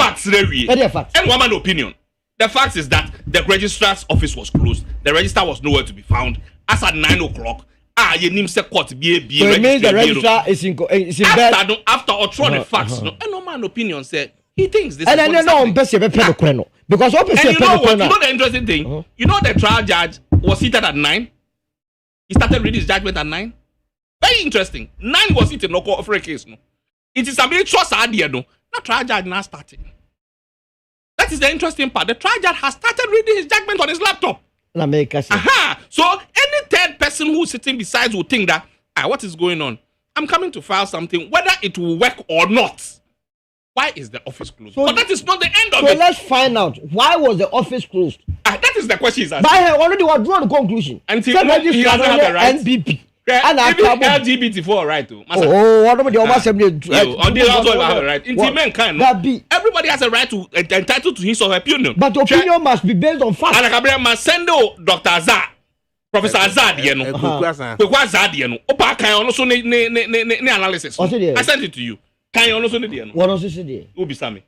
Facts and one opinion. The fact is that the registrar's office was closed. The registrar was nowhere to be found. As at 9 o'clock. Your name said court be so it means the registrar is in bed. After the facts, no, and no man opinion said he thinks this. And then no person because what person you know what? You know the interesting thing. You know the trial judge was seated at 9. He started reading his judgment at 9. Very interesting. 9 was it no court for a case no. It is somebody trust idea no. Not trial judge now starting. That is the interesting part. The trial judge has started reading his judgment on his laptop. So any third person who's sitting beside will think that what is going on? I'm coming to file something, whether it will work or not. Why is the office closed? But that is not the end of it. So let's find out why was the office closed. That is the question he's asking. But I already was drawn the conclusion. Until he doesn't have the right. NPP. And LGBT4 right too. What about the assembly? Everybody has a right to entitled to his or her opinion. But opinion must be based on facts. ADAKABRI must send Dr. Azad, Professor Azad, you know. Azad, you know. Opa can also ne analysis. I sent it to you. Can you also need what also say there? Ubi Sami.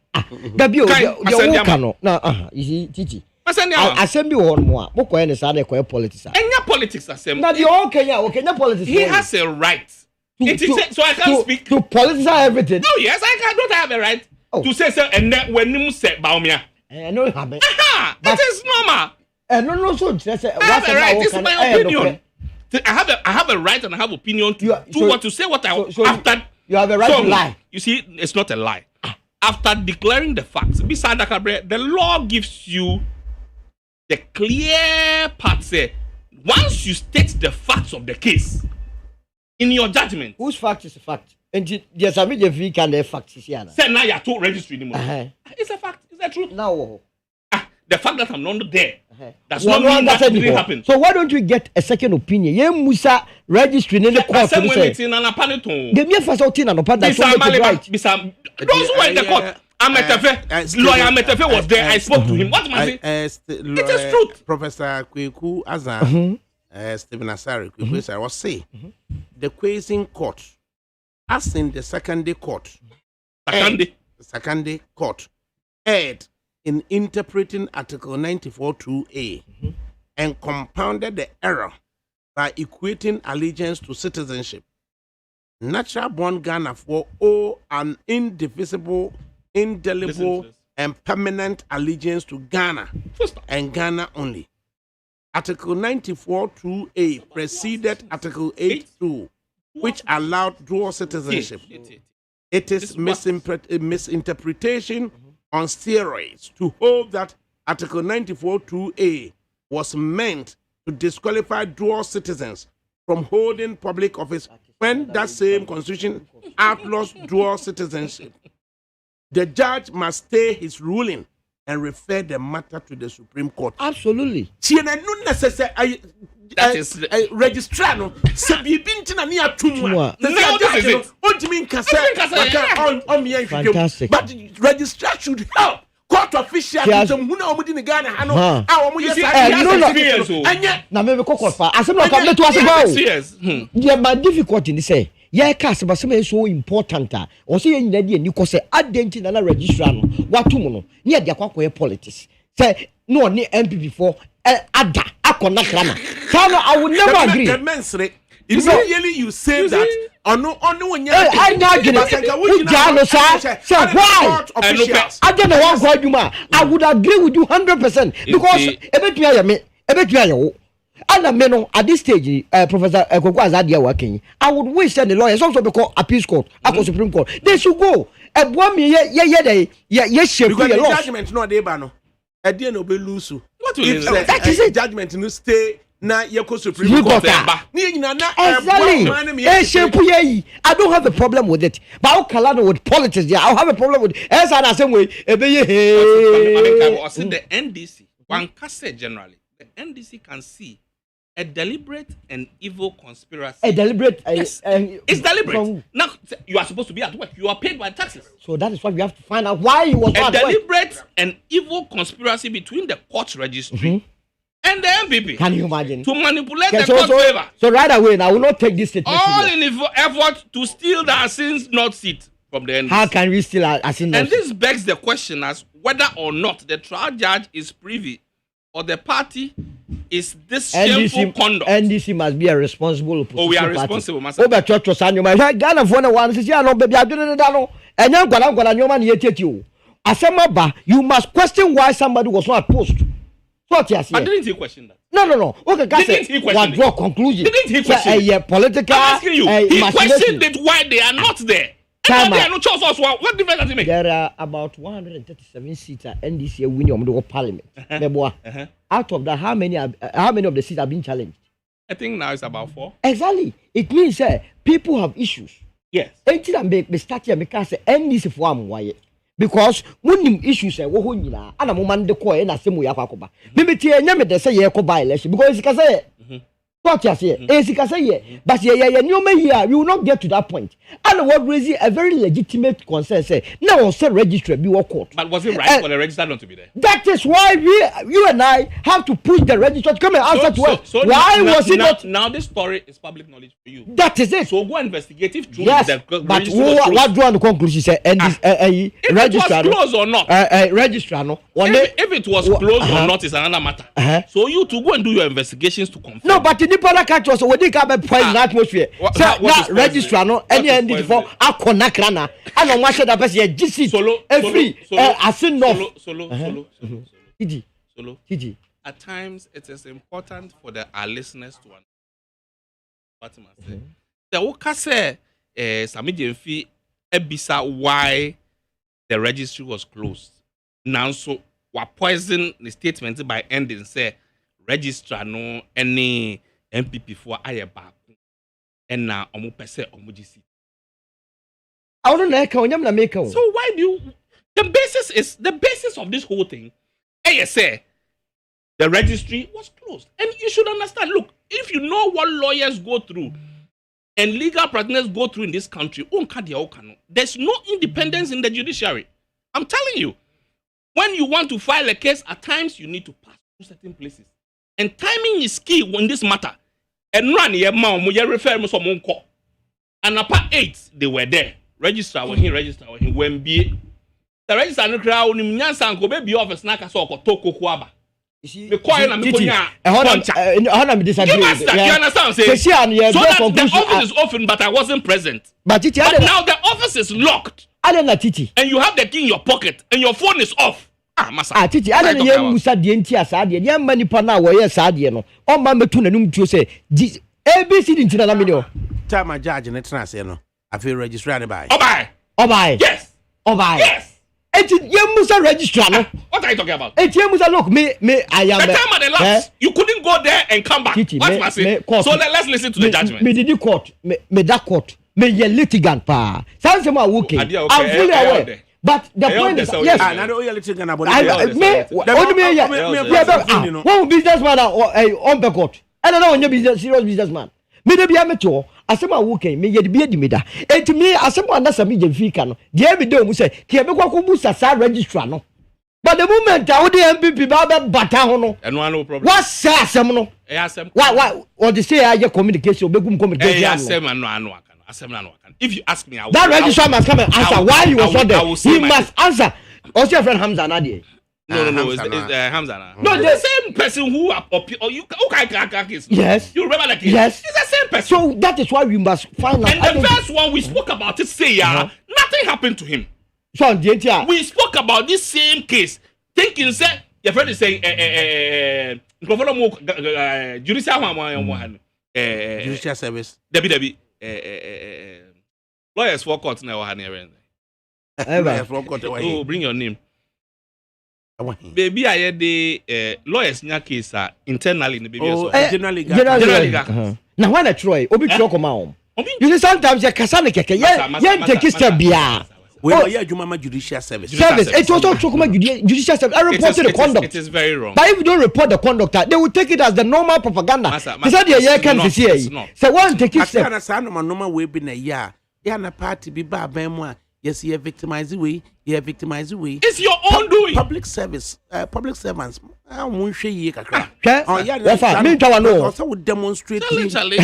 That be your cano. Now, you see, Titi. Assembly or more. Moko and Sada politics. And your politics assembly. Now the Kenya politics. He has a right. So I can't speak to politicize everything. Oh yes, I don't have a right to say so. And then when you say Baumia, I know have it. That is normal. No, so I have a right. This is my opinion. I have a right and I have opinion to say what I want. After you have a right to lie. You see, it's not a lie. After declaring the facts, beside ADAKABRI, the law gives you the clear part. Say once you state the facts of the case in your judgment, whose fact is a fact? And yes, I mean, if we can have facts here. Say now you're to registry anymore. It's a fact. It's a truth. Now, the fact that I'm not there, that's not mean that didn't happen. So why don't we get a second opinion? Yeah, Musa registry in the court. Give me a first opinion on that. Those who were in the court. Lawyer Ametefe was there. I spoke to him. What must I say? It is truth. Professor Kweku Azan, Stephen Asari, Kweku was say the Kwesing court, as in the secondary court, secondary court, aired in interpreting Article 94(2)A and compounded the error by equating allegiance to citizenship. Natural born Ghana for owe an indivisible, indelible, and permanent allegiance to Ghana and Ghana only. Article 94(2)A preceded Article 8(2), which allowed dual citizenship. It is misinterpretation on steroids to hold that Article 94(2)A was meant to disqualify dual citizens from holding public office when that same constitution outlaws dual citizenship. The judge must stay his ruling and refer the matter to the Supreme Court. Absolutely. That is registrar no se bi bintina ni atumwa but registrar should help court officials to huna omudi ni Ghana hano omo yes na me ko court fa asem no come to asem go my difficulty ni say yeah cast but some is so important o say nyina de ani ko say adenti na registrar no watum no ne de akwakoye politics say no ni MPP for ada akona krama. So I would never agree. The mensre immediately you say that ono wonya I would agree with you 100% because ebetua ya me and me no at this stage Professor Kweku Azadia working I would wish that the lawyers also because appeal court akọ Supreme Court they should go eboa me ye shape because the judgment no dey ba no e dey no be lose. What will that is a judgment no stay na yeko Supreme Court exactly. I don't have a problem with it but I'll collide with politics there. I'll have a problem with as I same way the NDC one can say generally the NDC can see a deliberate and evil conspiracy. Yes. It's deliberate. Now you are supposed to be at work. You are paid by taxes. So that is why we have to find out why you was a deliberate and evil conspiracy between the court registry and the MPP. Can you imagine? To manipulate the court favor. So right away now I will not take this statement. All in the effort to steal the Asins not seat from the NDC. How can we steal Asins? And this begs the question as whether or not the trial judge is privy or the party is this shameful conduct. NDC must be a responsible opposition. Oh, we are responsible, master. Oh, but Ghana for no one says, no, baby, I didn't know. And now, you must question why somebody was not post. What you I didn't he question that? No. Okay, didn't he question draw conclusion? Didn't he question political? I'm asking you. He questioned it why they are not there. And they are no choice also. What difference does it make? There are about 137 seats at NDC winning the parliament. Out of that, how many of the seats have been challenged? I think now it's about 4. Exactly. It means people have issues. Yes. Until I start here, because NDC for why? Because when issues and a woman the coin and a same way. Maybe they say by election because it's But yes, but we will not get to that point. And what raising a very legitimate concern say now say register be work court. But was it right for the registrar not to be there? That is why you and I have to push the registrar to come and answer to us. Why was it not? Now this story is public knowledge for you. That is it. So go investigate if true. Yes, but what do the conclusion say? And this registrar it was closed or not? Registrar no. If it was closed or not is another matter. So you to go and do your investigations to confirm. No, but the people catch us. We didn't have a poison atmosphere. Now registrar no. Any end for akona krana. I don't want that person GC solo free as enough. Solo. TG. At times it is important for our listeners to understand what I say. The woka say Sami Jemfi ebisa why the registry was closed. Now so wa poison the statement by ending say registrar no any MPP for aye back and now omo pese omo GC. I don't know. So why do you the basis of this whole thing? Say the registry was closed. And you should understand, look, if you know what lawyers go through and legal practitioners go through in this country, there's no independence in the judiciary. I'm telling you, when you want to file a case, at times you need to pass through certain places. And timing is key in this matter. And run your mom, you refer me some court. And upon 8, they were there. Registrar when he when be the registrar no crowd ni nyansa nko be office na ka so okoto kwaba. Me call na me konya. Me disagree. You understand say? So that the office is open but I wasn't present. But now the office is locked. And you have the key in your pocket and your phone is off. Masa. Titi, I don't know Musa the NT as idea. Young money pana where yes idea no. On my metuna num to say ABC didn't na me time a judge and it's no. I feel registered by. Obai. Yes. It's you must register. No? What are you talking about? It's you must look me. I am. The time at the last, you couldn't go there and come back. What's my say? So let's listen to the judgment. Me did court. Me that court. Me ye litigant pa. Sounds some are working. I'm fully aware. But the point is, yes. I don't litigant about it. One businessman on the court. I don't know when you're serious businessman. Me de be amateur. Asema working. Me ye de be dimida. Et me asema na Sami Jemfi no. The every day we say, "Ki ebe kwa kubusa sa registrar no." But the moment I the MPP ba bata ho no. No problem. What say asem no? Why or the say I communication begum communication. Asem no akan. If you ask me, I will. That registrar must come and answer why you was not there. He must answer. Also your friend Hamza na there. No, it's Hamza. No, the same person who you can case. Yes. You remember the case? Yes. It's the same person. So that is why we must find out. And the first one we spoke about it, say nothing happened to him. So we spoke about this same case, thinking say your friend is saying judicial service. Debbie lawyers for court now. Oh, bring your name. Baby, I had the lawyers in your case internally in the baby. Generally. Now, when I try, Obi Troco Maum. You know, sometimes you're Casanica, yeah, take his bia. Well, yeah, Jumama judicial service. It also took my judicial service. I reported the conduct. It is very wrong. But if you don't report the conduct, they will take it as the normal propaganda. They said the can see. So one take it. I said, no normal way been a year. Yeah, na party be bad, Bemwa. Yes, you victimize way. You victimize way. It's your own doing. Public service, public servants. I won't share ye. Oh yeah, that's fine. Me tell no. Also would demonstrate. To your neutrality.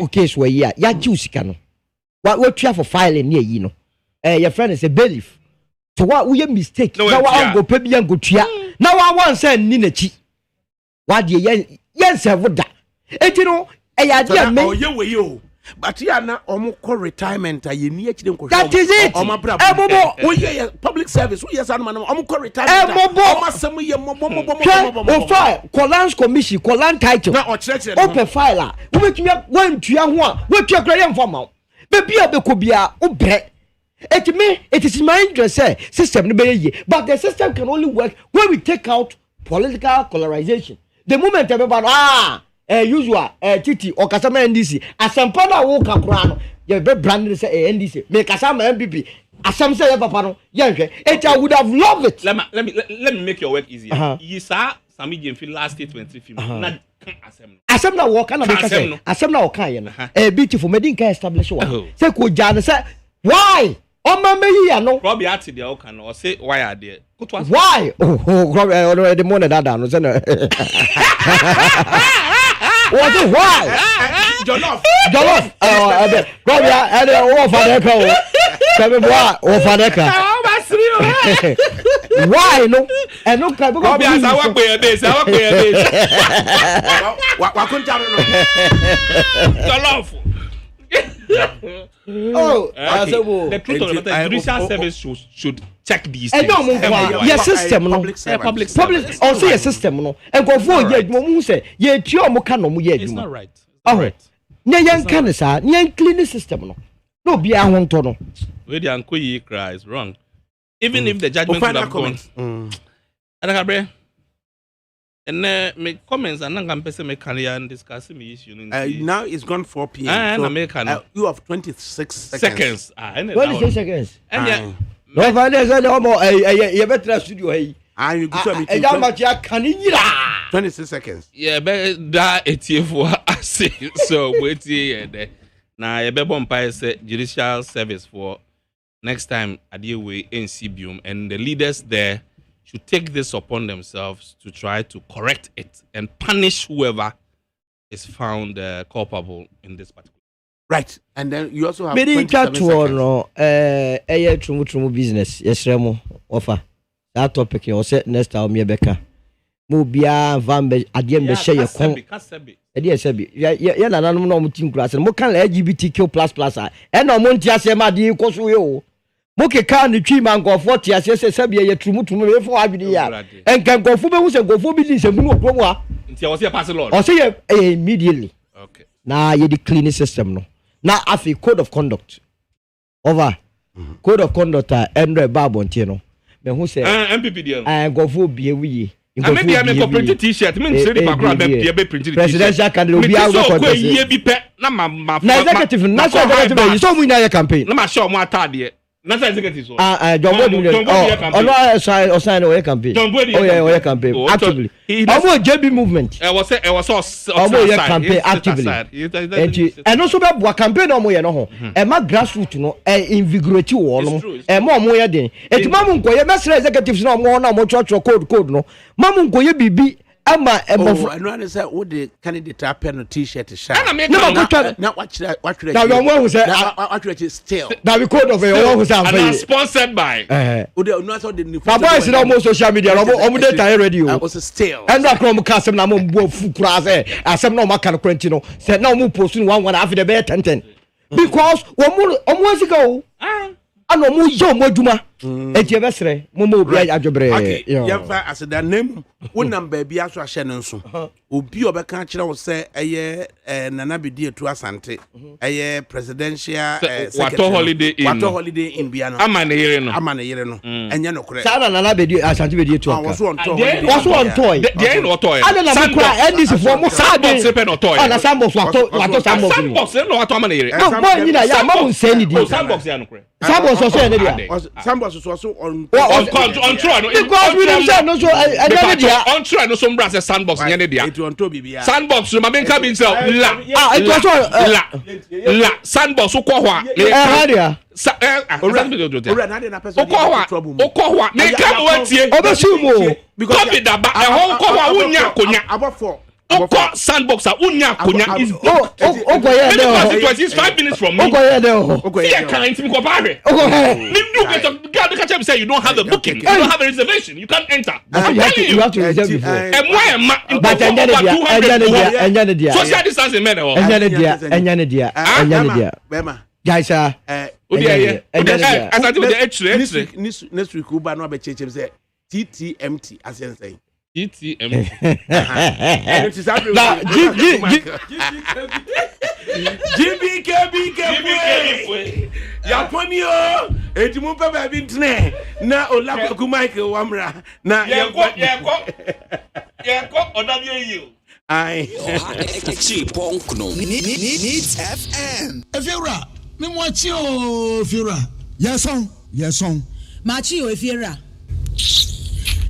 Okay, so yeah, ya juicy cano. What you have for filing near you know? Your friend is a bailiff. So what we mistake? Now I go pay me and go to now I want say Ninachi. What ye yes, have that. And you know, idea me. But you are not almost retirement. That is it. Public service. We are almost retirement. Collins commission, Collins title. Open file. We make me one to your one. What your grand formal. Baby, I could be a bread. It is my interest, system, but the system can only work when we take out political polarization. The moment everybody usual Titi or Kasama NDC, as some partner walk around, you be branded say NDC, make Kasama MPP, as some say Papano, I would have loved it. Let me make your work easier. You saw Sami Jemfi last statement film. Na asem na wo kana be kase asem na wo kan ye no beautiful me din kan establish one say ko jane say why o ma me yi ya no Robbie ati de o kan o say why are there why oh the money that no say no what why Jollof Robbie and o fa de ka o say me boy o fa de ka why no and no ka Robbie as I work with base wa kunta no Jollof the truth of the matter judicial service should check these things. Your system no public also your system no and go for ye mo say ye tio mo ka no mo ye it's not right nya yan kan sa nya clean system no bia ho nto no we the ankoyi cry is wrong even if the judgment would have gone ADAKABRI and make comments and I'm person me carry and discuss me issue now it's gone 4 p.m. so you have 26 seconds 26 seconds and no find say no more you better studio hey you go to e ja ma ja kan yira 26 seconds yeah be da etiefo ase so wait here there na you be bompa say judicial service for next time Adiwe NCBUM and the leaders there should take this upon themselves to try to correct it and punish whoever is found culpable in this particular. Right, and then you also have. Medical tour no, trumu business. Yes, Remo offer that topic. You say next time me beka. Mo bia vambe adiem be share your con. Edi sebi. Ya na nanom no mutim class. Mo kan LGBTQ++. E no mo ntia se ma di koso yo. Moke kan ni twi man go 40 asese sabia ye trumu we for adwini ya enkan go fu be hu se go fu bi di se mu okro mu a ntia wo se pass law o se ye immediately okay na ye the cleaning system no na afi code of conduct over code of conduct endre babo ntie no me hu se MPP dia no go fu bi ewi me dia me ko print t-shirt me nse di pakro be print t-shirt presidential candidate obi a go contest ye bi pe na na executive national executive you so mu na ye campaign na ma show mo atade National executive so. John Boyd. Oh, sign away campaign. John Boyd. Oh yeah, campaign actively. Almost JB movement. I was campaign actively. And also be campaign no mo ye no ho. E ma grassroots no invigorate wo no. E mo ye den. Eti ma mu nkoye mesra executives no mo na mo church code no. Ma mu nkoye bibi ama emofo no na say wo the candidate appear no t-shirt shirt na watch na we won say watch still na we code of we won say and sponsored by wo the no say the na boys na mo social media no data radio was still and na from kasem na mo bu fu kura say asem na mo kan kwenti no say na mo post no one after the be 10 because omo asika o ano mo yo mo adwuma eti ebesre mo obi adwobre yemfa as the name wonam ba bia so ahye no nso obi obeka kire wo se eye nana bedi etu asante eye presidential wato holiday in bia no amane yere no enye no kure sa nana bedi asante bedi etu aka waso on toy dey no toy ana na mo kura ndc for mo sandbox sepe no toy ana sandbox wato sandbox no wato amane yere no mo nyina ya ma mo nsɛ ni di sandbox ya no kure sandbox so ne dia sandbox so on try no because we dem say no so enye dia on try no so mbra say sandbox nyane dia it on to bibia sandbox no ma ben ka bi nsel it was la sandbox ko ho a dia okwa me ka mo atie obesumo because be da ba e ho ko wa wunya konya abofo Oko sandbox unya konya is okoye de is 5 minutes from me okoye de see can't me ko bare you can't say you don't have a booking you don't have a reservation you can't enter you have to reserve before and why but enya dia social distancing men o enya dia bema guys odi asante with the extra next week uba no be chechem say TTMT asense ETM. GBK. Yaponio. Etimupa baby ntne. Na Olaku Michael Wamra. Na yeko odabie you. Ai. FRIMPONG no. Needs FM. Efiura, me mwachi o Fiura. Yes on. Machi o Efiura.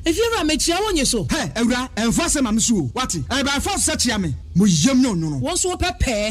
If you ever make your own, so. Hey, Eura, and Fossa Mamsu, what? I buy 4 such yammy. Muyam no. Once you prepare.